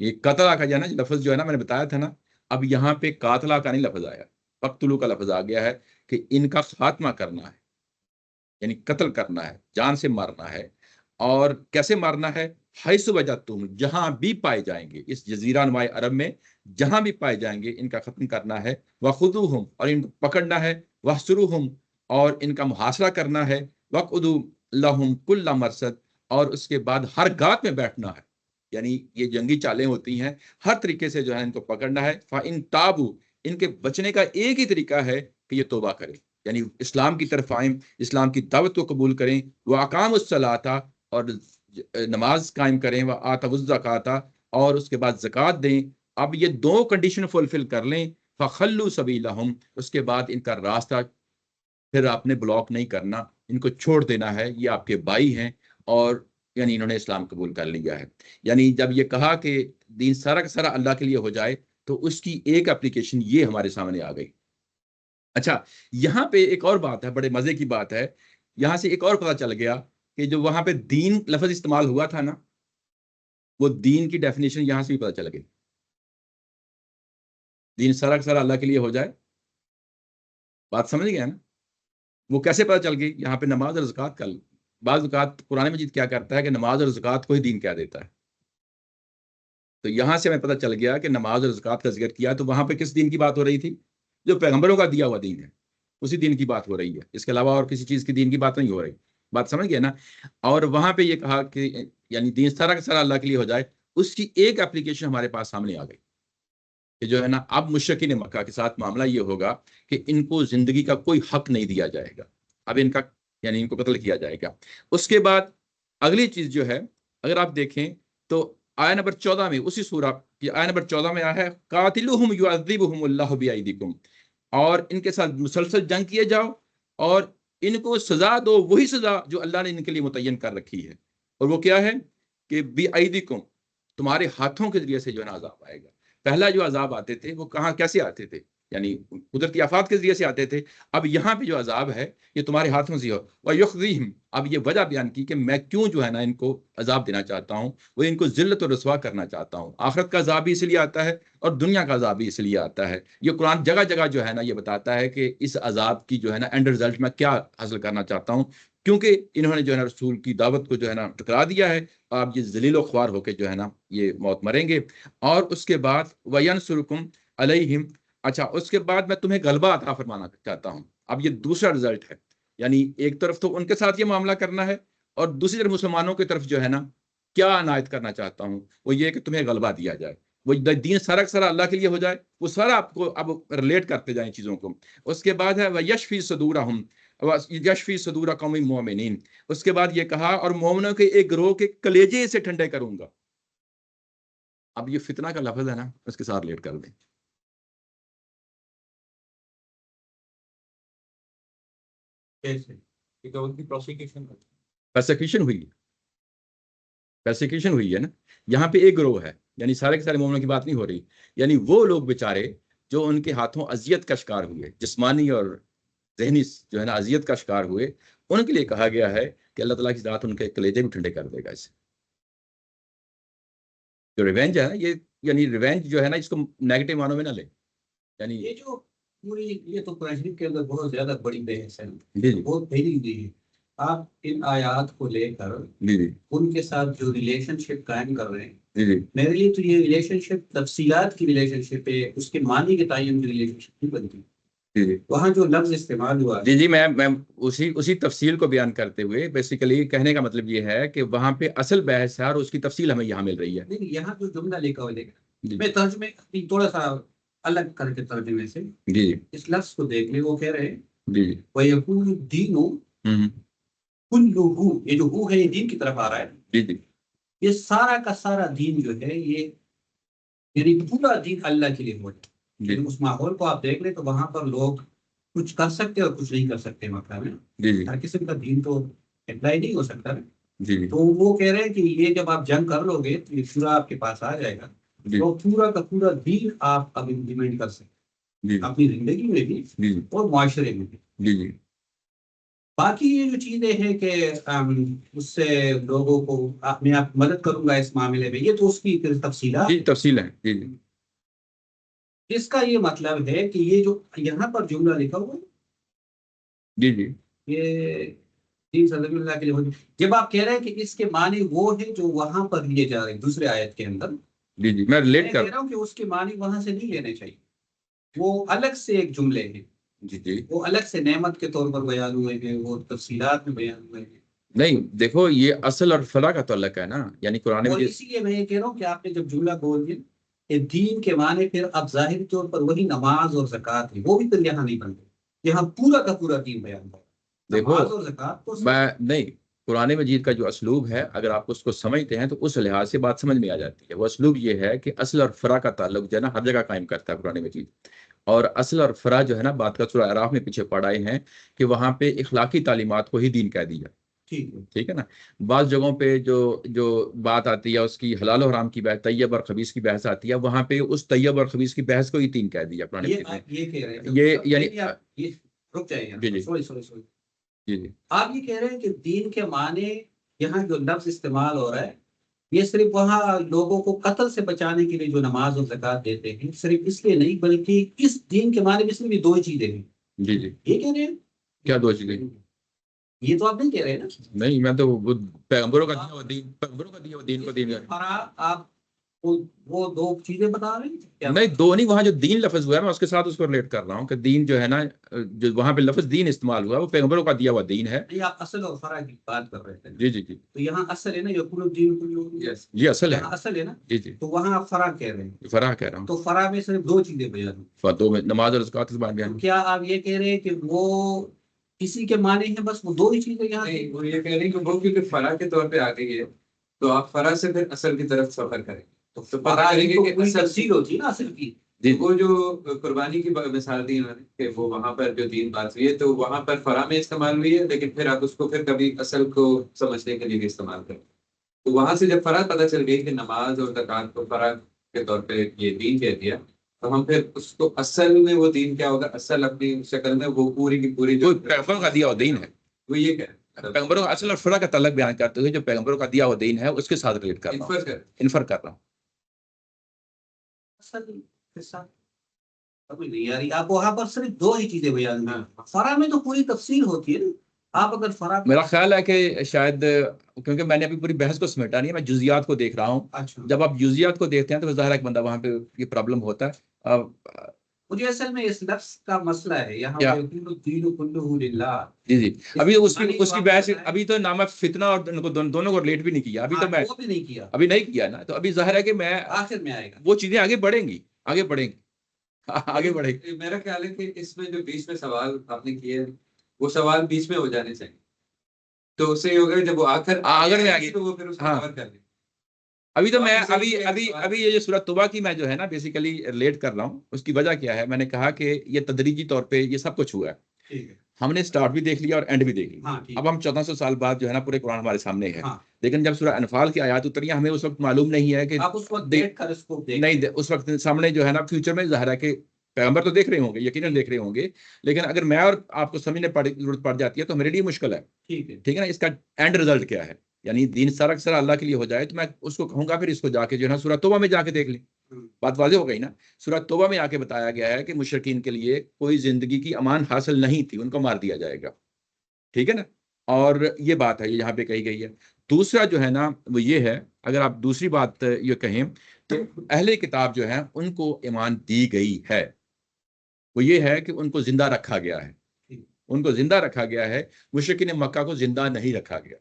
یہ قتلہ کا جو ہے نا لفظ جو ہے نا میں نے بتایا تھا نا، اب یہاں پہ قاتلہ کا نہیں لفظ آیا، فقتلوا کا لفظ آ گیا ہے کہ ان کا خاتمہ کرنا ہے، یعنی قتل کرنا ہے، جان سے مارنا ہے۔ اور کیسے مارنا ہے؟ حیث وجدتم، جہاں بھی پائے جائیں گے اس جزیرہ نماء عرب میں، جہاں بھی پائے جائیں گے ان کا ختم کرنا ہے۔ وخذوہم، اور ان کو پکڑنا ہے۔ واحصروہم، اور ان کا محاصرہ کرنا ہے۔ وقعدوا لہم کل مرصد، اور اس کے بعد ہر گات میں بیٹھنا ہے، یعنی یہ جنگی چالیں ہوتی ہیں، ہر طریقے سے جو ہے ان کو پکڑنا ہے۔ فَإِن تابوا، ان کے بچنے کا ایک ہی طریقہ ہے کہ یہ توبہ کریں، یعنی اسلام کی طرف آئیں، اسلام کی دعوت کو قبول کریں۔ وَأَقَامُوا الصَّلَاةَ، اور نماز قائم کریں۔ وَآتَوُا الزَّكَاةَ، اور اس کے بعد زکوٰۃ دیں۔ اب یہ دو کنڈیشن فلفل کر لیں، فَخَلُّوا سَبِيلَهُمْ، اس کے بعد ان کا راستہ پھر آپ نے بلاک نہیں کرنا، ان کو چھوڑ دینا ہے، یہ آپ کے بھائی ہیں، اور یعنی انہوں نے اسلام قبول کر لیا ہے۔ یعنی جب یہ کہا کہ دین سارا کا سارا اللہ کے لیے ہو جائے، تو اس کی ایک اپلیکیشن یہ ہمارے سامنے آ گئی۔ اچھا، یہاں پہ ایک اور بات ہے، بڑے مزے کی بات ہے، یہاں سے ایک اور پتہ چل گیا کہ جو وہاں پہ دین لفظ استعمال ہوا تھا نا، وہ دین کی ڈیفینیشن یہاں سے بھی پتہ چل گئی۔ دین سارا کا سارا اللہ کے لیے ہو جائے، بات سمجھ گیا نا؟ وہ کیسے پتہ چل گئی؟ یہاں پہ نماز اور زکوٰۃ کا، بعض اوقات قرآن مجید کیا کرتا ہے کہ نماز اور زکوٰۃ کو ہی دین کہہ دیتا ہے، تو یہاں سے ہمیں پتہ چل گیا کہ نماز اور زکوٰۃ کا ذکر کیا تو وہاں پہ کس دین کی بات ہو رہی تھی؟ جو پیغمبروں کا دیا ہوا دین ہے، اسی دین کی بات ہو رہی ہے، اس کے علاوہ اور کسی چیز کی دین کی بات نہیں ہو رہی۔ بات سمجھ گئے نا؟ اور وہاں پہ یہ کہا کہ یعنی دین سارا کا سارا اللہ کے لیے ہو جائے، اس کی ایک اپلیکیشن ہمارے پاس سامنے آ گئی کہ جو ہے نا اب مشرکین مکہ کے ساتھ معاملہ یہ ہوگا کہ ان کو زندگی کا کوئی حق نہیں دیا جائے گا، اب ان کا یعنی ان کو قتل کیا جائے گا۔ اس کے بعد اگلی چیز جو ہے، اگر آپ دیکھیں تو آیہ نمبر 14 میں، اسی سورہ کی آیہ نمبر 14 میں آیا ہے قاتلوہم یعذبہم اللہ بایدیکم، اور ان کے ساتھ مسلسل جنگ کیے جاؤ اور ان کو سزا دو، وہی سزا جو اللہ نے ان کے لیے متعین کر رکھی ہے، اور وہ کیا ہے کہ بایدیکم، تمہارے ہاتھوں کے ذریعے سے جو ہے نا عذاب آئے گا۔ پہلا جو عذاب آتے تھے وہ کہاں کیسے آتے تھے؟ یعنی قدرتی آفات کے ذریعے سے آتے تھے، اب یہاں پہ جو عذاب ہے یہ تمہارے ہاتھوں سے ہو۔ وَيُخْزِيهِمْ، اب یہ وجہ بیان کی کہ میں کیوں جو ہے نا ان کو عذاب دینا چاہتا ہوں، وہ ان کو ذلت و رسوا کرنا چاہتا ہوں۔ آخرت کا عذاب بھی اس لیے آتا ہے اور دنیا کا عذاب بھی اس لیے آتا ہے۔ یہ قرآن جگہ جگہ جو ہے نا یہ بتاتا ہے کہ اس عذاب کی جو ہے نا اینڈ رزلٹ میں کیا حاصل کرنا چاہتا ہوں، کیونکہ انہوں نے جو ہے نا رسول کی دعوت کو جو ہے نا ٹکرا دیا ہے، آپ یہ ذلیل و خوار ہو کے جو ہے نا یہ موت مریں گے۔ اور اس کے بعد وَيَنْصُرُكُمْ عَلَيْهِمْ، اچھا اس کے بعد میں تمہیں غلبہ عطا فرمانا چاہتا ہوں۔ اب یہ دوسرا رزلٹ ہے، یعنی ایک طرف تو ان کے ساتھ یہ معاملہ کرنا ہے، اور دوسری طرف مسلمانوں کی طرف جو ہے نا کیا عنایت کرنا چاہتا ہوں، وہ یہ کہ تمہیں غلبہ دیا جائے، وہ دین سارا کا سارا اللہ کے لیے ہو جائے، وہ سارا آپ کو اب ریلیٹ کرتے جائیں چیزوں کو۔ اس کے بعد ہے وَيَشْفِي صُدُورَهُمْ، یشفی صدور قوم مومنین، اس کے بعد یہ کہا اور مومنوں کے ایک گروہ کے کلیجے سے ٹھنڈے کروں گا۔ اب یہ فتنہ کا لفظ ہے نا، اس کے ساتھ ریلیٹ کر دیں۔ کیسے؟ کیونکہ ان کی پروسیکیوشن پرسیکیوشن ہوئی، پرسیکیوشن ہوئی ہے نا، یہاں پہ ایک گروہ ہے، یعنی سارے کے سارے مومنوں کی بات نہیں ہو رہی، یعنی وہ لوگ بیچارے جو ان کے ہاتھوں اذیت کا شکار ہوئے، جسمانی اور ذہنی جو ہے نا اذیت کا شکار ہوئے، ان کے لیے کہا گیا ہے کہ اللہ تعالیٰ کی ذات ان کے کلیجے بھی ٹھنڈے کر دے گا۔ اسے جو ریونج ہے نا، یہ یعنی ریونج جو ہے نا اس کو نیگیٹو معنوں میں نہ لیں، یعنی یہ جو پوری، یہ تو قرآن شریف کے اندر بہت زیادہ بڑی بحث ہے، جی جی بہت پہلی دی ہے۔ آپ ان آیات کو لے کر جی جی ان کے ساتھ جو ریلیشن شپ قائم کر رہے ہیں، جی جی میرے لیے تو یہ ریلیشن شپ تفصیلات کی ریلیشن شپ ہے، اس کے معنی کے تعین کی ریلیشن شپ نہیں بنتی۔ جی جی وہاں جو لفظ استعمال ہوا جی جی میں اسی تفصیل کو بیان کرتے ہوئے بیسیکلی کہنے کا مطلب یہ ہے کہ وہاں پہ اصل بحث ہے اور اس کی تفصیل ہمیں یہاں مل رہی ہے۔ نہیں، یہاں جو جملہ لکھا ہوا دیکھا، جی میں ترجمے تھوڑا سا الگ کر کے ترجمے سے جی اس لفظ کو دیکھ لیں۔ وہ کہہ رہے ہیں جی وَيَكُونُ الدِّينُ كُلُّهُ، یہ جو ہو ہے یہ دین کی طرف آ رہا ہے، جی جی یہ سارا کا سارا دین جو ہے یہ یعنی پورا دین اللہ کے لیے ہو جائے۔ جی اس ماحول کو آپ دیکھ لیں تو وہاں پر لوگ کچھ کر سکتے اور کچھ نہیں کر سکتے مکہ میں، جی جی ہر قسم کا دین تو اپلائی نہیں ہو سکتا نا۔ جی تو وہ کہہ رہے ہیں کہ یہ جب آپ جنگ کر لو گے تو یہ شورا آپ کے پاس آ جائے گا، جی تو پورا کا پورا دین آپ اب امپلیمنٹ کر سکتے جی اپنی زندگی میں بھی جی اور معاشرے میں بھی۔ جی جی باقی یہ جو چیزیں ہیں کہ اس سے لوگوں کو میں آپ مدد کروں گا اس معاملے میں، یہ تو اس کی تفصیلات جی تفصیل ہے جی جی اس کا یہ مطلب ہے کہ یہ جو یہاں پر جملہ لکھا ہوا ہے جی جی یہ دین صلی اللہ کے لیے، جب آپ کہہ رہے ہیں کہ اس کے معنی وہ ہے جو وہاں پر لیے جا رہے ہیں دوسرے آیت کے اندر، جی جی میں ریلیٹ کہہ کر رہا ہوں کہ اس کے معنی وہاں سے نہیں لینے چاہیے، وہ الگ سے ایک جملے ہیں، جی جی وہ الگ سے نعمت کے طور پر بیان ہوئے ہیں، وہ تفصیلات میں بیان ہوئے ہیں، نہیں دیکھو یہ اصل اور فرع کا تعلق ہے نا، یعنی قرآن اور مجید اسی لیے میں یہ کہہ رہا ہوں کہ آپ نے جب جملہ بول دیا کہ دین کے معنی پھر اب ظاہری طور پر وہی نماز اور زکوٰۃ ہے، وہ بھی پھر یہاں نہیں بنتے، یہاں پورا کا پورا دین بیان ہے، دیکھو نماز اور زکوٰۃ کو میں نہیں، قرآن مجید کا جو اسلوب ہے اگر آپ اس کو سمجھتے ہیں تو اس لحاظ سے بات سمجھ میں آ جاتی ہے۔ وہ اسلوب یہ ہے کہ اصل اور فرع کا تعلق جو ہے نا ہر جگہ قائم کرتا ہے قرآن مجید، اور اصل اور فرع جو ہے نا بات کا سورہ اعراف میں پیچھے پڑھ آئے ہیں کہ وہاں پہ اخلاقی تعلیمات کو ہی دین کہہ دیا، ٹھیک ہے نا۔ بعض جگہوں پہ جو بات آتی ہے اس کی حلال و حرام کی بحث، طیب اور خبیث کی بحث آتی ہے، وہاں پہ اس طیب اور خبیث کی بحث کو ہی دین کہہ دیا قرآن مجید میں۔ یہ کہہ رہے ہیں یہ یعنی یہ رک جائیں جی جی سوری جی جی آپ یہ کہہ رہے ہیں کہ دین کے معنی یہاں جو لفظ استعمال ہو رہا ہے یہ صرف وہاں لوگوں کو قتل سے بچانے کے لیے جو نماز اور زکوٰۃ دیتے ہیں صرف اس لیے نہیں بلکہ اس دین کے معنی میں صرف یہ دو ہی چیزیں ہیں، جی جی یہ کہہ رہے ہیں؟ کیا دو چیزیں؟ یہ تو آپ نہیں کہہ رہے نا، نہیں میں تو پیغمبروں کا دیا ہوا دین، پیغمبروں کا دیا ہوا دین کو دین کہہ رہا ہوں۔ آپ وہ دو چیزیں بتا رہے ہیں کیا؟ نہیں دو نہیں، وہاں جو دین لفظ ہوا ہے میں اس کے ساتھ اس کو ریلیٹ کر رہا ہوں کہ دین جو ہے نا، جو وہاں پہ لفظ دین استعمال ہوا ہے وہ پیغمبروں کا دیا ہوا دین ہے۔ نہیں آپ اصل اور فرع کی بات کر رہے تھے، جی جی جی تو یہاں اصل ہے نا یقول الدین جی اصل ہے، یہاں اصل ہے نا، جی جی تو وہاں آپ فرع کہہ رہے ہیں، فرع کہہ رہا ہوں، تو فرع میں صرف دو چیزیں بیان ہوئی، دو میں نماز اور زکوٰۃ کے بارے میں بیان۔ کیا آپ یہ کہہ رہے ہیں کہ وہ کسی کے معنی ہیں بس وہ دو ہی چیزیں یہاں نہیں، وہ یہ کہہ رہے ہیں کہ وہ کیونکہ فرع کے طور پہ آ گئی ہے تو آپ فرع سے پھر اصل کی طرف سفر کریں تو پتہ کریں گے کہ اصل تفصیل ہوتی ہے نا اصل کی، وہ جو قربانی کی مثال دی انہوں نے کہ وہ وہاں پر جو دین بات ہوئی ہے تو وہاں پر فرع میں استعمال ہوئی ہے، لیکن پھر آپ اس کو پھر کبھی اصل کو سمجھنے کے لیے بھی استعمال کریں، تو وہاں سے جب فرع پتہ چل گئی کہ نماز اور زکوٰۃ کو فرع کے طور پہ یہ دین کہہ دیا تو ہم پھر اس کو اصل میں وہ دین کیا ہوگا، اصل اپنی شکل میں وہ پوری کی پوری جو پیغمبروں کا دیا ہوا دین ہے، وہ یہ کہہ پیغمبروں کا اصل اور فرع کا تعلق بیان کرتے ہوئے جو پیغمبروں کا دیا ہوا دین ہے اس کے ساتھ ریلیٹ کر رہا ہوں، انفر کر رہا ہوں۔ اصل کے ساتھ سمجھ نہیں آ رہی، آپ وہاں پر صرف دو ہی چیزیں بیان ہیں، فرع میں تو پوری تفصیل ہوتی ہے نا، آپ اگر فرع میرا خیال ہے کہ شاید کیونکہ میں نے ابھی پوری بحث کو سمیٹا نہیں ہے، میں جزیات کو دیکھ رہا ہوں، اچھا جب آپ جزیات کو دیکھتے ہیں تو ظاہر ہے ایک بندہ وہاں پہ یہ پرابلم ہوتا ہے۔ مجھے اصل میں اس لفظ کا مسئلہ ہے یہاں کیا؟ پہ الدین کلہ للہ، جی جی ابھی اس کی معنی بحث جو آپ ابھی تو نام فتنہ اور دونوں کو ریلیٹ بھی نہیں کیا، ابھی تو میں وہ بھی نہیں کیا، ابھی نہیں کیا نا، تو ابھی ظاہر ہے کہ میں آخر میں آئے گا وہ چیزیں آگے بڑھیں گی، آگے بڑھیں گی، آگے بڑھیں گی۔ میرا خیال ہے کہ اس میں جو بیچ میں سوال آپ نے کیے وہ سوال بیچ میں ہو جانے چاہیے، تو اس سے یہ ہوگا جب وہ آخر میں آگے تو وہ پھر اس کو کور کر لیں۔ ابھی تو میں ابھی یہ جو سورۃ توبہ کی میں جو ہے نا بیسیکلی ریلیٹ کر رہا ہوں، اس کی وجہ کیا ہے، میں نے کہا کہ یہ تدریجی طور پہ یہ سب کچھ ہوا ہے، ہم نے سٹارٹ بھی دیکھ لیا اور اینڈ بھی دیکھ لیا، اب ہم 1400 سال بعد جو ہے نا پورے قرآن ہمارے سامنے ہے، لیکن جب سورہ انفال کی آیات اتری ہمیں اس وقت معلوم نہیں ہے کہ نہیں اس وقت سامنے جو ہے نا فیوچر میں ظاہر ہے کہ پیغمبر تو دیکھ رہے ہوں گے، یقیناً دیکھ رہے ہوں گے، لیکن اگر میں اور آپ کو سمجھنے ضرورت پڑ جاتی ہے تو میرے لیے مشکل ہے، ٹھیک ہے نا، اس کا اینڈ رزلٹ کیا ہے، یعنی دین سارا اکثر اللہ کے لیے ہو جائے تو میں اس کو کہوں گا پھر اس کو جا کے جو ہے نا سورہ توبہ میں جا کے دیکھ لیں، بات واضح ہو گئی نا۔ سورہ توبہ میں آ کے بتایا گیا ہے کہ مشرکین کے لیے کوئی زندگی کی امان حاصل نہیں تھی، ان کو مار دیا جائے گا، ٹھیک ہے نا، اور یہ بات ہے یہ یہاں پہ کہی گئی ہے۔ دوسرا جو ہے نا وہ یہ ہے، اگر آپ دوسری بات یہ کہیں تو اہل کتاب جو ہیں ان کو ایمان دی گئی ہے، وہ یہ ہے کہ ان کو زندہ رکھا گیا ہے، ان کو زندہ رکھا گیا ہے، مشرکین مکہ کو زندہ نہیں رکھا گیا،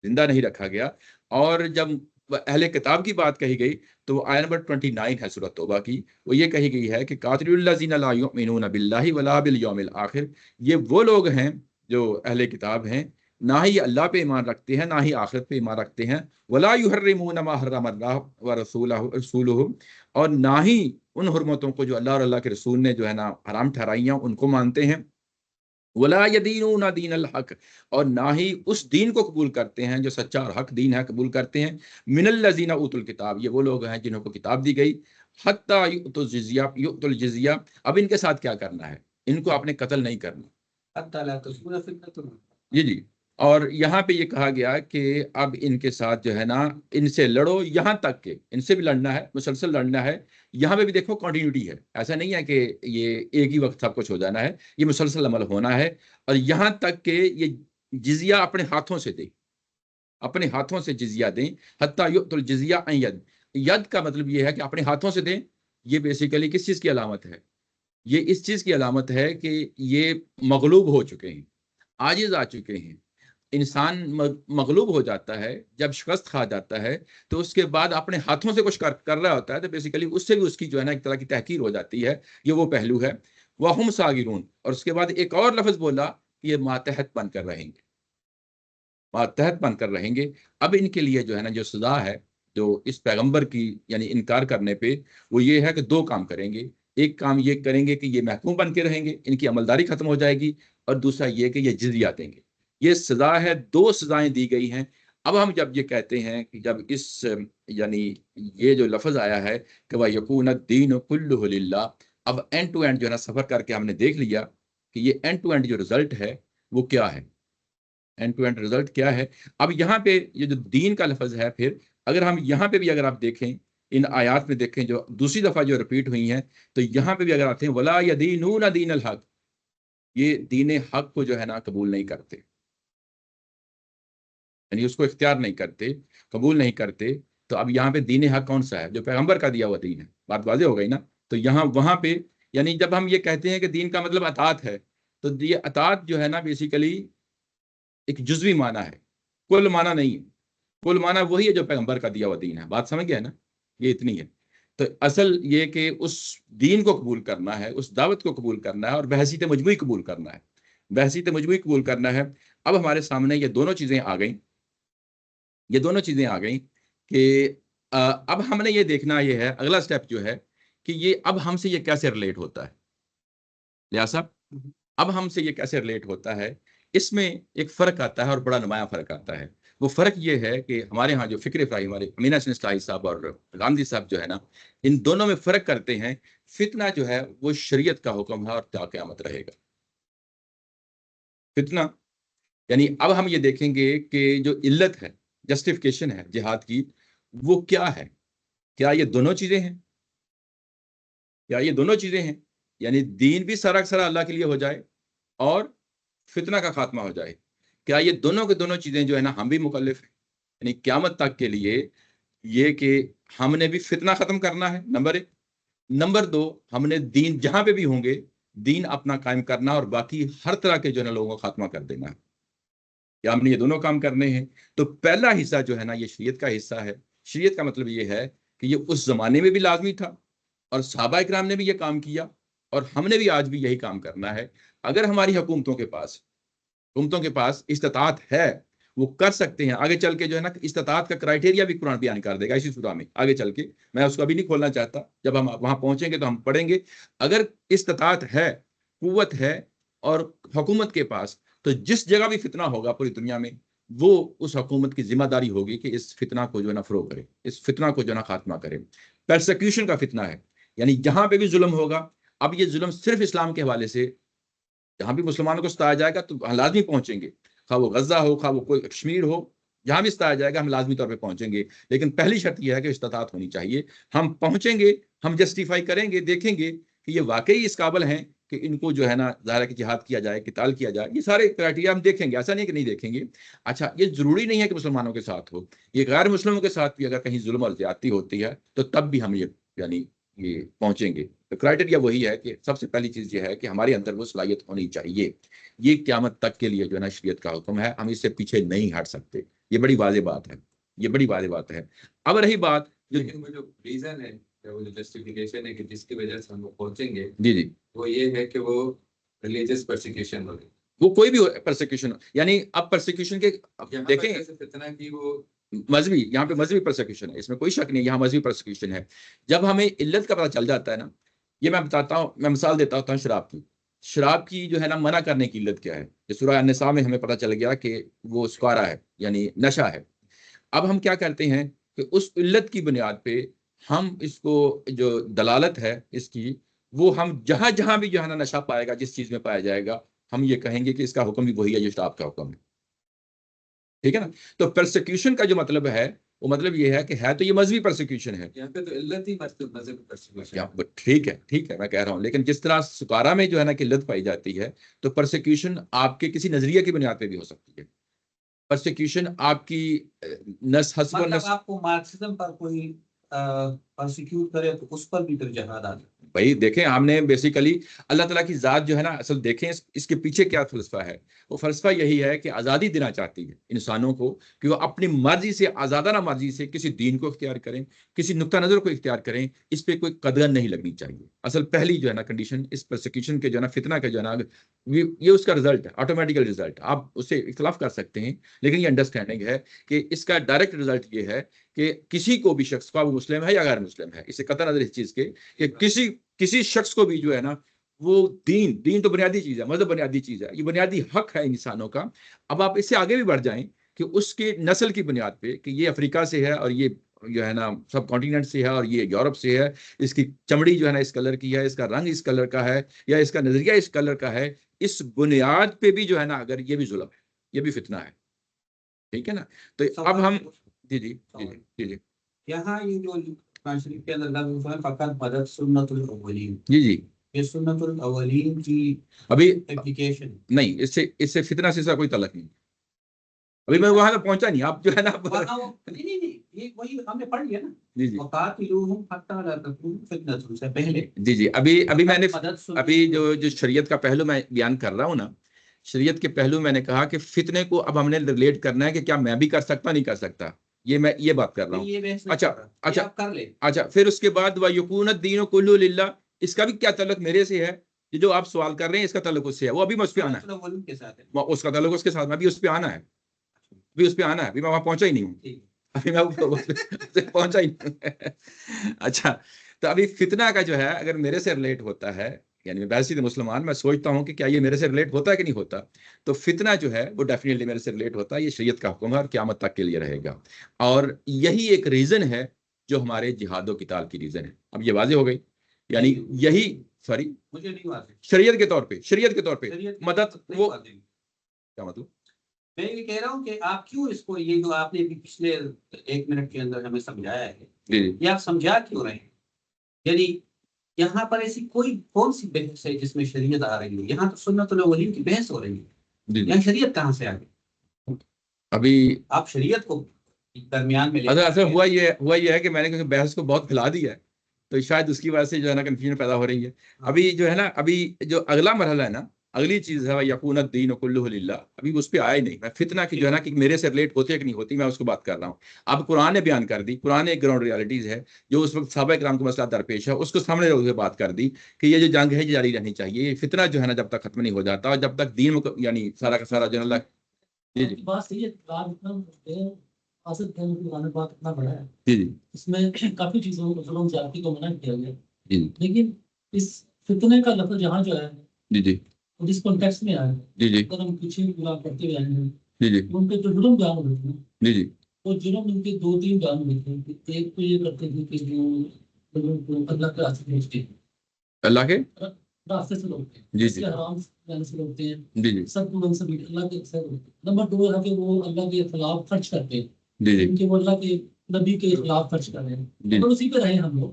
زندہ نہیں رکھا گیا۔ اور جب اہل کتاب کی بات کہی گئی تو آیت نمبر 29 ہے سورۃ توبہ کی، وہ یہ کہی گئی ہے کہ قاتلوا الذین لا یؤمنون باللہ ولا بالیوم الآخر، یہ وہ لوگ ہیں جو اہل کتاب ہیں، نہ ہی اللہ پہ ایمان رکھتے ہیں نہ ہی آخرت پہ ایمان رکھتے ہیں، ولا یحرمون ما حرم اللہ ورسولہ، اور نہ ہی ان حرمتوں کو جو اللہ اور اللہ کے رسول نے جو ہے نا حرام ٹھہرائی ہیں ان کو مانتے ہیں، ولا یدینون دین الحق، اور نہ ہی اس دین کو قبول کرتے ہیں جو سچا اور حق دین ہے قبول کرتے ہیں، من الذین اوتوا الکتاب، یہ وہ لوگ ہیں جنہوں کو کتاب دی گئی، حتی یؤتوا الجزیہ، اب ان کے ساتھ کیا کرنا ہے، ان کو آپ نے قتل نہیں کرنا، حتی لا تکون فتنۃ جی اور یہاں پہ یہ کہا گیا کہ اب ان کے ساتھ جو ہے نا ان سے لڑو، یہاں تک کہ ان سے بھی لڑنا ہے، مسلسل لڑنا ہے. یہاں پہ بھی دیکھو کنٹینیوٹی ہے، ایسا نہیں ہے کہ یہ ایک ہی وقت سب کچھ ہو جانا ہے، یہ مسلسل عمل ہونا ہے. اور یہاں تک کہ یہ جزیہ اپنے ہاتھوں سے دیں، اپنے ہاتھوں سے جزیہ دیں. حتیٰ یؤت الجزیہ عن ید. ید کا مطلب یہ ہے کہ اپنے ہاتھوں سے دیں. یہ بیسیکلی کس چیز کی علامت ہے؟ یہ اس چیز کی علامت ہے کہ یہ مغلوب ہو چکے ہیں، عاجز آ چکے ہیں. انسان مغلوب ہو جاتا ہے، جب شکست کھا جاتا ہے تو اس کے بعد اپنے ہاتھوں سے کچھ کر رہا ہوتا ہے تو بیسیکلی اس سے بھی اس کی جو ہے نا ایک طرح کی تحقیر ہو جاتی ہے. یہ وہ پہلو ہے. وَهُمْ صَاغِرُونَ. اور اس کے بعد ایک اور لفظ بولا کہ یہ ماتحت بن کر رہیں گے، ماتحت بن کر رہیں گے. اب ان کے لیے جو ہے نا جو سزا ہے جو اس پیغمبر کی یعنی انکار کرنے پہ، وہ یہ ہے کہ دو کام کریں گے. ایک کام یہ کریں گے کہ یہ محکوم بن کے رہیں گے، ان کی عملداری ختم ہو جائے گی. اور دوسرا یہ کہ یہ جزیہ دیں گے. یہ سزا ہے، دو سزائیں دی گئی ہیں. اب ہم جب یہ کہتے ہیں کہ جب اس یعنی یہ جو لفظ آیا ہے کہ وَيَكُونَ الدِّينُ كُلُّهُ لِلَّهِ، اب اینڈ ٹو اینڈ جو ہے نا سفر کر کے ہم نے دیکھ لیا کہ یہ اینڈ ٹو اینڈ جو رزلٹ ہے وہ کیا ہے. اینڈ ٹو اینڈ رزلٹ کیا ہے؟ اب یہاں پہ یہ جو دین کا لفظ ہے، پھر اگر ہم یہاں پہ بھی اگر آپ دیکھیں ان آیات میں دیکھیں جو دوسری دفعہ جو رپیٹ ہوئی ہیں، تو یہاں پہ بھی اگر آتے ہیں وَلَا يَدِينُونَ دِينَ الْحَقِّ، یہ دین حق کو جو ہے نا قبول نہیں کرتے، یعنی اس کو اختیار نہیں کرتے، قبول نہیں کرتے. تو اب یہاں پہ دین حق کون سا ہے؟ جو پیغمبر کا دیا ہوا دین ہے. بات واضح ہو گئی نا؟ تو یہاں وہاں پہ یعنی جب ہم یہ کہتے ہیں کہ دین کا مطلب اطاعت ہے، تو یہ اطاعت جو ہے نا بیسیکلی ایک جزوی معنی ہے، کل معنی نہیں ہے. کل معنی وہی ہے جو پیغمبر کا دیا ہوا دین ہے. بات سمجھ گیا نا؟ یہ اتنی ہے. تو اصل یہ کہ اس دین کو قبول کرنا ہے، اس دعوت کو قبول کرنا ہے اور بحیثیت مجموعی قبول کرنا ہے، بحیثیت مجموعی قبول کرنا ہے. اب ہمارے سامنے یہ دونوں چیزیں آ گئیں، یہ دونوں چیزیں آ گئیں کہ اب ہم نے یہ دیکھنا یہ ہے، اگلا سٹیپ جو ہے کہ یہ اب ہم سے یہ کیسے ریلیٹ ہوتا ہے. لہٰذا صاحب اب ہم سے یہ کیسے ریلیٹ ہوتا ہے، اس میں ایک فرق آتا ہے اور بڑا نمایاں فرق آتا ہے. وہ فرق یہ ہے کہ ہمارے ہاں جو فکر افرائی ہمارے امین حسن اصلاحی صاحب اور گاندھی صاحب جو ہے نا، ان دونوں میں فرق کرتے ہیں. فتنہ جو ہے وہ شریعت کا حکم ہے اور تا قیامت رہے گا. فتنہ یعنی اب ہم یہ دیکھیں گے کہ جو علت ہے، جسٹیفیکیشن ہے جہاد کی، وہ کیا ہے. کیا یہ دونوں چیزیں ہیں؟ کیا یہ دونوں چیزیں ہیں؟ یعنی دین بھی سارا سارا اللہ کے لیے ہو جائے اور فتنہ کا خاتمہ ہو جائے. کیا یہ دونوں کے دونوں چیزیں جو ہے نا ہم بھی مکلف ہیں؟ یعنی قیامت تک کے لیے یہ کہ ہم نے بھی فتنہ ختم کرنا ہے، نمبر ایک. نمبر دو، ہم نے دین جہاں پہ بھی ہوں گے دین اپنا قائم کرنا اور باقی ہر طرح کے جو ہے نا لوگوں کو خاتمہ کر دینا ہے. کیا ہم نے یہ دونوں کام کرنے ہیں؟ تو پہلا حصہ جو ہے نا یہ شریعت کا حصہ ہے. شریعت کا مطلب یہ ہے کہ یہ اس زمانے میں بھی لازمی تھا اور صحابہ اکرام نے بھی یہ کام کیا اور ہم نے بھی آج بھی یہی کام کرنا ہے. اگر ہماری حکومتوں کے پاس استطاعت ہے، وہ کر سکتے ہیں. آگے چل کے جو ہے نا استطاعت کا کرائٹیریا بھی قرآن بیان کر دے گا اسی سورہ میں. آگے چل کے میں اس کو ابھی نہیں کھولنا چاہتا، جب ہم وہاں پہنچیں گے تو ہم پڑھیں گے. اگر استطاعت ہے، قوت ہے اور حکومت کے پاس، تو جس جگہ بھی فتنہ ہوگا پوری دنیا میں، وہ اس حکومت کی ذمہ داری ہوگی کہ اس فتنہ کو جو ہے نا فروغ کرے، اس فتنہ کو جو ہے نا خاتمہ کرے. پرسیکیوشن کا فتنہ ہے، یعنی جہاں پہ بھی ظلم ہوگا. اب یہ ظلم صرف اسلام کے حوالے سے جہاں بھی مسلمانوں کو ستایا جائے گا تو لازمی پہنچیں گے، خواہ وہ غزہ ہو، خواہ وہ کوئی کشمیر ہو، جہاں بھی ستایا جائے گا ہم لازمی طور پہ پہنچیں گے. لیکن پہلی شرط یہ ہے کہ استطاعت ہونی چاہیے. ہم پہنچیں گے، ہم جسٹیفائی کریں گے، دیکھیں گے کہ یہ واقعی اس قابل ہیں کہ ان کو جو ہے نا ظاہر ہے کہ جہاد کیا جائے، قتال کیا جائے. یہ سارے کرائٹیریا ہم دیکھیں گے، ایسا نہیں کہ نہیں دیکھیں گے. اچھا، یہ ضروری نہیں ہے کہ مسلمانوں کے ساتھ ہو، یہ غیر مسلموں کے ساتھ بھی اگر کہیں ظلم اور زیادتی ہوتی ہے تو تب بھی ہم یہ یعنی یہ پہنچیں گے. تو کرائٹیریا وہی ہے کہ سب سے پہلی چیز یہ ہے کہ ہمارے اندر وہ صلاحیت ہونی چاہیے. یہ قیامت تک کے لیے جو ہے نا شریعت کا حکم ہے، ہم اس سے پیچھے نہیں ہٹ سکتے. یہ بڑی واضح بات ہے، یہ بڑی واضح بات ہے. اب رہی بات لیکن وہ جو ریزن ہے، وہ جو جسٹیفیکیشن ہے کہ جس کی وجہ سے ہم وہ پہنچیں گے، جی وہ یہ ہے کہ وہ ریلیجس پرسیکیوشن ہوگی. وہ کوئی بھی پرسیکیوشن، یعنی اب پرسیکیوشن کے دیکھیں فتنہ کی وہ مذہبی، یہاں پہ مذہبی پرسیکیوشن ہے، اس میں کوئی شک نہیں، یہاں مذہبی پرسیکیوشن ہے. جب ہمیں علت کا پتہ چل جاتا ہے نا، یہ میں بتاتا ہوں، میں مثال دیتا ہوں شراب کی. شراب کی جو ہے نا منع کرنے کی علت کیا ہے؟ جس سورہ النساء میں ہمیں پتہ چل گیا کہ وہ سکارا ہے، یعنی نشہ ہے. اب ہم کیا کرتے ہیں کہ اس علت کی بنیاد پہ ہم اس کو جو دلالت ہے اس کی، وہ ہم جہاں جہاں بھی جو ہے نا نشہ پائے گا، جس چیز میں پایا جائے گا، ہم یہ کہیں گے کہ اس کا حکم بھی وہی ہے جو آپ کا حکم ہے. ٹھیک ہے نا. تو پرسیکیوشن کا جو مطلب ہے وہ مطلب یہ ہے کہ ہے تو یہ مذہبی پرسیکیوشن ہے. یہاں پہ تو علت ہی مذہبی پرسیکیوشن ہے. ٹھیک ہے میں کہہ رہا ہوں، لیکن جس طرح سکارا میں جو ہے نا قلت پائی جاتی ہے تو پرسیکیوشن آپ کے کسی نظریے کی بنیاد پہ بھی ہو سکتی ہے. پرسیکیوشن آپ کی حسب و نسب، آپ کو مارکسزم پر کوئی پرسیکیوٹ کرے تو اس پر بھی پھر جہاد آ جائے. بھائی دیکھیں ہم نے بیسیکلی اللہ تعالیٰ کی ذات جو ہے نا، اصل دیکھیں اس کے پیچھے کیا فلسفہ ہے. وہ فلسفہ یہی ہے کہ آزادی دینا چاہتی ہے انسانوں کو کہ وہ اپنی مرضی سے، آزادانہ مرضی سے کسی دین کو اختیار کریں، کسی نقطہ نظر کو اختیار کریں. اس پہ کوئی قدغن نہیں لگنی چاہیے. اصل پہلی جو ہے نا کنڈیشن اس پرسیکیوشن کے جو ہے نا، فتنہ کا جو ہے نا، یہ اس کا رزلٹ ہے، آٹومیٹیکل رزلٹ. آپ اس سے اختلاف کر سکتے ہیں لیکن یہ انڈرسٹینڈنگ ہے کہ اس کا ڈائریکٹ رزلٹ یہ ہے کہ کسی کو بھی شخص کو، وہ مسلم ہے یا غیر مسلم ہے، اسے قطع نظر اس چیز کے کہ کسی شخص کو بھی جو ہے نا، وہ دین تو بنیادی چیز ہے، مذہب بنیادی چیز ہے، یہ بنیادی حق ہے انسانوں کا. اب آپ اس سے آگے بھی بڑھ جائیں کہ اس کے نسل کی بنیاد پہ کہ یہ افریقہ سے ہے اور یہ جو ہے نا سب کانٹیننٹ سے ہے اور یہ یورپ سے ہے، اس کی چمڑی جو ہے نا اس کلر کی ہے، اس کا رنگ اس کلر کا ہے، یا اس کا نظریہ اس کلر کا ہے، اس بنیاد پہ بھی جو ہے نا اگر یہ بھی ظلم ہے، یہ بھی فتنہ ہے. ٹھیک ہے نا. تو اب ہم جی یہاں یہ جو قرآن شریف کے اندر لفظ ہے فقط مدد سنت الاولین، جی یہ سنت الاولین کی ابھی اپلیکیشن نہیں، اس سے فتنہ سے کوئی تعلق نہیں. ابھی میں وہاں تک پہنچا نہیں، آپ جو ہے نا نہیں یہ وہی ہم نے پڑھ لیا نا. جی وقاتلوہم حتی لا تکون فتنۃ سے پہلے. جی ابھی میں نے ابھی جو شریعت کا پہلو میں بیان کر رہا ہوں نا، شریعت کے پہلو میں نے کہا کہ فتنے کو اب ہم نے ریلیٹ کرنا ہے کہ کیا میں بھی کر سکتا نہیں کر سکتا، میں یہ بات کر رہا ہوں. اچھا پھر اس کے بعد وَيَكُونَ الدِّينُ كُلُّهُ لِلَّهِ، اس کا بھی کیا تعلق میرے سے ہے؟ یہ جو آپ سوال کر رہے ہیں اس کا تعلق اس سے ہے، وہ ابھی میں اس پہ آنا ہے، اس کا تعلق اس کے ساتھ میں ابھی اس پہ آنا ہے، ابھی میں وہاں پہنچا ہی نہیں ہوں، ابھی میں پہنچا ہی نہیں. اچھا تو ابھی فتنہ کا جو ہے اگر میرے سے ریلیٹ ہوتا ہے، یعنی میں بحثیت مسلمان میں سوچتا ہوں کہ کیا یہ میرے سے ریلیٹ ہوتا ہے کہ نہیں ہوتا، تو فتنہ جو ہے وہ ڈیفینیٹلی میرے سے ریلیٹ ہوتا ہے. یہ شریعت کا حکم ہے اور قیامت تک کے لیے رہے گا، اور یہی ایک ریزن ہے جو ہمارے جہاد و قتال کی ریزن ہے. اب یہ واضح ہو گئی، یعنی یہی مجھے نہیں واضح. شریعت کے طور پہ مدد، وہ کیا مطلب؟ میں یہ کہہ رہا ہوں کہ آپ کیوں اس کو، یہ جو آپ نے پچھلے 1 منٹ کے اندر ہمیں سمجھایا ہے، یہ آپ سمجھا کیوں رہے ہیں؟ یعنی یہاں پر ایسی کون سی بحث ہے جس میں شریعت آ رہی ہے؟ یہاں تو سنت الاولین کی بحث ہو رہی ہے، یہاں شریعت کہاں سے آ گئی؟ ابھی آپ شریعت کو درمیان میں ہوا یہ ہے کہ میں نے بحث کو بہت پھیلا دیا ہے، تو شاید اس کی وجہ سے جو ہے نا کنفیوژن پیدا ہو رہی ہے. ابھی جو ہے نا، ابھی جو اگلا مرحلہ ہے نا، اگلی چیز ہے یکون الدین کلہ للہ، ابھی اس پہ آیا ہی نہیں. میں فتنہ کی جو ہے نا کہ میرے سے ریلیٹ ہوتی ہے کہ نہیں ہوتی، میں اس کو بات کر رہا ہوں. اب قرآن نے بیان کر دی، قرآن ایک گراؤنڈ ریالٹیز ہے جو اس وقت صحابہ کرام کو مسئلہ درپیش ہے، اس کو سامنے رکھ کے بات کر دی کہ یہ جو جنگ ہے یہ جاری رہنی چاہیے. یہ فتنہ جو ہے نا جب تک ختم نہیں ہو جاتا اور جب تک دین یعنی سارا کا سارا جو اللہ بات اتنا بڑا ہے، اس میں کافی چیزوں ظلم زیادتی کو منع کیا گیا، لیکن اس فتنے کا لفظ جہاں جو ہے جس کانٹیکسٹ میں آیا ہے، اگر ہم پیچھے پڑھتے ہوئے آئے ہیں ان کے جو ظلم بیان ہوئے تھے، وہ جرم ان کے 2-3 بیان ہوئے تھے. ایک تو یہ کرتے تھے کہ جو لوگوں کو اللہ کے راستے پہنچتے ہیں، اللہ کے راستے سے روکتے ہیں، حرام جانے سے روکتے ہیں، سب کو سے اللہ کے سے روکتے ہیں. نمبر 2 ہے کہ وہ اللہ کے خلاف خرچ کرتے ہیں، ان کے وہ اللہ کے نبی کے خلاف خرچ کر رہے ہیں، اور اسی پہ رہے ہم لوگ.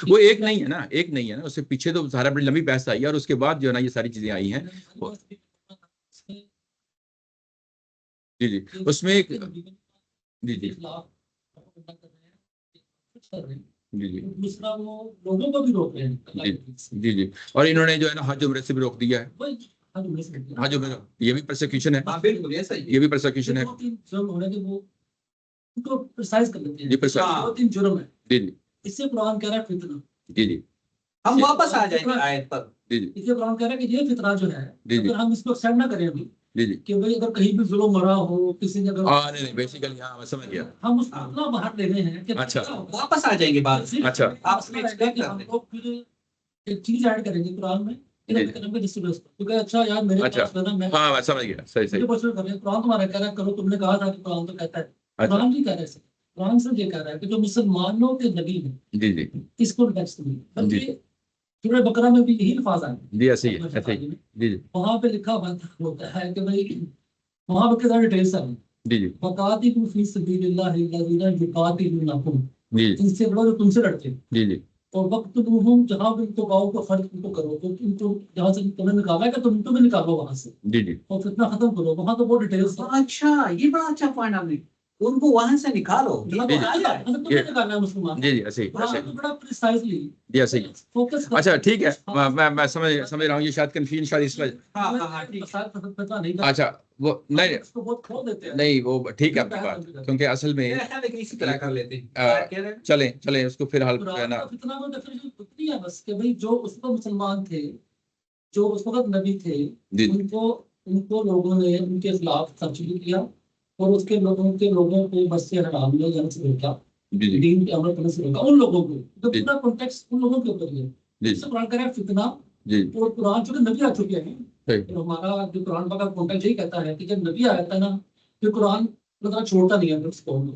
وہ ایک نہیں ہے نا، اس سے پیچھے تو سارا بڑی لمبی بحث آئی ہے، اور اس کے بعد جو ہے نا یہ ساری چیزیں آئی ہیں. اس میں ایک دوسرا وہ لوگوں کو بھی روک رہے ہیں. اور انہوں نے جو ہے نا حج عمرے سے بھی روک دیا ہے. حج عمرے یہ بھی پرسیکیوشن ہے، یہ بھی پرسیکیوشن ہے. جرم ہے، اس سے قرآن کہہ رہا ہے فتنہ. ہم واپس آ جائیں گے آیت پر. اس سے قرآن کہہ رہا ہے کہ یہ فتنہ جو ہے، اگر ہم اس کو ایکسپٹ نہ کریں ابھی کہ بھئی اگر کہیں بھی ظلم مرا ہو کسی نے، اگر نہیں بیسیکلی ہاں میں سمجھ گیا، ہم اس کو اتنا باہر لے رہے ہیں کہ واپس آ جائیں گے بعد. اچھا آپ ہم لوگ پھر ایک چیز ایڈ کریں گے قرآن میں، اچھا یار میرے پاس میں ہاں سمجھ گیا، صحیح قرآن تمہارا کہہ رہا ہے کرو، تم نے کہا تھا کہ قرآن تو کہتا ہے، قرآن نہیں کہہ رہا ہے. قرآن سے یہ کہہ رہا ہے کہ جو مسلمانوں کے نبی ہیں اس کو ٹیکسٹ میں، بلکہ سورہ بقرہ میں بھی یہی الفاظ آئے جی ایسے ہی ایسے ہی جی جی وہاں پہ لکھا ہوتا ہے کہ بھائی وہاں پہ کتنا ڈیٹیلس ہے جی جی وقاتلوا فی سبیل اللہ الذین یقاتلونکم جی ان سے بڑا جو تم سے لڑتے ہیں جی جی اور وقتلوہم جہاں بھی ان کو پاؤ کو خرچ ان کو کرو تو ان کو جہاں سے تمہیں نکالا ہے کہ تم بھی نکالو وہاں سے جی جی اور فتنہ ختم کرو. وہاں تو بہت ڈیٹیلس ہے. اچھا یہ بڑا اچھا پوائنٹ آپ نے ان کو وہاں سے نکالو. جہاں جی تو آیا ہے ہمیں تمہیں نکالنا ہے مسلمان. جی جی ایسے ہی ایسے وہاں ہی تو بڑا پریسائزلی جی ایسے ہی فوکس کرتے اچھا ہیں. ٹھیک ہے میں سمجھ رہا ہوں یہ شاید کنفیوژن شاید اس وجہ فتنہ نہیں کرتے. اچھا وہ نہیں اس کو بہت کھول دیتے ہیں. نہیں وہ ٹھیک ہے آپ کی بات کیونکہ اصل میں میرا خیال ہے کہ اسی طرح کر لیتے ہیں. چلیں اس کو پھر حل قرآن نا کا فتنہ کو ڈیفینیشن اتنی ہے بس کہ بھئی جو اس وقت مسلمان تھے جو اس وقت نبی تھے جی ان کو لوگوں نے ان کے خلاف ترجیح کیا اور اس کے لوگوں کو بس سے حرام لے جانے سے روکا جی جی دین کے عمل کرنے سے روکا ان لوگوں کو. تو جی پورا کانٹیکسٹ ان لوگوں کے اوپر ہی ہے. جی اس سے قرآن کہہ رہا ہے فتنہ جی اور قرآن چونکہ نبی آ چکے ہیں صحیح تو ہمارا جو قرآن پاک کا کانٹیکٹ یہی کہتا ہے کہ جب نبی آیا تھا نا پھر قرآن مطلب چھوڑتا نہیں ہے اس قوم کو.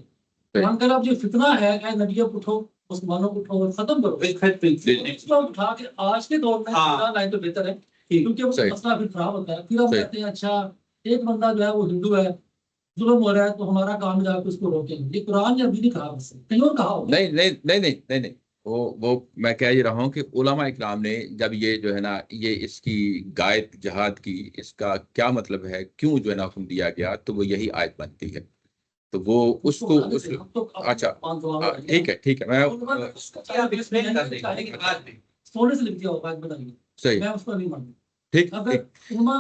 قرآن کہہ رہا ہے اب جو فتنہ ہے اے نبی اب اٹھو مسلمانوں کو اٹھو اور ختم کرو. اس کو اٹھا کے آج کے دور میں قرآن لائے تو بہتر ہے کیونکہ وہ مسئلہ پھر خراب ہوتا ہے. پھر ہم کہتے ہیں اچھا ایک بندہ جو ہے وہ ہندو ہے ظلم ہو رہا ہے تو ہمارا کام جا کے اس کو روکیں. یہ قرآن نے ابھی نہیں کہا بس کہیں اور کہا ہوگا. نہیں وہ میں کہہ ہی رہا ہوں کہ علماء اکرام نے جب یہ جو ہے نا یہ اس کی غایت جہاد کی اس کا کیا مطلب ہے کیوں جو ہے نا حکم دیا گیا تو وہ یہی آیت بنتی ہے. تو وہ اس کو اچھا ٹھیک ہے میں سونے سے لکھ دیا ہوگا بتائیے صحیح میں اس کو نہیں مانتا. ٹھیک اگر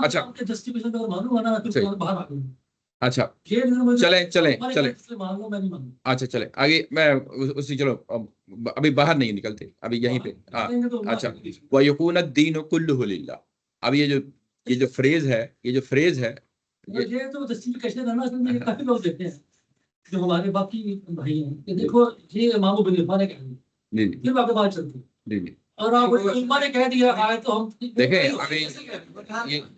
اچھا جسٹیفیکیشن اگر معلوم ہونا تو باہر آ گئی. اچھا چلیں آگے میں اسی چلو ابھی باہر نہیں نکلتے ابھی یہیں پہ اچھا وَيَكُونَ الدِّينُ كُلُّهُ لِلَّهِ. اب یہ جو فریز ہے یہ تو جسٹیفیکیشن ہے نا اصل میں یہ کافی لوگ دیکھتے ہیں جو ہمارے باقی بھائی ہیں کہ دیکھو یہ امام ابن حنیفہ نے کہا جی پھر باقی بات چلتی جی جی اور آپ علماء نے کہہ دیا آئے تو ہم دیکھیں ابھی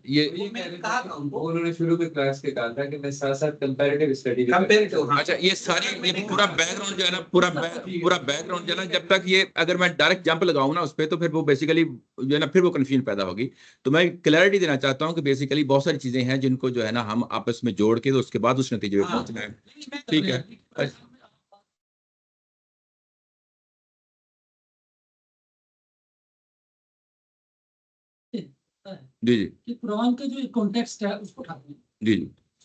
یہ انہوں نے شروع میں کلاس کے کہا تھا کہ میں ساتھ ساتھ کمپیریٹیو اسٹڈی اچھا یہ ساری پورا بیک گراؤنڈ جو ہے نا پورا بیک گراؤنڈ جو ہے نا جب تک یہ اگر میں ڈائریکٹ جمپ لگاؤں نا اس پہ تو پھر وہ بیسیکلی جو ہے نا پھر وہ کنفیوژن پیدا ہوگی. تو میں کلیئرٹی دینا چاہتا ہوں کہ بیسیکلی بہت ساری چیزیں ہیں جن کو جو ہے نا ہم آپس میں جوڑ کے تو اس کے بعد اس نتیجے پہ پہنچنا ہے. ٹھیک ہے جی کہ قرآن کا جو ایک کانٹیکسٹ ہے اس کو اٹھاتے ہیں جی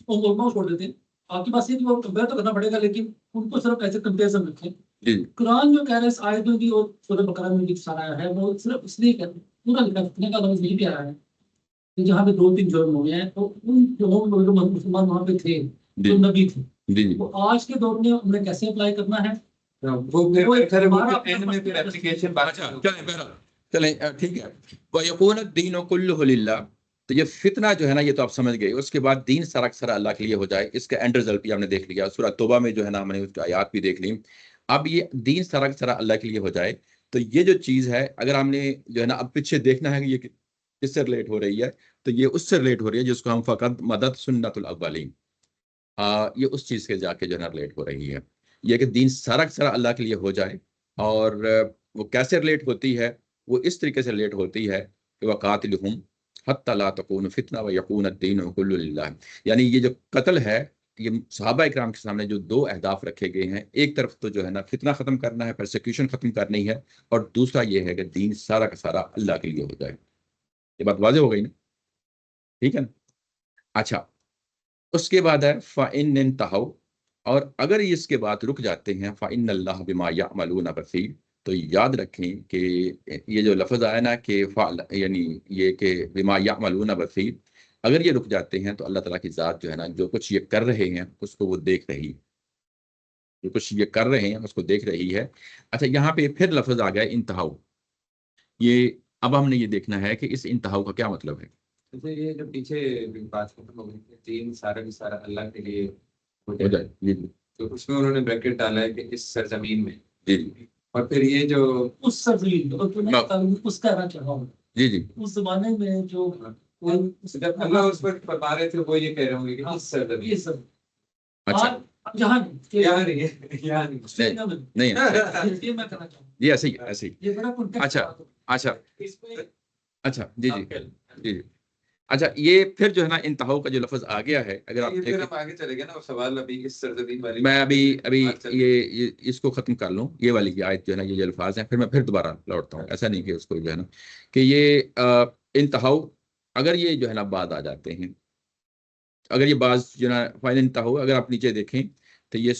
اور علماء چھوڑ دیتے ہیں. آپ کے پاس یہ کہ کمپیئر تو کرنا پڑے گا لیکن ان کو صرف ایسے کمپیریزن رکھیں. جی قرآن جو کہہ رہے ہیں اس آیت میں بھی اور سورہ بقرہ میں بھی سارا آیا ہے وہ صرف اس لیے کہ پورا لکھنے کا لفظ نہیں بھی آیا ہے کہ جہاں پہ 2-3 جرم ہوئے ہیں تو ان جو مسلمان وہاں پہ تھے جو نبی تھے وہ آج کے دور میں انہیں کیسے اپلائی کرنا ہے چلیں ٹھیک ہے. وَيَكُونَ الدِّينُ كُلُّهُ لِلَّهِ. تو یہ فتنہ جو ہے نا یہ تو آپ سمجھ گئے. اس کے بعد دین سارا سارا اللہ کے لیے ہو جائے. اس کا اینڈ رزلٹ بھی ہم نے دیکھ لیا سورہ توبہ میں جو ہے نا ہم نے اس کی آیات بھی دیکھ لی. اب یہ دین سارا سارا اللہ کے لیے ہو جائے تو یہ جو چیز ہے اگر ہم نے جو ہے نا اب پیچھے دیکھنا ہے کہ یہ کس سے ریلیٹ ہو رہی ہے تو یہ اس سے ریلیٹ ہو رہی ہے جس کو ہم فقط مدد سنت الاولین یہ اس چیز کے جا کے جو ہے نا ریلیٹ ہو رہی ہے. یہ کہ دین سارا سارا اللہ کے لیے ہو جائے اور وہ کیسے ریلیٹ ہوتی ہے وہ اس طریقے سے ریلیٹ ہوتی ہے کہ وَقَاتِلُهُمْ حَتَّى لَا تَكُونَ فِتْنَةٌ وَيَكُونَ الدِّينُ كُلُّهُ لِلَّهِ. یعنی یہ جو قتل ہے یہ صحابہ اکرام کے سامنے جو 2 اہداف رکھے گئے ہیں ایک طرف تو جو ہے نا فتنہ ختم کرنا ہے پرسیکیوشن ختم کرنی ہے اور دوسرا یہ ہے کہ دین سارا کا سارا اللہ کے لیے ہو جائے. یہ بات واضح ہو گئی نا ٹھیک ہے نا. اچھا اس کے بعد ہے فَإِنْ انْتَهَوْا اور اگر اس کے بعد رک جاتے ہیں فَإِنَّ اللَّهَ بِمَا يَعْمَلُونَ بَصِيرٌ تو یاد رکھیں کہ یہ جو لفظ آیا نا کہ یعنی یہ کہ بِمَا يَعْمَلُونَ بَصِيرٌ اگر یہ رک جاتے ہیں تو اللہ تعالیٰ کی ذات جو ہے نا جو کچھ یہ کر رہے ہیں اس کو وہ دیکھ رہی ہے. جو کچھ یہ کر رہے ہیں اس کو دیکھ رہی ہے. اچھا یہاں پہ پھر لفظ آ گیا انتہاؤ. یہ اب ہم نے یہ دیکھنا ہے کہ اس انتہاؤ کا کیا مطلب ہے. یہ جو پیچھے بات ختم ہو گئی دین سارا کی سارا اللہ کے لیے ہو جائے جی تو اس میں انہوں نے بریکٹ ڈالا ہے کہ اس سرزمین میں جی اور پھر یہ جو اس سرزمین اس کا رہا چڑھا جی جی اس زمانے میں جو جب اللہ اس پر بتا رہے تھے وہ یہ کہہ رہے ہوں گے کہ اس سرزمین اچھا جہاں نہیں یہ میں کرنا چاہوں جی ایسے ہی یہ بڑا اچھا اچھا اس میں اچھا جی جی جی اچھا یہ پھر جو ہے نا انتہاؤ کا جو لفظ آ گیا ہے اگر آپ پھر ہم آگے چلے گئے نا، اور سوال ابھی اس سرزمین والی میں ابھی یہ اس کو ختم کر لوں، یہ والی آیت جو ہے نا یہ الفاظ ہیں، پھر میں پھر دوبارہ لوٹتا ہوں. ایسا نہیں کہ اس کو جو ہے نا کہ یہ انتہاؤ اگر یہ جو ہے نا بعد آ جاتے ہیں، اگر یہ بعض جو ہے نا فائنل انتہاؤ اگر آپ نیچے دیکھیں تو یہ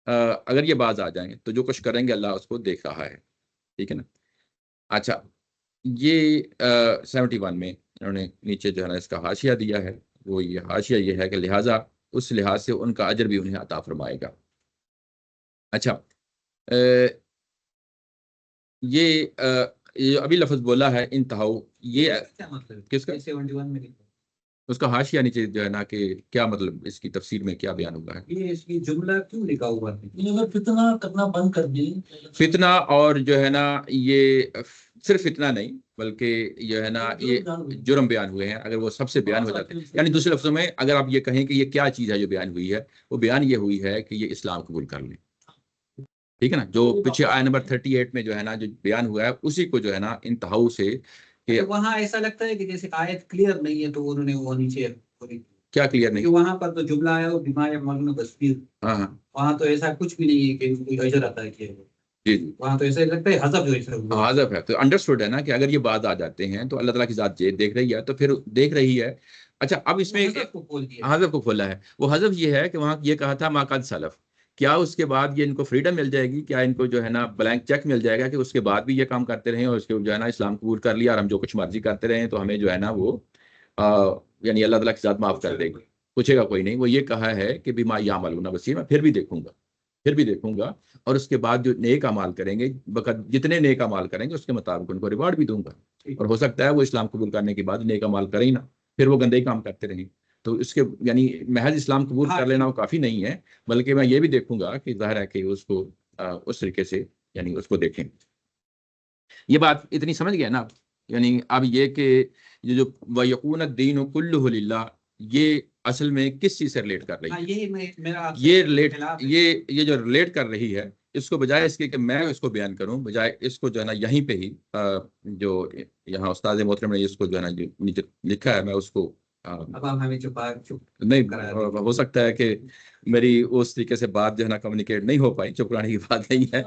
اگر یہ بعض آ جائیں تو جو کچھ کریں گے اللہ اس کو دیکھ رہا ہے. ٹھیک ہے نا. اچھا یہ 71 میں انہوں نے نیچے جو ہے نا اس کا حاشیہ دیا ہے، وہ یہ حاشیہ یہ ہے کہ لہٰذا اس لحاظ سے ان کا اجر بھی انہیں عطا فرمائے گا. اچھا یہ ابھی لفظ بولا ہے انتہاؤ، یہ کیا مطلب کس کا؟ 71 میں اس کا حاشیہ نیچے جو ہے نا کہ کیا مطلب اس کی تفسیر میں کیا بیان ہوا ہے. یہ اس کی جملہ کیوں لکھا ہوا ہے؟ فتنہ کرنا بند کر دیں. فتنہ اور جو ہے نا یہ صرف فتنہ نہیں بلکہ جو ہے نا یہ جرم بیان ہوئے ہیں، اگر وہ سب سے بیان ہو جاتے ہیں، یعنی دوسرے لفظوں میں اگر آپ یہ کہیں کہ یہ کیا چیز ہے جو بیان ہوئی ہے، وہ بیان یہ ہوئی ہے کہ یہ اسلام قبول کر لیں. ٹھیک ہے نا. جو پیچھے آیت نمبر 38 میں جو ہے نا جو بیان ہوا ہے اسی کو جو ہے نا انتہاؤ سے کہ وہاں ایسا لگتا ہے کہ جیسے آیت کلیئر نہیں ہے تو انہوں نے وہ نیچے کیا کلیئر نہیں، وہاں پر تو جملہ ہے وہ بیمار معلوم بصیر، ہاں وہاں تو ایسا کچھ بھی نہیں ہے کہ کوئی اجر عطا کیا ہے. جی جی وہاں تو ایسا لگتا ہے حذف حذف ہے. تو انڈرسٹوڈ ہے نا کہ اگر یہ بعد آ جاتے ہیں تو اللہ تعالیٰ کی ذات دیکھ رہی ہے تو پھر دیکھ رہی ہے. اچھا اب اس میں حذف کو کھولا ہے. وہ حذف یہ ہے کہ وہاں یہ کہا تھا ما قد سلف، کیا اس کے بعد یہ ان کو فریڈم مل جائے گی، کیا ان کو جو ہے نا بلینک چیک مل جائے گا کہ اس کے بعد بھی یہ کام کرتے رہیں اور اس کے جو ہے نا اسلام قبول کر لیا اور ہم جو کچھ مرضی کرتے رہیں تو ہمیں جو ہے نا وہ یعنی اللہ تعالیٰ کی ذات معاف کر دے گی. پوچھے گا کوئی نہیں. وہ یہ کہا ہے کہ بما یعملون بصیر، میں پھر بھی دیکھوں گا اور اس کے بعد جو نیک اعمال کریں گے جتنے نیک اعمال کریں گے اس کے مطابق ان کو ریوارڈ بھی دوں گا. اور ہو سکتا ہے وہ اسلام قبول کرنے کے بعد نیک اعمال کریں نا، پھر وہ گندے کام کرتے رہیں. تو اس کے یعنی محض اسلام قبول کر لینا وہ کافی نہیں ہے، بلکہ میں یہ بھی دیکھوں گا کہ ظاہر ہے کہ اس کو اس طریقے سے یعنی اس کو دیکھیں. یہ بات اتنی سمجھ گئے نا. یعنی اب یہ کہ یہ جو وَيَكُونَ الدِّينُ كُلُّهُ لِلَّهِ یہ اصل میں کس چیز سے ریلیٹ کر رہی ہے؟ یہ جو ریلیٹ کر رہی ہے اس کو بجائے اس کے کہ میں اس کو بیان کروں، بجائے اس کو جو ہے نا یہیں پہ ہی جو یہاں استاد محترم نے اس کو جو ہے نا نیچے لکھا ہے، میں اس کو نہیں ہو سکتا ہے کہ میری اس طریقے سے بات جو ہے نا کمیونیکیٹ نہیں ہو پائی. چپ کرانے کی بات نہیں ہے،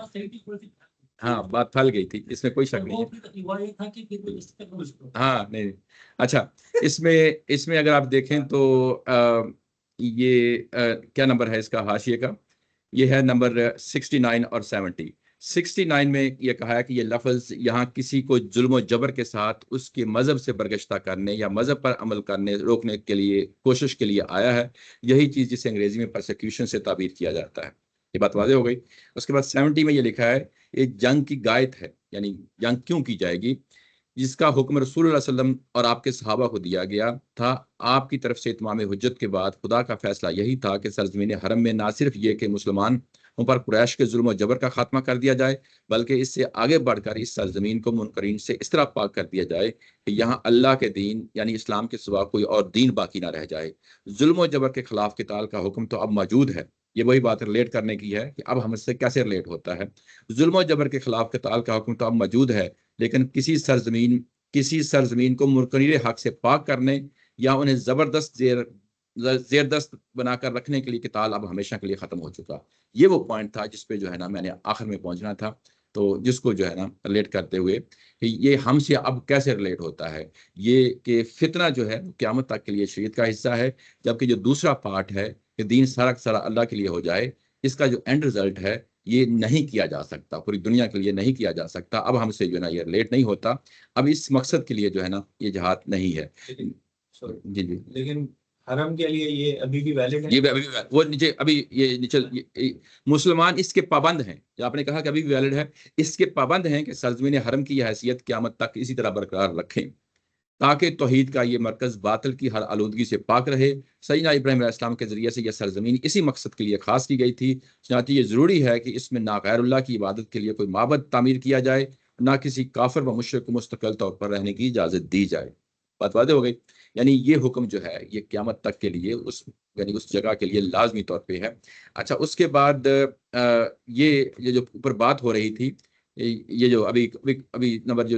ہاں بات پھیل گئی تھی، اس میں کوئی شک نہیں ہے. ہاں نہیں اچھا اس میں اگر آپ دیکھیں تو یہ کیا نمبر ہے اس کا حاشیے کا؟ یہ ہے نمبر 69 اور 70. 69 میں یہ کہا ہے کہ یہ لفظ یہاں کسی کو ظلم و جبر کے ساتھ اس کے مذہب سے برگشتہ کرنے یا مذہب پر عمل کرنے روکنے کے لیے کوشش کے لیے آیا ہے. یہی چیز جسے انگریزی میں پرسیکیوشن سے تعبیر کیا جاتا ہے. یہ بات واضح ہو گئی. اس کے بعد 70 میں یہ لکھا ہے یہ جنگ کی غایت ہے، یعنی جنگ کیوں کی جائے گی، جس کا حکم رسول اللہ علیہ وسلم اور آپ کے صحابہ کو دیا گیا تھا. آپ کی طرف سے اتمام حجت کے بعد خدا کا فیصلہ یہی تھا کہ سرزمین حرم میں نہ صرف یہ کہ مسلمان پر قریش کے ظلم و جبر کا خاتمہ کر دیا جائے، بلکہ اس سے آگے بڑھ کر اس سرزمین کو منکرین سے اس طرح پاک کر دیا جائے کہ یہاں اللہ کے دین یعنی اسلام کے سوا کوئی اور دین باقی نہ رہ جائے. ظلم و جبر کے خلاف قتال کا حکم تو اب موجود ہے. یہ وہی بات ریلیٹ کرنے کی ہے کہ اب ہم اس سے کیسے ریلیٹ ہوتا ہے. ظلم و جبر کے خلاف قتال کا حکم تو اب موجود ہے، لیکن کسی سرزمین کو منکرین حق سے پاک کرنے یا انہیں زبردست زیردست بنا کر رکھنے کے لیے قتال اب ہمیشہ کے لیے ختم ہو چکا. یہ وہ پوائنٹ تھا جس پہ جو ہے نا میں نے آخر میں پہنچنا تھا، تو جس کو جو ہے نا ریلیٹ کرتے ہوئے کہ یہ ہم سے اب کیسے ریلیٹ ہوتا ہے. یہ کہ فتنہ جو ہے قیامت تک کے لیے شریعت کا حصہ ہے، جبکہ جو دوسرا پارٹ ہے کہ دین سارا سارا اللہ کے لیے ہو جائے، اس کا جو اینڈ رزلٹ ہے یہ نہیں کیا جا سکتا، پوری دنیا کے لیے نہیں کیا جا سکتا. اب ہم سے جو ہے نا یہ ریلیٹ نہیں ہوتا. اب اس مقصد کے لیے جو ہے نا یہ جہاد نہیں ہے. جی جی لیکن حرم کے لیے یہ ابھی بھی ویلڈ ہے. یہ وہ نیچے ابھی یہ نیچے مسلمان اس کے پابند ہیں. جو آپ نے کہا کہ ابھی بھی ویلڈ ہے، اس کے پابند ہیں کہ سرزمین حرم کی حیثیت قیامت تک اسی طرح برقرار رکھیں تاکہ توحید کا یہ مرکز باطل کی ہر آلودگی سے پاک رہے. سیدنا ابراہیم علیہ السلام کے ذریعے سے یہ سرزمین اسی مقصد کے لیے خاص کی گئی تھی. چنانچہ یہ ضروری ہے کہ اس میں نہ غیر اللہ کی عبادت کے لیے کوئی معبد تعمیر کیا جائے، نہ کسی کافر و مشرک کو مستقل طور پر رہنے کی اجازت دی جائے. بات واضح ہو گئی. یعنی یہ حکم جو ہے یہ قیامت تک کے لیے یعنی اس جگہ کے لیے لازمی طور پہ ہے. اچھا اس کے بعد یہ جو اوپر بات ہو رہی تھی یہ جو ابھی نمبر جو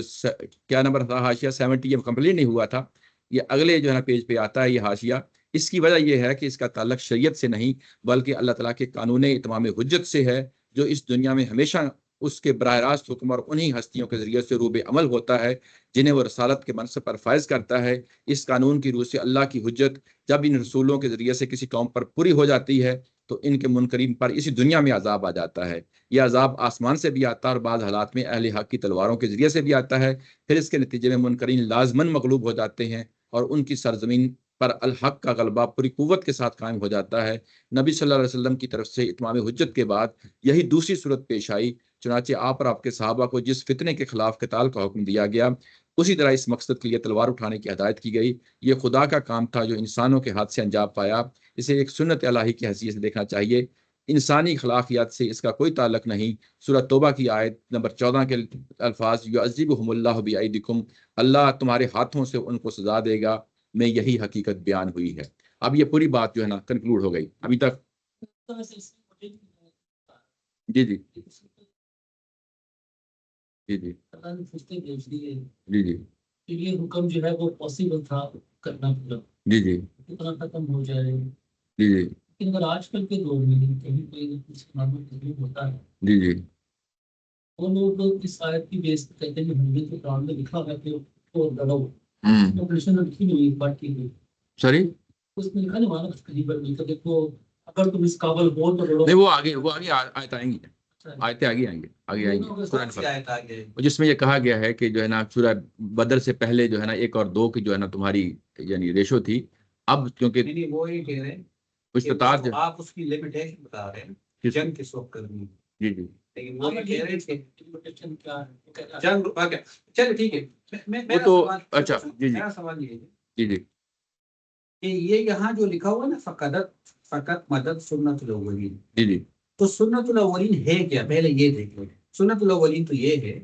کیا نمبر تھا حاشیہ 70 یہ کمپلیٹ نہیں ہوا تھا، یہ اگلے جو ہے نا پیج پہ آتا ہے یہ حاشیہ. اس کی وجہ یہ ہے کہ اس کا تعلق شریعت سے نہیں بلکہ اللہ تعالیٰ کے قانون اتمام حجت سے ہے، جو اس دنیا میں ہمیشہ اس کے براہ راست حکم اور انہی ہستیوں کے ذریعے سے روب عمل ہوتا ہے جنہیں وہ رسالت کے منصب پر فائز کرتا ہے. اس قانون کی روح سے اللہ کی حجت جب ان رسولوں کے ذریعے سے کسی قوم پر پوری ہو جاتی ہے تو ان کے منکرین پر اسی دنیا میں عذاب آ جاتا ہے. یہ عذاب آسمان سے بھی آتا ہے اور بعض حالات میں اہل حق کی تلواروں کے ذریعے سے بھی آتا ہے. پھر اس کے نتیجے میں منکرین لازماً مغلوب ہو جاتے ہیں اور ان کی سرزمین پر الحق کا غلبہ پوری قوت کے ساتھ قائم ہو جاتا ہے. نبی صلی اللہ علیہ وسلم کی طرف سے اتمام حجت کے بعد یہی دوسری صورت پیش آئی. چنانچہ آپ اور آپ کے صحابہ کو جس فتنے کے خلاف قتال کا حکم دیا گیا اسی طرح اس مقصد کے لیے تلوار اٹھانے کی ہدایت کی گئی. یہ خدا کا کام تھا جو انسانوں کے ہاتھ سے انجام پایا. اسے ایک سنت الہی کی حیثیت سے دیکھنا چاہیے، انسانی اخلاقیات سے اس کا کوئی تعلق نہیں. سورۃ توبہ کی آیت نمبر 14 کے الفاظ یعذبہم اللہ بایدیکم، اللہ تمہارے ہاتھوں سے ان کو سزا دے گا، میں یہی حقیقت بیان ہوئی ہے. اب یہ پوری بات جو ہے نا کنکلوڈ ہو گئی ابھی تک. جی جی جی جی جی جی یہ حکم جو ہے وہ پاسبل تھا کرنا پورا، جی جی اتنا ختم ہو جائے. جی جی لیکن اگر آج کل کے دور میں کہیں کوئی کچھ معلوم تکلیف ہوتا ہے جی جی وہ لوگ اس آیت کی بیس پہ کہتے ہیں ہمیں تو قرآن میں لکھا ہے کہ وہ لڑو، پولیشن لکھی نہیں ہوئی بات کی ہوئی سوری اس میں لکھا نہیں مانا کہیں پر نہیں. تو دیکھو اگر تم اس قابل ہو تو لڑو. نہیں وہ آگے آیت آئیں گی، آیتیں آگے آئیں گے قرآن پر، جس میں یہ کہا گیا ہے کہ جو ہے نا سورہ بدر سے پہلے جو ہے نا 1 اور 2 کی جو ہے نا تمہاری یعنی ریشو تھی. اب کیونکہ وہ یہ کہہ رہے ہیں استطاعت آپ اس کی لمیٹیشن بتا رہے ہیں جنگ کس وقت کرنی. جی جی لیکن وہ یہ کہہ رہے ہیں کہ جنگ چلو ٹھیک ہے. وہ تو اچھا جی جی میرا سوال یہ ہے جی جی کہ یہ یہاں جو لکھا ہوا نا فقط مدد سنت الاولین، جی جی تو سنت الاولین ہے کیا؟ پہلے یہ دیکھ لو. سنت الاولین تو یہ ہے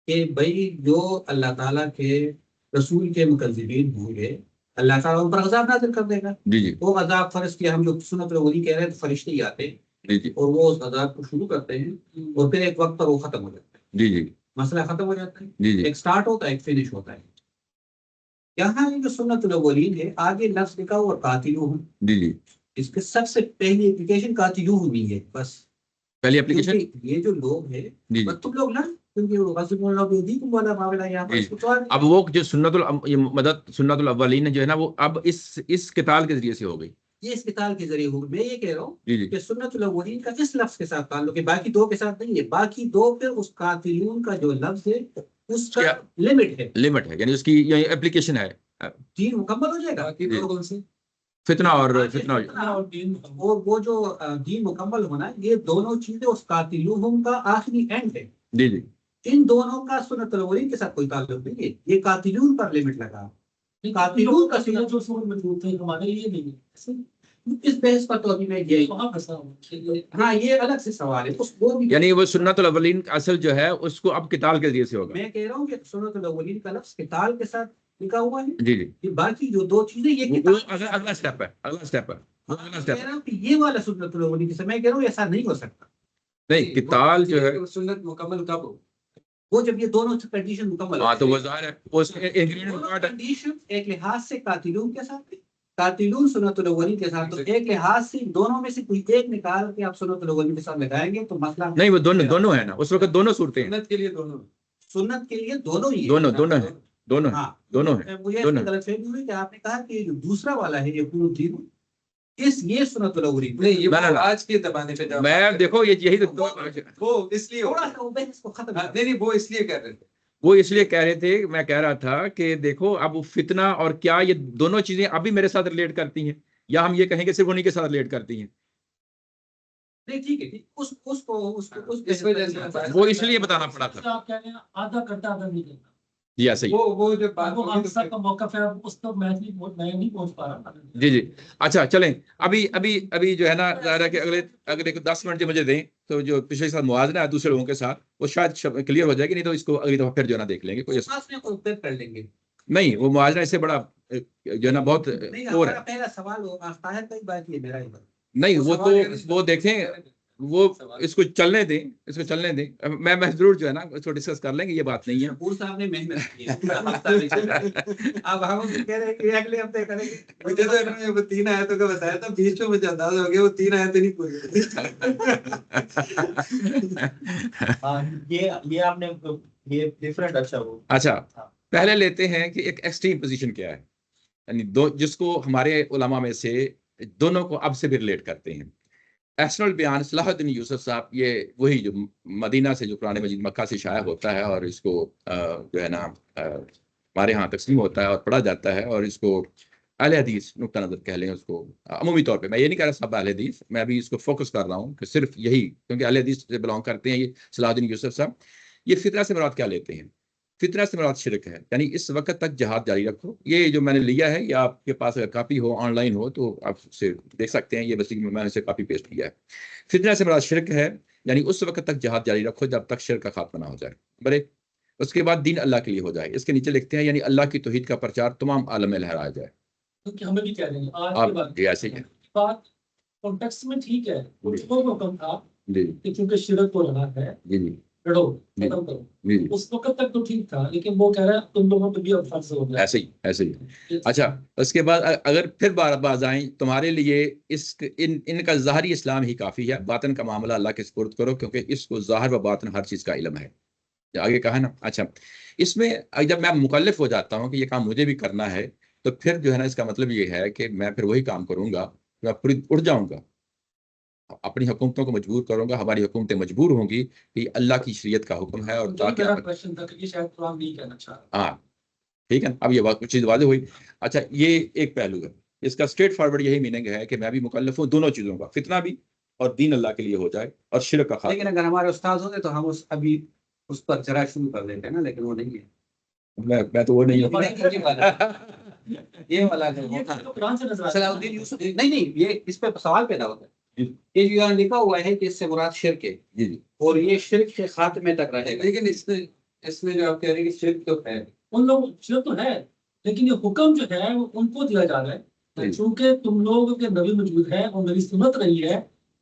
کہ بھائی جو اللہ تعالیٰ کے رسول کے مکذبین ہوں گے اللہ تعالیٰ ان پر عذاب نازل کر دے گا. جی جی وہ عذاب فرض کیا ہم جو سنت الاولین کہہ رہے ہیں تو فرشتے ہی آتے ہیں جی جی اور وہ اس عذاب کو شروع کرتے ہیں اور پھر ایک وقت پر وہ ختم ہو جاتا ہے. جی جی مسئلہ ختم ہو جاتا ہے، جی جی ایک سٹارٹ ہوتا ہے ایک فنش ہوتا ہے. یہاں یہ جو سنت الاولین ہے آگے لفظ لکھا ہوا قاتلوہم، جی جی اس کے سب سے پہلی اپلیکیشن قاتلوہم ہی ہے. بس پہلی اپلیکیشن یہ جو لوگ ہیں جی بس تم لوگ نا کیونکہ غصب اللہ بیدیکم والا معاملہ یہاں پر اس کو تو اب وہ جو مدد سنت الاولین جو ہے نا وہ اب اس قتال کے ذریعے سے ہو گئی. یہ اس قتال کے ذریعے ہوگا. میں یہ کہہ رہا ہوں جی جی کہ سنت الاولین کا اس لفظ کے ساتھ تعلق ہے، باقی دو کے ساتھ نہیں ہے. باقی دو پھر اس قاتلون کا جو لفظ ہے اس کا لمٹ ہے یعنی اس کی یعنی اپلیکیشن ہے. دین مکمل ہو جائے گا. باقی دو کون سے؟ فتنہ اور اور وہ جو دین مکمل ہونا ہے یہ دونوں چیزیں اس قاتلوہم کا آخری اینڈ ہے. جی جی ان دونوں کا سنت الاولین کے ساتھ کوئی تعلق نہیں ہے. یہ قاتلون پر لمٹ لگا. قاتلون کا سنت جو سور موجود تھے ہمارے لیے نہیں ہے. اس بحث پر تو ابھی میں یہ وہاں پھنسا ہوں. ہاں یہ الگ سے سوال ہے. اس وہ بھی یعنی وہ سنت الاولین اصل جو ہے اس کو اب قتال کے ذریعے سے ہوگا. میں کہہ رہا ہوں کہ سنت الاولین کا لفظ قتال کے ساتھ لکھا ہوا ہے. جی جی یہ باقی جو دو چیزیں یہ وہ کتاب اگلا سٹیپ ہے میں کہہ رہا ہوں کہ یہ والا سنت الاولین جسے میں کہہ رہا ہوں ایسا نہیں ہو سکتا. نہیں قتال جو ہے سنت مکمل کب ہو؟ وہ جب یہ دونوں کنڈیشن مکمل ہاں تو وہ ظاہر ہے اس انگریڈینٹ پارٹ ہے. کنڈیشن ایک لحاظ سے قاتلون کے ساتھ قاتلون سنت الاولین کے ساتھ، تو ایک لحاظ سے دونوں میں سے کوئی ایک نکال کے آپ سنت الاولین کے ساتھ لگائیں گے تو مسئلہ نہیں وہ دونوں ہیں نا اس وقت دونوں صورتیں ہیں. سنت کے لیے دونوں سنت کے لیے دونوں ہی دونوں ہاں. دونوں ہیں. مجھے غلط فہمی ہوئی کہ آپ نے کہا کہ جو دوسرا والا ہے یہ پورا دین یہ سنت الاولین نہیں، یہ آج کے زمانے پہ میں دیکھو یہی وہ اس لیے تھوڑا سا وہ بحث کو ختم نہیں وہ اس لیے کر رہے تھے. وہ اس لیے کہہ رہے تھے میں کہہ رہا تھا کہ دیکھو اب فتنہ اور کیا یہ دونوں چیزیں ابھی میرے ساتھ ریلیٹ کرتی ہیں یا ہم یہ کہیں کہ صرف انہی کے ساتھ ریلیٹ کرتی ہیں. نہیں ٹھیک ہے اس وجہ سے وہ اس لیے بتانا پڑا تھا. آپ کہہ رہے ہیں آدھا کرتا آدھا نہیں کرتا. جی ہاں صحیح. وہ جو بات وہ آنسر کا موقف ہے اس تو میں نہیں پہنچ پا رہا. جی جی اچھا چلیں ابھی جو ہے نا ظاہر ہے کہ اگلے 10 منٹ جو مجھے دیں تو جو پچھلے ساتھ موازنہ ہے دوسرے لوگوں کے ساتھ وہ شاید کلیئر ہو جائے گی، نہیں تو اس کو اگلی دفعہ پھر جو ہے نا دیکھ لیں گے. کوئی کر لیں گے. نہیں وہ موازنہ اس سے بڑا جو ہے نا بہت اور ہے. پہلا سوال طاہر کا ہی بات یہ میرا ہی بات نہیں وہ تو وہ دیکھیں وہ اس کو چلنے دیں، اس کو چلنے دیں. میں ضرور جو ہے نا اس کو ڈسکس کر لیں گے، یہ بات نہیں ہے. پور صاحب نے محنت کی ہے. اب ہم کہہ رہے ہیں کہ اگلے ہفتے کریں گے. مجھے تو انہوں نے وہ 3 آیتوں کا بتایا تھا، بیچ میں مجھے اندازہ ہو گیا وہ 3 آیتیں نہیں پوری ہوئی. یہ آپ نے یہ ڈیفرنٹ. اچھا پہلے لیتے ہیں کہ ایک ایکسٹریم پوزیشن کیا ہے، یعنی دو جس کو ہمارے علماء میں سے دونوں کو اب سے بھی ریلیٹ کرتے ہیں. احسن البیان صلاح الدین یوسف صاحب، یہ وہی جو مدینہ سے جو قرآن مجید مکہ سے شائع ہوتا ہے اور اس کو جو ہے نا ہمارے ہاں تقسیم ہوتا ہے اور پڑھا جاتا ہے، اور اس کو اہل حدیث نقطہ نظر کہہ لیں اس کو عمومی طور پہ. میں یہ نہیں کہہ رہا سب اہل حدیث، میں ابھی اس کو فوکس کر رہا ہوں کہ صرف یہی، کیونکہ اہل حدیث سے بلانگ کرتے ہیں یہ صلاح الدین یوسف صاحب. یہ فطرہ سے مراد کیا لیتے ہیں؟ فطرہ سے مراد شرک ہے، یعنی اس وقت تک جہاد جاری رکھو. یہ جو میں نے لیا ہے، یہ آپ کے پاس اگر کاپی ہو آن لائن ہو تو آپ اسے دیکھ سکتے ہیں. یہ بس میں نے اسے کاپی پیسٹ کیا ہے. فطرہ سے مراد شرک ہے، یعنی اس وقت تک جہاد جاری رکھو جب تک شرک کا خاتمہ نہ ہو جائے. بڑے اس کے بعد دین اللہ کے لیے ہو جائے. اس کے نیچے لکھتے ہیں یعنی اللہ کی توحید کا پرچار تمام عالم میں لہرایا جائے. ہمیں بھی کہہ دیں گے آج آپ کے بعد یہ ایسے ہی ہے. بات کانٹیکسٹ میں ٹھیک ہے، اس کو حکم تھا جی کہ چونکہ شرک ہو رہا ہے جی جی لڑو ختم کرو. جی اس وقت تک تو ٹھیک تھا، لیکن وہ کہہ رہا ہے تم لوگوں پہ بھی اب فرض ہو گیا. ایسے ہی ایسے ہی. اچھا اس کے بعد اگر پھر باز آئیں تمہارے لیے ان کا ظاہری اسلام ہی کافی ہے، باطن کا معاملہ اللہ کے سپرد کرو کیونکہ اس کو ظاہر و باطن ہر چیز کا علم ہے. آگے کہا نا. اچھا اس میں جب میں مکلف ہو جاتا ہوں کہ یہ کام مجھے بھی کرنا ہے، تو پھر جو ہے نا اس کا مطلب یہ ہے کہ میں پھر وہی کام کروں گا، میں پوری اڑ جاؤں گا، اپنی حکومتوں کو مجبور کروں گا، ہماری حکومتیں مجبور ہوں گی کہ اللہ کی شریعت کا حکم ہے. اور ہاں ٹھیک ہے، اب یہ چیز واضح ہوئی. اچھا یہ ایک پہلو ہے، اس کا اسٹریٹ فارورڈ یہی میننگ ہے کہ میں بھی مکلف ہوں دونوں چیزوں کا، فتنہ بھی اور دین اللہ کے لیے ہو جائے اور شرک کا خاتمہ. لیکن اگر ہمارے استاد ہوتے تو ہم ابھی اس پر چرا شروع کر دیتے ہیں نا، لیکن وہ نہیں ہے. میں تو وہ نہیں ہوں. یہ والا صلاح الدین یوسف نہیں، یہ اس پہ سوال پیدا ہوتا ہے. یہ جو یہاں لکھا ہوا ہے کہ اس سے مراد شرک ہے، اور یہ شرک کے خاتمے تک رہے گا. لیکن اس میں جو آپ کہہ رہے ہیں کہ شرک تو ہے، ان لوگ شرک تو ہے، لیکن یہ حکم جو ہے وہ ان کو دیا جا رہا ہے. چونکہ تم لوگ کے نبی موجود ہے اور میری سنت رہی ہے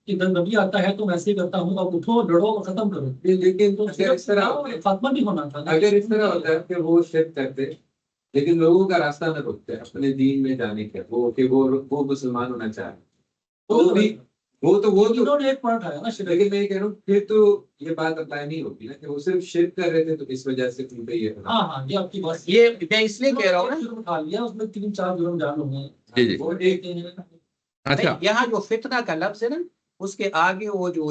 کہ جب نبی آتا ہے تو میں ایسے کرتا ہوں، اب اٹھو لڑو اور ختم کرو. لیکن اگر اس طرح خاتمہ بھی ہونا تھا. اگر اس طرح ہوتا ہے کہ وہ شرک کرتے لیکن لوگوں کا راستہ نہ روکتے اپنے دین میں جانے کا، وہ کہ وہ مسلمان ہونا چاہے، وہ تو ایک پوائنٹ ہے نا. لیکن میں یہ کہہ رہا ہوں پھر تو یہ بات اپلائی نہیں ہوگی نا کہ وہ صرف شرک کر رہے تھے تو اس وجہ سے ان پہ یہ تھا. ہاں یہ آپ کی بات، یہ میں اس لیے کہہ رہا ہوں نا، جرم اٹھا لیا اس میں 3-4 جرم ڈال ہوں گے. وہ ایک اچھا یہاں جو فتنہ کا لفظ ہے نا، اس کے آگے وہ جو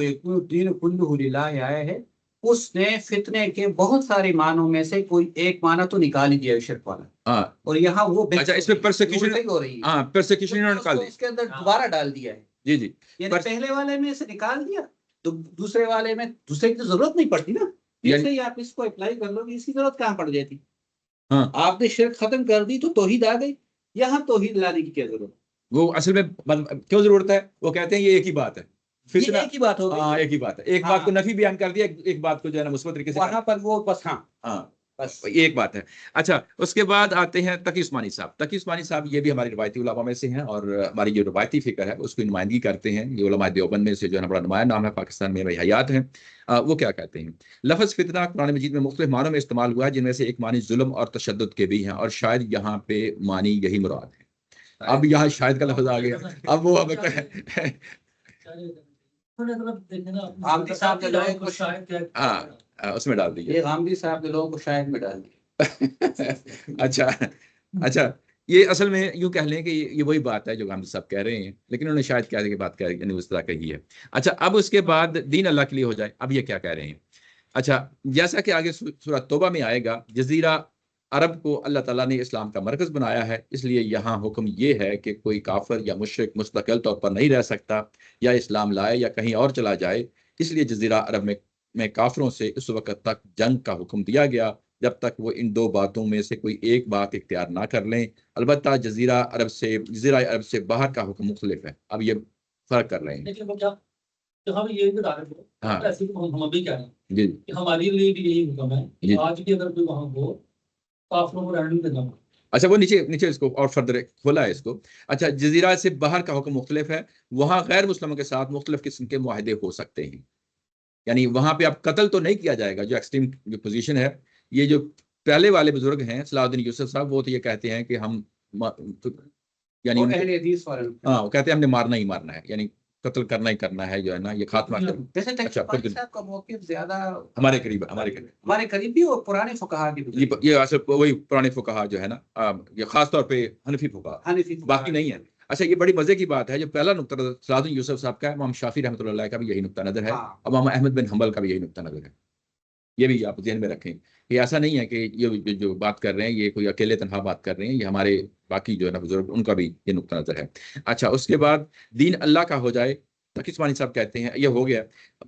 دین کلہ للہ آیا ہے، اس نے فتنے کے بہت سارے معنوں میں سے کوئی ایک معنی تو نکال ہی دیا شرک والا. اور یہاں وہ اچھا اس میں پرسیکیوشن ہو رہی ہے. ہاں پرسیکیوشن انہوں نے نکال دی. اس کے اندر دوبارہ ڈال دیا ہے. جی جی یعنی پہلے والے میں سے نکال دیا تو دوسرے والے میں دوسرے کی تو ضرورت نہیں پڑتی نا. جیسے ہی آپ اس کو اپلائی کر لو گے، اس کی ضرورت کہاں پڑ جاتی. ہاں آپ نے شرک ختم کر دی تو توحید آ گئی. یہاں توحید لانے کی کیا ضرورت؟ وہ اصل میں کیوں ضرورت ہے؟ وہ کہتے ہیں یہ ایک ہی بات ہے، یہ ایک ہی بات ہوگی. ہاں ایک ہی بات ہے، ایک بات کو نفی بیان کر دیا، ایک بات کو جو ہے نا مثبت طریقے سے وہاں پر وہ بس ہاں بس یہ ایک بات ہے. اچھا اس کے بعد آتے ہیں تقی عثمانی صاحب. تقی عثمانی صاحب یہ بھی ہماری روایتی علماء میں سے ہیں، اور ہماری جو روایتی فکر ہے اس کی نمائندگی کرتے ہیں. یہ علماء دیوبند میں سے جو ہے نا بڑا نمایاں نام ہے، پاکستان میں بھائی حیات ہیں. وہ کیا کہتے ہیں؟ لفظ فتنہ قرآن مجید میں مختلف معنوں میں استعمال ہوا ہے، جن میں سے ایک معنی ظلم اور تشدد کے بھی ہیں، اور شاید یہاں پہ معنی یہی مراد ہے. اب یہاں شاید کا لفظ آ گیا، اب وہ ہاں اس میں ڈال دیجیے. یہ غامدی صاحب نے لوگوں کو شاید میں ڈال دیا. اچھا یہ اصل میں یوں کہہ لیں کہ یہ وہی بات ہے جو غامدی صاحب کہہ رہے ہیں، لیکن انہوں نے شاید کیا بات یعنی اس طرح کہی ہے. اچھا اب اس کے بعد دین اللہ کے لیے ہو جائے، اب یہ کیا کہہ رہے ہیں؟ اچھا جیسا کہ آگے سورہ توبہ میں آئے گا، جزیرہ عرب کو اللہ تعالیٰ نے اسلام کا مرکز بنایا ہے، اس لیے یہاں حکم یہ ہے کہ کوئی کافر یا مشرک مستقل طور پر نہیں رہ سکتا، یا اسلام لائے یا کہیں اور چلا جائے. اس لیے جزیرہ عرب میں کافروں سے اس وقت تک جنگ کا حکم دیا گیا جب تک وہ ان دو باتوں میں سے کوئی ایک بات اختیار نہ کر لیں. البتہ جزیرہ عرب سے باہر کا حکم مختلف ہے. اب یہ فرق کر رہے ہیں. ہاں جی ہمارے لیے بھی یہی حکم ہے کہ آج بھی اگر کوئی وہاں ہو کافروں کو رہنے دے دیں، اچھا وہ نیچے اس کو اور فردر کھولا ہے اس کو. اچھا جزیرہ سے باہر کا حکم مختلف ہے, وہاں غیر مسلموں کے ساتھ مختلف قسم کے معاہدے ہو سکتے ہیں. یعنی وہاں پہ اب قتل تو نہیں کیا جائے گا, جو ایکسٹریم جو پوزیشن ہے. یہ جو پہلے والے بزرگ ہیں صلاح الدین یوسف صاحب, وہ تو یہ کہتے ہیں کہ ہم یعنی ہاں وہ کہتے ہیں ہم نے مارنا ہی مارنا ہے, یعنی قتل کرنا ہی کرنا ہے جو ہے نا, یہ خاتمہ اچھا کا موقف زیادہ ہمارے قریب بھی اور پرانے فقہا کی یہ اصل وہی پرانے فقہا جو ہے نا, یہ خاص طور پہ حنفی فقہا, باقی نہیں ہے. اچھا یہ بڑی مزے کی بات ہے, جو پہلا نقطہ نظر صلاح الدین یوسف صاحب کا ہے, امام شافعی رحمۃ اللہ کا بھی یہی نقطہ نظر ہے, امام احمد بن حنبل کا بھی یہی نقطہ نظر ہے. یہ بھی آپ ذہن میں رکھیں کہ ایسا نہیں ہے کہ یہ جو بات کر رہے ہیں یہ کوئی اکیلے تنہا بات کر رہے ہیں, یہ ہمارے باقی جو ہے نا بزرگ ان کا بھی یہ نقطہ نظر ہے. اچھا اس کے بعد دین اللہ کا ہو جائے, تقی صاحب کہتے ہیں یہ ہو گیا.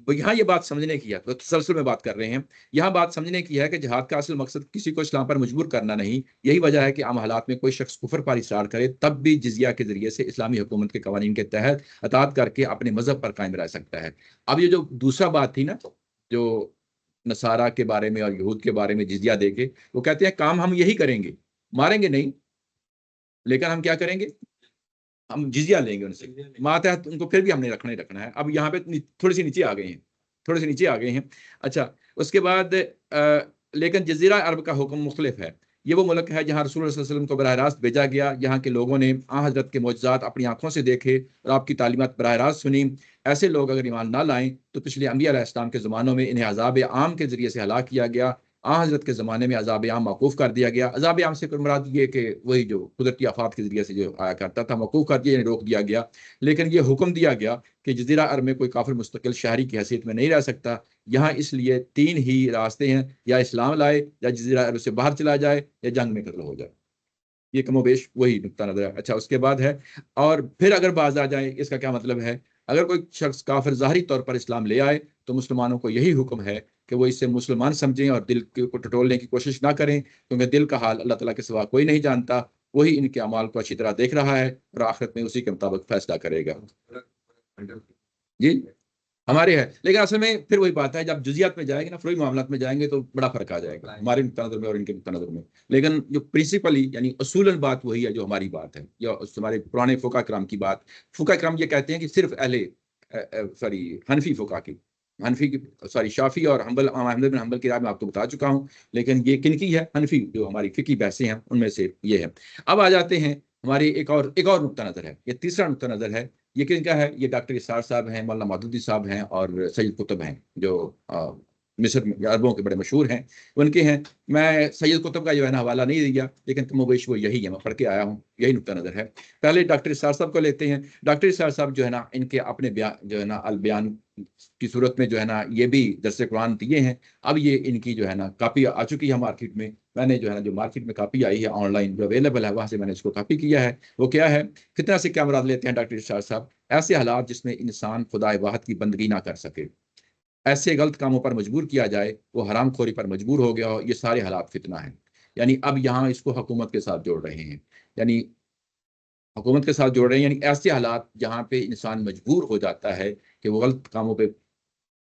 یہاں یہ بات سمجھنے کی ہے, تو تسلسل میں بات کر رہے ہیں, یہاں بات سمجھنے کی ہے کہ جہاد کا اصل مقصد کسی کو اسلام پر مجبور کرنا نہیں. یہی وجہ ہے کہ عام حالات میں کوئی شخص کفر پر اصرار کرے تب بھی جزیہ کے ذریعے سے اسلامی حکومت کے قوانین کے تحت اطاعت کر کے اپنے مذہب پر قائم رہ سکتا ہے. اب یہ جو دوسرا بات تھی نا, جو نصارہ کے بارے میں اور یہود کے بارے میں جزیہ دے کے, وہ کہتے ہیں کام ہم یہی کریں گے, ماریں گے نہیں, لیکن ہم کیا کریں گے, ہم جزیہ لیں گے ان سے, ماتحت ان کو پھر بھی ہم نے رکھنا ہے. اب یہاں پہ تھوڑی سی نیچے آ گئے ہیں. اچھا اس کے بعد لیکن جزیرہ عرب کا حکم مختلف ہے. یہ وہ ملک ہے جہاں رسول اللہ صلی اللہ علیہ وسلم کو براہ راست بھیجا گیا, یہاں کے لوگوں نے آن حضرت کے معجزات اپنی آنکھوں سے دیکھے اور آپ کی تعلیمات براہ راست سنی. ایسے لوگ اگر ایمان نہ لائیں تو پچھلے انبیاء علیہ السلام کے زمانوں میں انہیں عذاب عام کے ذریعے سے ہلاک کیا گیا. آن حضرت کے زمانے میں عذاب عام موقوف کر دیا گیا. عذاب عام سے مراد یہ کہ وہی جو قدرتی آفات کے ذریعے سے جو آیا کرتا تھا موقوف کر دیا, یعنی روک دیا گیا. لیکن یہ حکم دیا گیا کہ جزیرہ عرب میں کوئی کافر مستقل شہری کی حیثیت میں نہیں رہ سکتا. یہاں اس لیے 3 ہی راستے ہیں, یا اسلام لائے, یا جزیرہ عرب سے باہر چلا جائے, یا جنگ میں قتل ہو جائے. یہ کم و بیش وہی نقطہ نظر ہے. اچھا اس کے بعد ہے, اور پھر اگر باز آ جائے, اس کا کیا مطلب ہے, اگر کوئی شخص کافر ظاہری طور پر اسلام لے آئے تو مسلمانوں کو یہی حکم ہے کہ وہ اسے مسلمان سمجھیں اور دل کو ٹٹولنے کی کوشش نہ کریں, کیونکہ دل کا حال اللہ تعالیٰ کے سوا کوئی نہیں جانتا. وہی ان کے اعمال کو اچھی طرح دیکھ رہا ہے اور آخرت میں اسی کے مطابق فیصلہ کرے گا. جی ہمارے ہے, لیکن اصل میں پھر وہی بات ہے, جب جزیات میں جائیں گے نا, فروئی معاملات میں جائیں گے تو بڑا فرق آ جائے گا ہمارے نقطہ نظر میں اور ان کے نقطہ نظر میں. لیکن جو پرنسپلی یعنی اصولاً بات وہی ہے جو ہماری بات ہے, یا ہمارے پرانے فقہ کرام کی بات. فقہ کرام یہ کہتے ہیں کہ صرف حنفی فقہ کی, شافی اور احمد بن حنبل کی رائے میں آپ کو بتا چکا ہوں, لیکن یہ کن کی ہے, حنفی جو ہماری فقہی بحثیں ہیں ان میں سے یہ ہے. اب آ جاتے ہیں ہماری ایک اور نقطہ نظر ہے, یہ تیسرا نقطہ نظر ہے. یہ کن کا ہے, یہ ڈاکٹر اسرار صاحب ہیں, مولانا مودودی صاحب ہیں, اور سید قطب ہیں جو مصر میں عربوں کے بڑے مشہور ہیں, ان کے ہیں. میں سید قطب کا جو ہے نا حوالہ نہیں دیا, لیکن کم و بیش وہ یہی ہے, میں پڑھ کے آیا ہوں, یہی نقطہ نظر ہے. پہلے ڈاکٹر اسرار صاحب کو لیتے ہیں. ڈاکٹر اسرار صاحب جو ہے نا, ان کے اپنے جو ہے نا البیان کی صورت میں جو ہے نا یہ بھی درس قرآن دیے ہیں. اب یہ ان کی جو ہے نا کاپی آ چکی ہے مارکیٹ میں. میں نے جو ہے نا جو مارکیٹ میں کاپی آئی ہے آن لائن جو اویلیبل ہے, وہاں سے میں نے اس کو کاپی کیا ہے. وہ کیا ہے, فتنہ سے کیا مراد لیتے ہیں ڈاکٹر اسرار صاحب, ایسے حالات جس میں انسان خدا واحد کی بندگی نہ کر سکے, ایسے غلط کاموں پر مجبور کیا جائے, وہ حرام خوری پر مجبور ہو گیا ہو, یہ سارے حالات فتنہ ہیں. یعنی اب یہاں اس کو حکومت کے ساتھ جوڑ رہے ہیں, یعنی ایسے حالات جہاں پہ انسان مجبور ہو جاتا ہے کہ وہ غلط کاموں پہ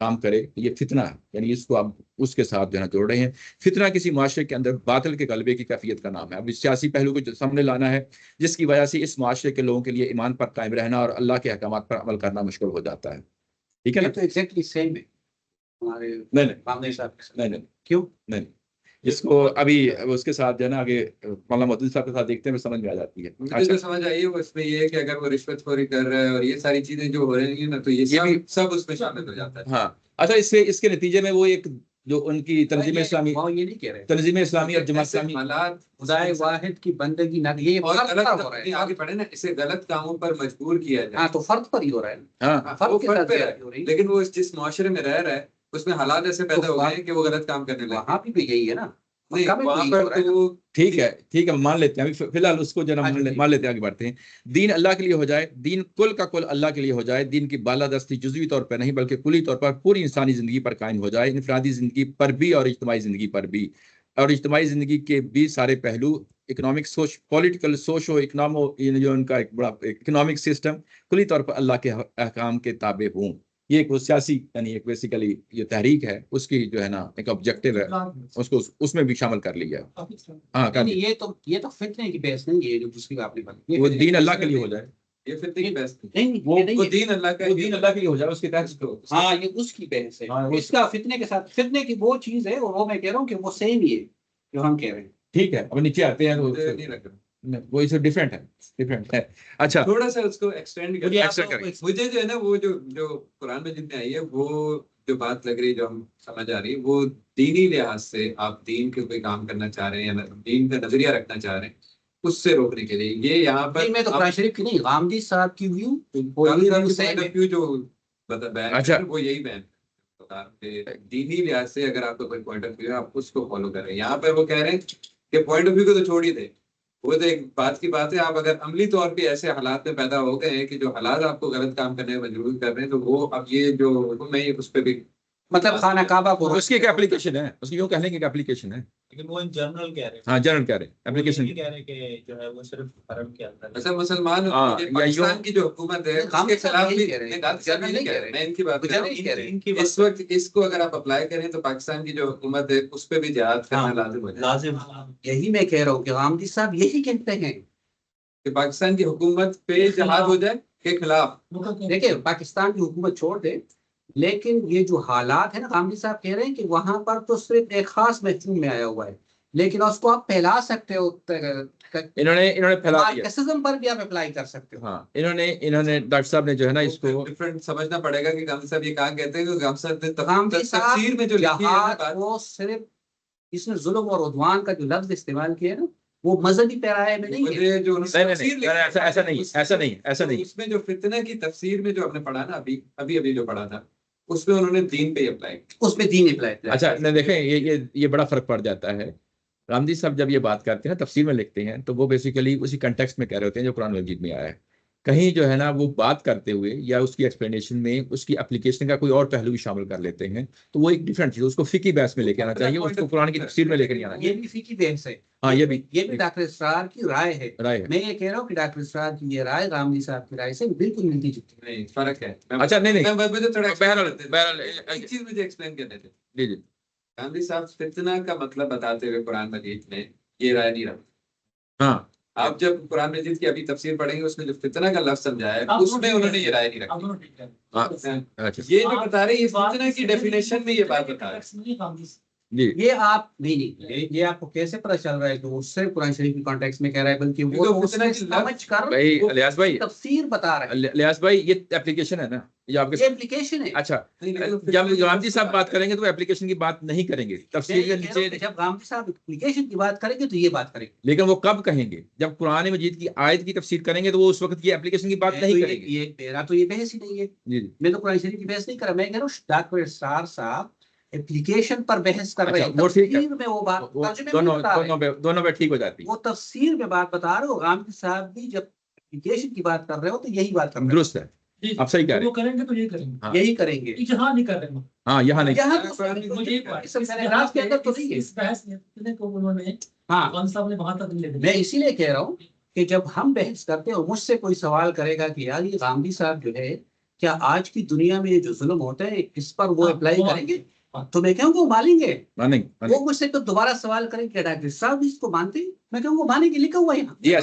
کام کرے, یہ فتنہ ہے. یعنی اس کو اب اس کے ساتھ جو ہے جوڑ رہے ہیں. فتنہ کسی معاشرے کے اندر باطل کے غلبے کی کیفیت کا نام ہے. اب اس سیاسی پہلو کو سامنے لانا ہے, جس کی وجہ سے اس معاشرے کے لوگوں کے لیے ایمان پر قائم رہنا اور اللہ کے احکامات پر عمل کرنا مشکل ہو جاتا ہے. ٹھیک ہے نا, تو ایگزیکٹلی سیم ہے ہمارے نہیں کیوں نہیں, جس کو ابھی اس کے ساتھ جو ہے نا آگے مولانا مودودی صاحب کے ساتھ دیکھتے ہیں سمجھ میں آ جاتی ہے. مجھے سمجھ آئی ہے اس میں یہ ہے کہ اگر وہ رشوت خوری کر رہا ہے اور یہ ساری چیزیں جو ہو رہی ہیں نا, تو یہ سب اس میں شامل ہو جاتا ہے. ہاں اچھا, اس کے نتیجے میں وہ ایک جو ان کی تنظیم اسلامی اور جماعت اسلامی خدائے واحد کی بندگی نہ, یہ آگے پڑھے نا, اسے غلط کاموں پر مجبور کیا جائے. ہاں تو فرد پر ہی ہو رہا ہے, وہ فرد پہ ہے, لیکن وہ جس معاشرے میں رہ رہا ہے اس میں حالات ایسے پیدا ہو گئے ہیں کہ وہ غلط کام کرنے لگے. وہاں بھی یہی ہے نا, ٹھیک ہے مان لیتے ہیں, فی الحال اس کو جو مان لیتے ہیں, آگے بڑھتے ہیں. دین اللہ کے لیے ہو جائے, دین کل کا کل اللہ کے لیے ہو جائے, دین کی بالادستی جزوی طور پر نہیں بلکہ کلی طور پر پوری انسانی زندگی پر قائم ہو جائے, انفرادی زندگی پر بھی اور اجتماعی زندگی پر بھی, اور اجتماعی زندگی کے بھی سارے پہلو, اکنامک پولیٹیکل سوشو اکنامو, جو ان کا ایک بڑا اکنامک سسٹم کلی طور پر اللہ کے احکام کے تابع ہوں. یہ ایک وہ سیاسی یعنی ایک بیسیکلی یہ تحریک ہے اس کی جو ہے نا ایک آبجیکٹیو ہے، اس کو اس میں بھی شامل کر لیا. ہاں کر لیا. یہ تو فتنے کی بحث نہیں ہے جو دوسری آپ نے بات، وہ دین اللہ کے لیے ہو جائے، یہ فتنے کی بحث نہیں، وہ دین اللہ کا، وہ دین اللہ کے لیے ہو جائے اس کے تحت. ہاں یہ اس کی بحث ہے. اس کا فتنے کے ساتھ، فتنے کی وہ چیز ہے، اور وہ میں کہہ رہا ہوں کہ وہ سیم ہی ہے جو ہم کہہ رہے ہیں. ٹھیک ہے، اب نیچے آتے ہیں نہیں لگ رہا وہ اس سے ڈفرینٹ ہے. اچھا تھوڑا سا اس کو ایکسٹینڈ مجھے extend کریں. مجھے جو ہے نا وہ جو قرآن مجید میں آئی ہے وہ جو بات لگ رہی ہے جو ہم سمجھ آ رہی ہے وہ دینی لحاظ سے آپ دین کے کوئی کام کرنا چاہ رہے ہیں یا دین کا نظریہ رکھنا چاہ رہے ہیں اس سے روکنے کے لیے. یہ یہاں پر میں تو قرآن شریف کی نہیں، غامدی صاحب کی ویو جو بیان وہ یہی بیان دینی لحاظ سے اگر آپ کا کوئی پوائنٹ آف ویو ہے آپ اس کو فالو کر رہے ہیں. یہاں پر وہ کہہ رہے ہیں کہ پوائنٹ آف ویو کو تو چھوڑ ہی دے، وہ تو ایک بات کی بات ہے. آپ اگر عملی طور پہ ایسے حالات میں پیدا ہو گئے ہیں کہ جو حالات آپ کو غلط کام کرنے میں مجبور کر رہے ہیں تو وہ اب یہ جو حکم ہے اس پہ بھی مطلب خانہ کعبہ کو اس کی ایک اپلیکیشن ہے، اس کی یوں کہنے کی ایک اپلیکیشن ہے، لیکن وہ ان جنرل کہہ رہے ہیں. ہاں جنرل کہہ رہے ہیں اپلیکیشن کہہ رہے کہ جو ہے وہ صرف حرم کے اندر. اچھا مسلمان پاکستان کی جو حکومت ہے اس کے خلاف بھی میں ان کی بات کر رہا ہوں. اس وقت اس کو اگر آپ اپلائی کریں تو پاکستان کی جو حکومت ہے اس پہ بھی جہاد کرنا لازم ہو جائے. لازم، یہی میں کہہ رہا ہوں کہ غامدی صاحب یہی کہتے ہیں کہ پاکستان کی حکومت پہ جہاد ہو جائے کے خلاف. دیکھیں پاکستان کی حکومت چھوڑ دے، لیکن یہ جو حالات ہیں نا، غامدی صاحب کہہ رہے ہیں کہ وہاں پر تو صرف ایک خاص محکوم میں آیا ہوا ہے، لیکن اس کو آپ پھیلا سکتے ہو. انہوں نے پھیلا دیا، مارکسزم پر بھی آپ اپلائی کر سکتے ہو. ہاں انہوں نے ڈاکٹر صاحب نے جو ہے نا اس کو ڈفرنٹ سمجھنا پڑے گا کہ غامدی صاحب یہ کہاں کہتے ہیں کہ غامدی غامدی صاحب تفسیر میں جو لکھی ہے جہاد وہ صرف اس نے ظلم اور عدوان کا جو لفظ استعمال کیا ہے نا وہ مذہبی پیرائے میں نہیں ہے. ایسا نہیں. اس میں جو فتنہ کی تفسیر میں جو ہم نے پڑھا نا ابھی جو پڑھا تھا اس میں انہوں نے دین پہ اپلائی، اس میں دین اپلائی. اچھا دیکھیں یہ بڑا فرق پڑ جاتا ہے. غامدی صاحب جب یہ بات کرتے ہیں تفسیر میں لکھتے ہیں تو وہ بیسیکلی اسی کنٹیکسٹ میں کہہ رہے ہوتے ہیں جو قرآن مجید میں آیا ہے. کہیں جو ہے نا وہ بات کرتے ہوئے یا اس کی ایکسپلینیشن میں اس کی اپلیکیشن کا کوئی اور پہلو بھی شامل کر لیتے ہیں تو وہ ایک ڈفرینٹ چیز، اس کو فقہی بحث میں لے کے آنا چاہیے، اس کو قرآن کی تفسیر میں لے کے نہیں آنا چاہیے. یہ بھی فقہی بحث ہے. ہاں یہ بھی ڈاکٹر اسرار کی رائے ہے. میں یہ کہہ رہا ہوں کہ ڈاکٹر اسرار کی یہ رائے غامدی صاحب کی رائے سے بالکل ملتی جلتی نہیں، فرق ہے. اچھا نہیں بہرحال ایک چیز مجھے ایکسپلین کرنے تھے. جی غامدی صاحب فتنہ کا مطلب بتاتے ہوئے قرآن مجید میں یہ رائے نہیں رکھتے. ہاں آپ جب قرآن مجید کی ابھی تفسیر پڑھیں گے اس میں جو فتنہ کا لفظ سمجھایا ہے اس میں انہوں نے یہ رائے نہیں رکھی. یہ جو بتا رہے ہیں فتنہ کی ڈیفینیشن میں یہ بات بتا رہے ہیں. یہ آپ نہیں یہ آپ کو کیسے پتہ چل رہا ہے کہ وہ صرف قرآن شریف کی کانٹیکسٹ میں کہہ رہا ہے بلکہ وہ سمجھ کر الیاس بھائی تفسیر بتا رہا ہے. الیاس بھائی یہ ایپلیکیشن ہے نا، یہ آپ کے ایپلیکیشن ہے. اچھا جب غامدی صاحب بات کریں گے تو ایپلیکیشن کی بات نہیں کریں گے، تفسیر کے نیچے جب غامدی صاحب ایپلیکیشن کی بات کریں گے تو یہ بات کریں گے. لیکن وہ کب کہیں گے؟ جب قرآن مجید کی آیت کی تفسیر کریں گے تو وہ اس وقت کی ایپلیکیشن کی بات نہیں کریں گے. یہ میرا تو یہ بحث ہی نہیں ہے. میں تو قرآن شریف کی بحث نہیں کر رہا، میں کہہ رہا ہوں ڈاکٹر اسرار صاحب ایپلیکیشن پر بحث کر رہے ہیں. تفسیر میں وہ بات دونوں میں ٹھیک ہو جاتی ہے. وہ تفسیر میں بات بتا رہے ہو. غامدی صاحب بھی جب ایپلیکیشن کی بات کر رہے ہو تو یہی بات کر رہے ہیں. درست ہے، آپ صحیح کہہ رہے ہیں. وہ کریں گے تو یہ کریں گے، یہی کریں گے. یہاں نہیں کر رہے ہیں. ہاں یہاں نہیں. میں اسی لیے کہہ رہا ہوں کہ جب ہم بحث کرتے ہیں اور مجھ سے کوئی سوال کرے گا کہ یار یہ غامدی صاحب جو ہے کیا آج کی دنیا میں جو ظلم ہوتا ہے اس پر وہ اپلائی کریں گے تو میں کہوں گا وہ مانیں گے. وہ مجھ سے تو دوبارہ سوال کریں کہ ڈاکٹر صاحب اس کو مانتے ہیں، میں کہوں گا مانیں گے. لکھا ہوا ہے یہاں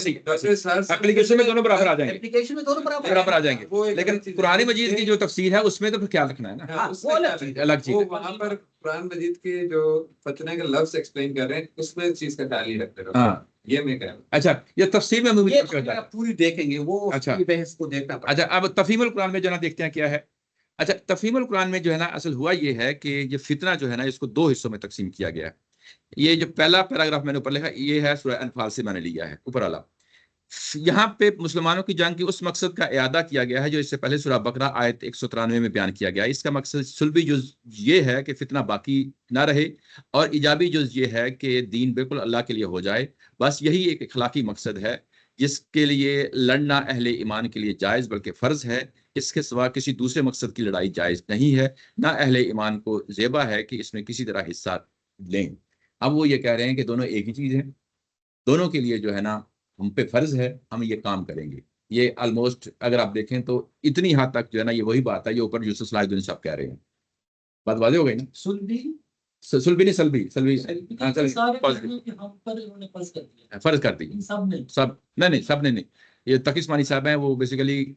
ایپلیکیشن میں دونوں برابر آ جائیں گے. ایپلیکیشن میں دونوں برابر آ جائیں گے. لیکن قرآن مجید کی جو تفسیر ہے اس میں تو پھر خیال رکھنا ہے نا، وہ الگ چیز. وہاں پر قرآن مجید کے جو فتنہ کا لفظ ایکسپلین کر رہے ہیں اس میں چیز کا خیال ہی رکھتے رہو. یہ میں کہہ رہا ہوں. اچھا یہ تفسیر میں پوری دیکھیں گے وہ بحث کو دیکھنا پڑتا ہے. اچھا اب تفہیم القرآن میں جو نا دیکھتے ہیں کیا ہے. اچھا تفہیم القرآن میں جو ہے نا اصل ہوا یہ ہے کہ یہ فتنہ جو ہے نا اس کو دو حصوں میں تقسیم کیا گیا ہے. یہ جو پہلا پیراگراف میں نے اوپر لکھا یہ ہے سورہ انفال سے میں نے لیا ہے اوپر والا. یہاں پہ مسلمانوں کی جنگ کی اس مقصد کا اعادہ کیا گیا ہے جو اس سے پہلے سورہ بقرہ آیت 193 میں بیان کیا گیا. اس کا مقصد سلبی جز یہ ہے کہ فتنہ باقی نہ رہے اور ایجابی جز یہ ہے کہ دین بالکل اللہ کے لیے ہو جائے. بس یہی ایک اخلاقی مقصد ہے جس کے لیے لڑنا اہل ایمان کے لیے جائز بلکہ فرض ہے. اس کے سوا کسی دوسرے مقصد کی لڑائی جائز نہیں ہے، نہ اہل ایمان کو زیبا ہے کہ اس میں کسی طرح حصہ لیں. اب وہ یہ کہہ رہے ہیں کہ دونوں ایک ہی چیز ہیں، دونوں کے لیے جو ہے نا ہم پہ فرض ہے ہم یہ کام کریں گے. یہ آلموسٹ اگر آپ دیکھیں تو اتنی حد تک جو ہے نا یہ وہی بات ہے یہ اوپر یوسف صلاح الدین صاحب کہہ رہے ہیں. بات واضح ہو گئی نا. سلبی نہیں سلبی فرض کر دی سب نہیں سب نے نہیں. یہ تقی عثمانی صاحب ہیں وہ بیسیکلی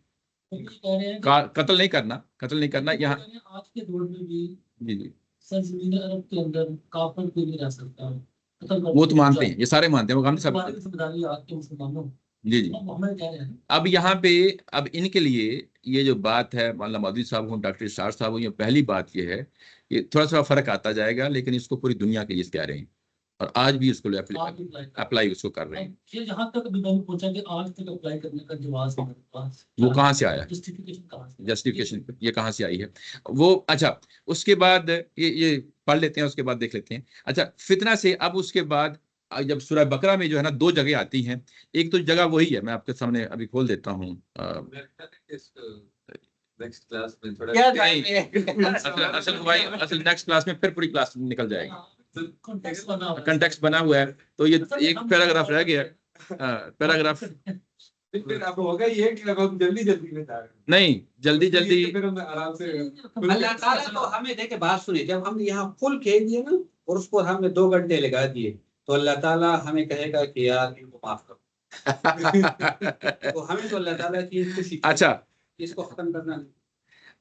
قتل نہیں کرنا یہاں آج کے دور میں بھی جی سرزمین عرب کے اندر کافر کوئی نہیں رہ سکتا. وہ تو مانتے ہیں یہ سارے مانتے ہیں وہ غم سب جی. اب یہاں پہ اب ان کے لیے یہ جو بات ہے مولانا مودودی صاحب ہوں ڈاکٹر اشار صاحب ہوں یہ پہلی بات یہ ہے کہ تھوڑا فرق آتا جائے گا لیکن اس کو پوری دنیا کے لیے کہہ رہے ہیں اور آج بھی اس کو اپلائی اس کو کر رہے ہیں. یہ جہاں تک بھی میں نے پوچھا کہ آج تک اپلائی کرنے کا جواز وہ کہاں سے آیا جسٹیفیکیشن یہ کہاں سے آئی ہے وہ. اچھا اس کے بعد یہ پڑھ لیتے ہیں اس کے بعد دیکھ لیتے ہیں. اچھا فتنہ سے اب اس کے بعد جب سورہ بقرہ میں جو ہے نا 2 جگہ آتی ہیں. ایک تو جگہ وہی ہے میں آپ کے سامنے ابھی کھول دیتا ہوں. اصل نیکسٹ کلاس میں پھر پوری کلاس نکل جائے گی. کنٹیکسٹ بنا ہوا ہے تو یہ ایک پیراگراف رہ گیا پیراگراف نہیں جلدی اللہ تعالیٰ تو ہمیں دیکھے بات سنی جب ہم نے یہاں فل کہہ دیے نا اور اس کو ہم نے 2 گھنٹے لگا دیے تو اللہ تعالیٰ ہمیں کہے گا کہ یار ان کو معاف کرو تو ہمیں تو اللہ تعالیٰ کی خوشی اچھا اس کو ختم کرنا.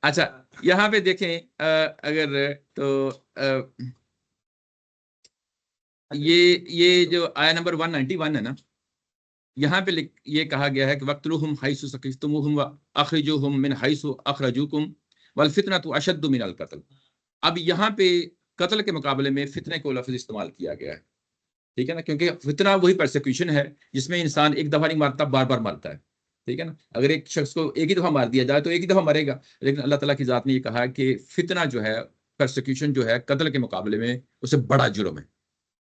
اچھا یہاں پہ دیکھیں اگر تو یہ جو آیا نمبر 191 ہے نا یہاں پہ یہ کہا گیا ہے کہ وقتلوہم حیث ثقفتموہم واخرجوہم من حیث اخرجوکم والفتنۃ اشد من القتل. اب یہاں پہ قتل کے مقابلے میں فتنے کو لفظ استعمال کیا گیا ہے. ٹھیک ہے نا کیونکہ فتنہ وہی پرسیکیوشن ہے جس میں انسان ایک دفعہ نہیں مارتا بار بار مرتا ہے. ٹھیک ہے نا اگر ایک شخص کو ایک ہی دفعہ مار دیا جائے تو ایک ہی دفعہ مرے گا لیکن اللہ تعالیٰ کی ذات نے یہ کہا کہ فتنہ جو ہے پرسیکیوشن جو ہے قتل کے مقابلے میں اسے بڑا جرم ہے.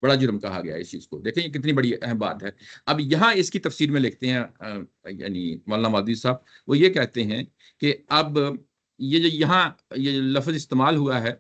بڑا جرم کہا گیا ہے اس چیز کو. دیکھیں یہ کتنی بڑی اہم بات ہے. اب یہاں اس کی تفسیر میں لکھتے ہیں یعنی مولانا مودودی صاحب وہ یہ کہتے ہیں کہ اب یہ جو یہاں یہ لفظ استعمال ہوا ہے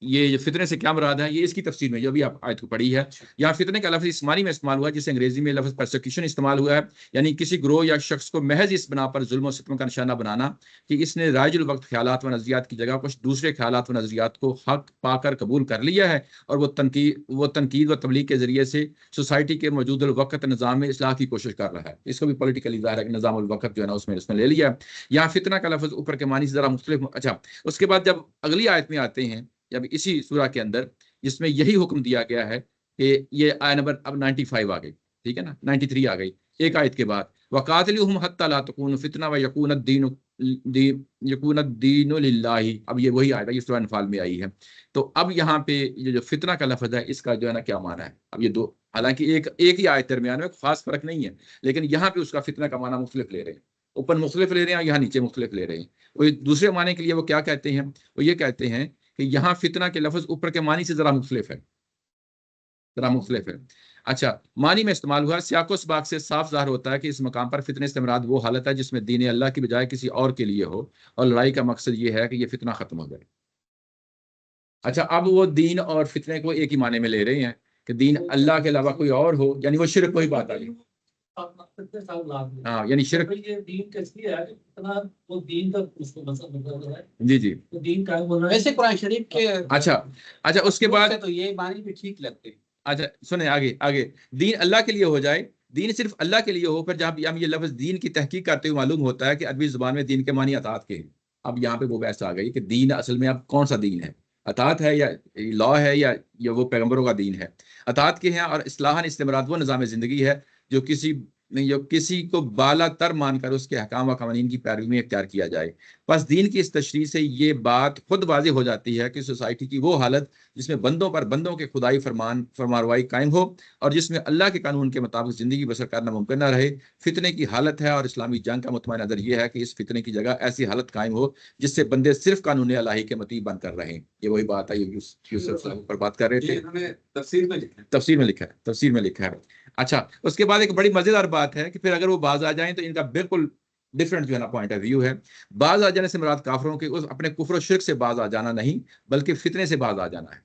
یہ جو فتنے سے کیا مراد ہے یہ اس کی تفسیر میں جو بھی آپ آیت کو پڑھی ہے یہاں فتنے کا لفظ اسمانی میں استعمال ہوا ہے جسے انگریزی میں لفظ پرسیکیوشن استعمال ہوا ہے یعنی کسی گروہ یا شخص کو محض اس بنا پر ظلم و ستم کا نشانہ بنانا کہ اس نے رائج الوقت خیالات و نظریات کی جگہ کچھ دوسرے خیالات و نظریات کو حق پا کر قبول کر لیا ہے اور وہ تنقید و تبلیغ کے ذریعے سے سوسائٹی کے موجود الوقت نظام میں اصلاح کی کوشش کر رہا ہے. اس کو بھی پولیٹیکلی ظاہر ہے کہ نظام الوقت جو ہے نا اس میں لے لیا ہے. یہاں فتنہ کا لفظ اوپر کے معنی سے ذرا مختلف. اچھا اس کے بعد جب اگلی آیت میں آتے ہیں جب اسی سورہ کے اندر جس میں یہی حکم دیا گیا ہے کہ یہ آیت نمبر اب 95 آ گئی. ٹھیک ہے نا 93 آ گئی ایک آیت کے بعد وقاتلوہم حتی لا تکون فتنہ ویکون الدین للہ. اب یہ وہی آیت ہے یہ سورہ انفال میں آئی ہے. تو اب یہاں پہ یہ جو فتنہ کا لفظ ہے اس کا جو ہے نا کیا معنی ہے. اب یہ 2 حالانکہ ایک ہی آیت درمیان میں خاص فرق نہیں ہے لیکن یہاں پہ اس کا فتنہ کا معنی مختلف لے رہے ہیں. اوپر مختلف لے رہے ہیں یہاں نیچے مختلف لے رہے ہیں. وہ دوسرے معنی کے لیے وہ کیا کہتے ہیں وہ یہ کہتے ہیں کہ یہاں فتنہ کے لفظ اوپر کے معنی سے ذرا مختلف ہے. اچھا معنی میں استعمال ہوا سیاق و سباق سے صاف ظاہر ہوتا ہے کہ اس مقام پر فتنے سے مراد وہ حالت ہے جس میں دین اللہ کی بجائے کسی اور کے لیے ہو اور لڑائی کا مقصد یہ ہے کہ یہ فتنہ ختم ہو جائے. اچھا اب وہ دین اور فتنے کو ایک ہی معنی میں لے رہے ہیں کہ دین اللہ کے علاوہ کوئی اور ہو یعنی وہ شرک وہی بات آ گئی. ہاں یعنی شرک جی ویسے قرآن شریف کے اچھا اس کے بعد تو یہ معنی بھی ٹھیک لگتے ہیں. اچھا سنیں آگے دین اللہ کے لیے ہو جائے دین صرف اللہ کے لیے ہو. پھر جب ہم یہ لفظ دین کی تحقیق کرتے ہوئے معلوم ہوتا ہے کہ عربی زبان میں دین کے معنی اطاعت کے ہیں. اب یہاں پہ وہ بحث آ گئی کہ دین اصل میں اب کون سا دین ہے اطاعت ہے یا لا ہے یا وہ پیغمبروں کا دین ہے. اطاعت کے ہیں اور اصلاحاً استمراد وہ نظام زندگی ہے جو کسی کو بالا تر مان کر اس کے احکام و قوانین کی پیروی میں اختیار کیا جائے. بس دین کی اس تشریح سے یہ بات خود واضح ہو جاتی ہے کہ سوسائٹی کی وہ حالت جس میں بندوں کے خدائی فرمانروائی قائم ہو اور جس میں اللہ کے قانون کے مطابق زندگی بسر کرنا ممکن نہ رہے فتنے کی حالت ہے. اور اسلامی جنگ کا مطمئن نظر یہ ہے کہ اس فتنے کی جگہ ایسی حالت قائم ہو جس سے بندے صرف قانون الہی کے مطیع بن کر رہیں. یہ وہی بات ہے یوسف صاحب پر بات کر رہے تھے. تفسیر میں لکھا ہے. اچھا اس کے بعد ایک بڑی مزیدار بات ہے کہ پھر اگر وہ باز آ جائیں تو ان کا بالکل ڈفرنٹ جو ہے نا پوائنٹ آف ویو ہے. باز آ جانے سے مراد کافروں کے اپنے کفر و شرک سے باز آ جانا نہیں بلکہ فتنے سے باز آ جانا ہے.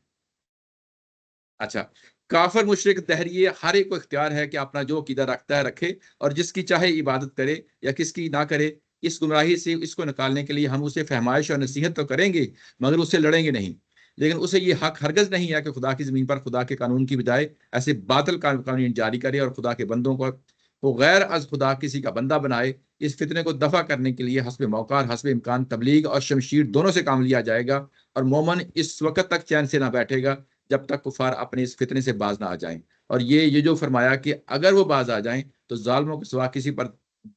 اچھا، کافر مشرک دہریے ہر ایک کو اختیار ہے کہ اپنا جو عقیدہ رکھتا ہے رکھے اور جس کی چاہے عبادت کرے یا کس کی نہ کرے. اس گمراہی سے اس کو نکالنے کے لیے ہم اسے فہمائش اور نصیحت تو کریں گے مگر اس سے لڑیں گے نہیں. لیکن اسے یہ حق ہرگز نہیں ہے کہ خدا کی زمین پر خدا کے قانون کی بجائے ایسے باطل قانون جاری کرے اور خدا کے بندوں کو غیر از خدا کسی کا بندہ بنائے. اس فتنے کو دفع کرنے کے لیے حسب موقع اور حسب امکان تبلیغ اور شمشیر دونوں سے کام لیا جائے گا. اور مومن اس وقت تک چین سے نہ بیٹھے گا جب تک کفار اپنے اس فتنے سے باز نہ آ جائیں. اور یہ جو فرمایا کہ اگر وہ باز آ جائیں تو ظالموں کے سوا کسی پر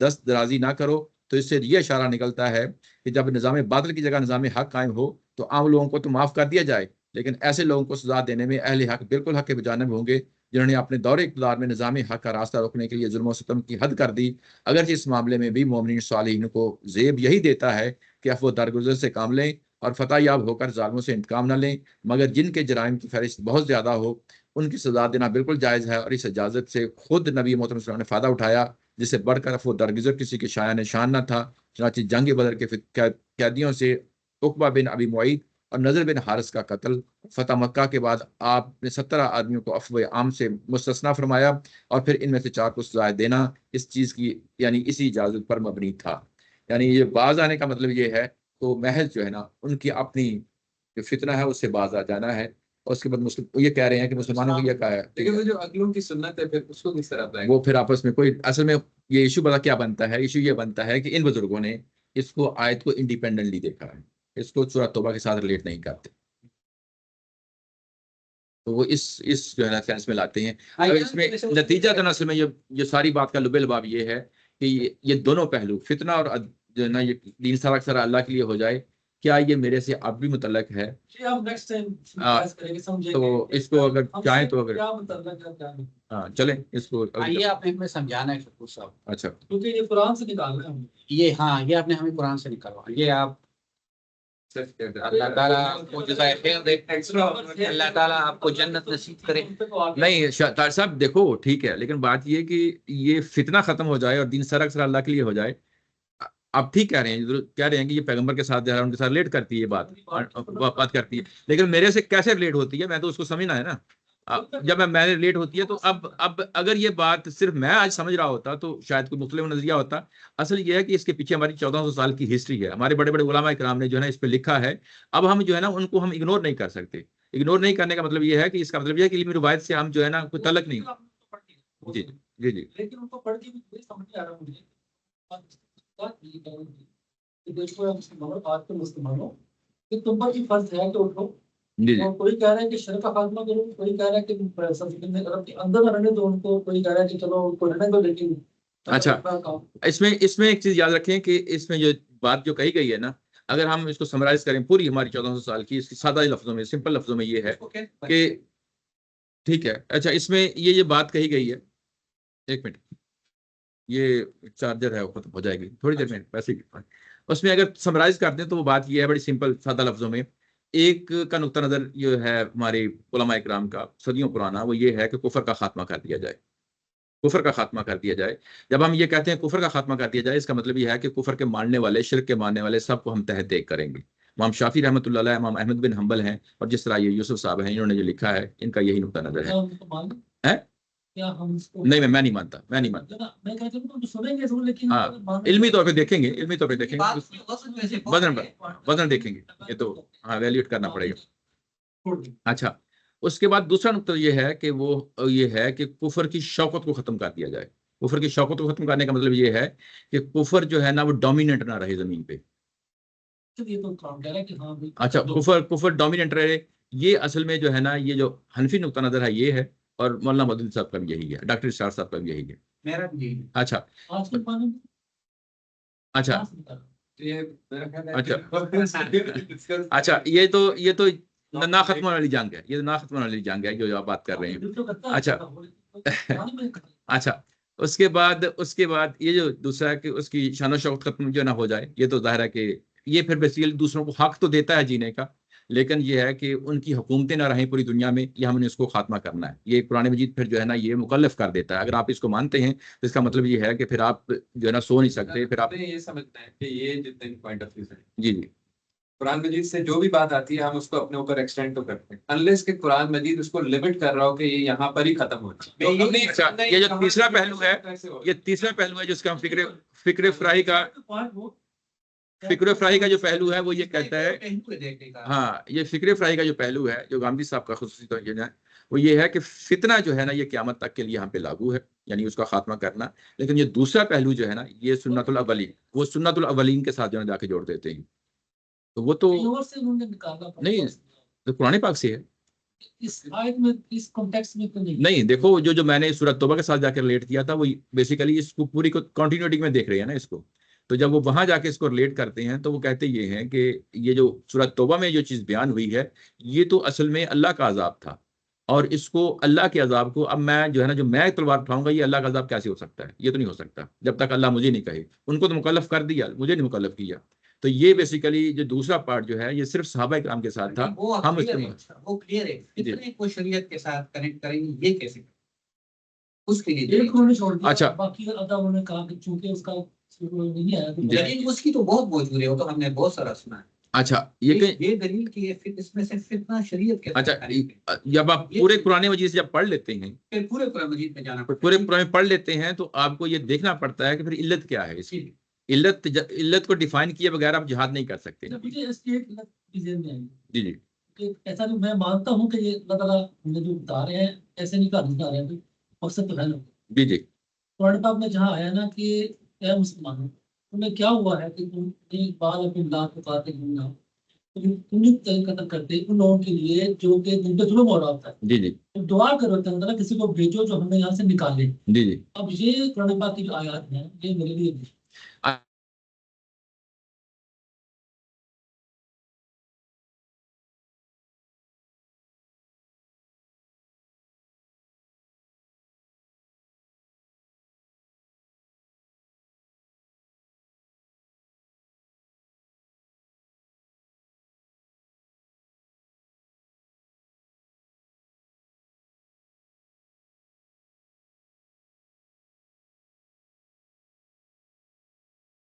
دست درازی نہ کرو. تو اس سے یہ اشارہ نکلتا ہے کہ جب نظام باطل کی جگہ نظام حق قائم ہو تو عام لوگوں کو تو معاف کر دیا جائے، لیکن ایسے لوگوں کو سزا دینے میں اہل حق بالکل حق کے جانب ہوں گے جنہوں نے اپنے دور اقتدار میں نظام حق کا راستہ روکنے کے لیے ظلم و ستم کی حد کر دی. اگرچہ اس معاملے میں بھی مومنین صالحین کو زیب یہی دیتا ہے کہ وہ درگزر سے کام لیں اور فتح یاب ہو کر ظالموں سے انتقام نہ لیں، مگر جن کے جرائم کی فہرست بہت زیادہ ہو ان کی سزا دینا بالکل جائز ہے. اور اس اجازت سے خود نبی محترم صلی اللہ علیہ وسلم نے فائدہ اٹھایا جس سے بڑھ کر وہ درگزر کسی کے شایان نشان نہ تھا. چنانچہ جنگ بدر کے قیدیوں سے عقبہ بن ابی معیط اور نضر بن حارث کا قتل، فتح مکہ کے بعد آپ نے 17 آدمیوں کو عفو عام سے مستثنا فرمایا اور پھر ان میں سے 4 کو سزائے دینا اس چیز کی یعنی اسی اجازت پر مبنی تھا. یعنی یہ باز آنے کا مطلب یہ ہے تو محض جو ہے نا ان کی اپنی جو فتنہ ہے اس سے باز آ جانا ہے. اور اس کے بعد مسلم یہ کہہ رہے ہیں کہ مسلمانوں کو یہ کہا ہے لیکن وہ جو اگلوں کی سنت ہے پھر اس کو کس طرح اپلائیں؟ وہ پھر آپس میں کوئی اصل میں یہ ایشو بتا کیا بنتا ہے. ایشو یہ بنتا ہے کہ ان بزرگوں نے اس کو آیت کو انڈیپینڈنٹلی دیکھا ہے، اس کو سورۃ توبہ کے ساتھ ریلیٹ نہیں کرتے، تو وہ اس جو ہے نا سینس میں لاتے ہیں. اب اس میں نتیجہ تو اصل میں یہ ساری بات کا لب لباب یہ ہے کہ یہ دونوں پہلو فتنہ اور جو ہے نا یہ دین سارا سارا اللہ کے لیے ہو جائے، کیا یہ میرے سے اب بھی متعلق ہے؟ تو اس کو اگر چاہیں تو اگر ہاں چلیں اس کو یہ آپ نے ہمیں سمجھانا ہے شکور صاحب. اچھا کیونکہ یہ قرآن سے نکال رہے ہیں یہ ہاں یہ آپ نے ہمیں قرآن سے نکالوا. یہ آپ اللہ تعالیٰ آپ کو جزائے خیر دے، اللہ تعالیٰ آپ کو جنت نصیب کرے. نہیں طاہر صاحب دیکھو ٹھیک ہے، لیکن بات یہ کہ یہ فتنہ ختم ہو جائے اور دین سارا سارا اللہ کے لیے ہو جائے. آپ ٹھیک کہہ رہے ہیں، کہہ رہے ہیں کہ یہ پیغمبر کے ساتھ ان کے ساتھ ریلیٹ کرتی ہے، یہ بات کرتی ہے، لیکن میرے سے کیسے ریلیٹ ہوتی ہے؟ میں تو اس کو سمجھنا ہے نا. جب میں ریلیٹ ہوتی ہے تو اب اگر یہ بات صرف میں آج سمجھ رہا ہوتا تو شاید کوئی مختلف نظریہ ہوتا. اصل یہ ہے کہ اس کے پیچھے ہماری 1400 سال کی ہسٹری ہے، ہمارے بڑے بڑے علماء کرام نے جو ہے نا اس پہ لکھا ہے. اب ہم جو ہے نا ان کو ہم اگنور نہیں کر سکتے. اگنور نہیں کرنے کا مطلب یہ ہے کہ اس کا مطلب یہ ہے کہ علمی روایت سے ہم جو ہے نا کوئی تعلق نہیں. جی جی جی لیکن ان کو پڑھ کے بھی سمجھ نہیں آ رہا مجھے مسلمانوں کہ تم پر بھی فرض ہے کہ اٹھو. کوئی کہہ رہا ہے کہ شرک کا خاتمہ کرو، کوئی کہہ رہا ہے کہ عرب کے اندر نہ رہنے دو ان کو، کوئی کہہ رہا ہے کہ چلو ان کو رہنے دو. لیکن اچھا اس میں ایک چیز یاد رکھیں کہ اس میں جو بات جو کہی گئی ہے نا، اگر ہم اس کو سمرائز کریں پوری ہماری 1400 سال کی، اس کی سادہ لفظوں میں سمپل لفظوں میں یہ ہے کہ ٹھیک ہے. اچھا اس میں یہ بات کہی گئی ہے، ایک منٹ یہ چارجر ہے وہ ختم ہو جائے گی تھوڑی دیر میں پیسے. اس میں اگر سمرائز کرتے ہیں تو وہ بات یہ ہے بڑی سمپل سادہ لفظوں میں. ایک کا نقطہ نظر جو ہے ہمارے علماء اکرام کا صدیوں پرانا، وہ یہ ہے کہ کفر کا خاتمہ کر دیا جائے. کفر کا خاتمہ کر دیا جائے. جب ہم یہ کہتے ہیں کفر کا خاتمہ کر دیا جائے، اس کا مطلب یہ ہے کہ کفر کے ماننے والے، شرک کے ماننے والے سب کو ہم تحت دیکھ کریں گے. امام شافعی رحمۃ اللہ علیہ، امام احمد بن حنبل ہیں، اور جس طرح یہ یوسف صاحب ہیں انہوں نے جو لکھا ہے ان کا یہی نقطہ نظر ہے. نہیں میں نہیں مانتا، میں نہیں مانتا. ہاں علمی طور پہ دیکھیں گے، علمی طور پہ دیکھیں گے، وزن دیکھیں گے، یہ تو ہاں ویلیوٹ کرنا پڑے گا. اچھا اس کے بعد دوسرا نقطہ یہ ہے کہ وہ یہ ہے کہ کفر کی شوکت کو ختم کر دیا جائے. کفر کی شوکت کو ختم کرنے کا مطلب یہ ہے کہ کفر جو ہے نا وہ ڈومیننٹ نہ رہے زمین پہ. اچھا کفر ڈومیننٹ رہے، یہ اصل میں جو ہے نا یہ جو حنفی نقطہ نظر ہے یہ ہے، اور مولانا مدنی صاحب کا بھی یہی ہے، ڈاکٹر اسرار صاحب کا بھی یہی ہے. اچھا اچھا اچھا یہ تو نا ختم ہونے والی جنگ ہے، یہ نا ختم ہونے والی جنگ ہے جو آپ بات کر رہے ہیں. اچھا اچھا اس کے بعد یہ جو دوسرا ہے کہ اس کی شان و شوکت ختم جو نہ ہو جائے، یہ تو ظاہر ہے کہ یہ پھر بیسیکلی دوسروں کو حق تو دیتا ہے جینے کا، لیکن یہ ہے کہ ان کی حکومتیں نہ رہیں پوری دنیا میں، یہ ہم نے اس کو خاتمہ کرنا ہے. یہ قرآن مجید پھر جو ہے نا یہ مکلف کر دیتا ہے. اگر آپ اس کو مانتے ہیں تو اس کا مطلب یہ ہے کہ پھر آپ جو ہے نا سو نہیں سکتے، پھر آپ یہ سمجھتے ہیں کہ یہ جتنے پوائنٹ آف ویو ہیں جی جی قرآن مجید سے جو بھی بات آتی ہے ہم اس کو اپنے اوپر ایکسٹینڈ تو کرتے ہیں انلیس کہ قرآن مجید اس کو لمٹ کر رہا ہو کہ یہ یہاں پر ہی ختم ہو جائے. اچھا یہ جو تیسرا پہلو ہے، یہ تیسرا پہلو ہے جس کا ہم فکر فراہی کا جو پہلو ہے وہ یہ کہتا ہے، ہاں یہ فکر فراہی کا جو پہلو ہے جو گاندھی صاحب کا خصوصی طور ہے وہ یہ ہے کہ فتنہ جو ہے نا یہ قیامت تک کے لیے یہاں پہ لاگو ہے، یعنی اس کا خاتمہ کرنا. لیکن یہ دوسرا پہلو جو ہے نا یہ سنت الاولین، وہ سنت الاولین کے ساتھ جو ہے جا کے جوڑ دیتے ہیں. تو وہ تو نہیں، تو قرآن پاک سے ہے. اس آیت میں اس کانٹیکسٹ میں تو نہیں دیکھو جو میں نے سورۃ توبہ کے ساتھ جا کے ریلیٹ کیا تھا وہ بیسیکلی اس کو پوری کو کنٹینیوٹی میں دیکھ رہے ہیں نا اس کو. تو جب وہ وہاں جا کے اس کو ریلیٹ کرتے ہیں تو وہ کہتے یہ ہیں کہ یہ جو سورۃ توبہ میں جو چیز بیان ہوئی ہے یہ تو اصل میں اللہ کا عذاب تھا، اور اس کو اللہ کے عذاب کو اب میں جو ہے نا جو میں تلوار اٹھاؤں گا یہ اللہ کا عذاب کیسے ہو سکتا ہے؟ یہ تو نہیں ہو سکتا جب تک اللہ مجھے نہیں کہے. ان کو تو مکلف کر دیا، مجھے نہیں مکلف کیا. تو یہ بیسیکلی جو دوسرا پارٹ جو ہے یہ صرف صحابہ اکرام کے ساتھ تھا. ہم وہ کلیئر ہے اتنے کو شریعت کے ساتھ کنیکٹ کریں گے یہ کیسے اس کے لیے ایک انہوں نے چھوڑ دیا. اچھا باقی انہوں نے کہا کہ چونکہ اس کا نہیں آیا لیکن اس کی تو بہت موجود ہے، وہ تو ہم نے بہت سارا سنا ہے. اچھا یہ دلیل کی اس میں سے فتنہ شریعت کے اچھا جب آپ پورے قرآن مجید سے جب پڑھ لیتے ہیں، پھر پورے قرآن مجید میں جانا پورے قرآن میں پڑھ لیتے ہیں تو آپ کو یہ دیکھنا پڑتا ہے کہ پھر علت کیا ہے. اس کی علت کو ڈیفائن کیے بغیر آپ جہاد نہیں کر سکتے. مجھے اس کی ایک ذہن میں آئی جی جی ایسا نہیں، میں مانتا ہوں کہ یہ اللہ تعالیٰ نے جو بتا رہے ہیں ایسے نہیں بتا رہے ہیں، مقصد تو ہے نا. جی جی قرآن پاک میں جہاں آیا نا کہ اے مسلمانوں تمہیں کیا ہوا ہے کہ تم بعد اپنی لات کو قاتل ہونا تم قتل کرتے ان لوگوں کے لیے جو کہ جن پہ ظلم ہو رہا ہوتا ہے. جی جی دعا کرو تعالیٰ کسی کو بھیجو جو ہمیں یہاں سے نکالے. جی جی اب یہ قرآن پاک کی جو آیات ہیں یہ میرے لیے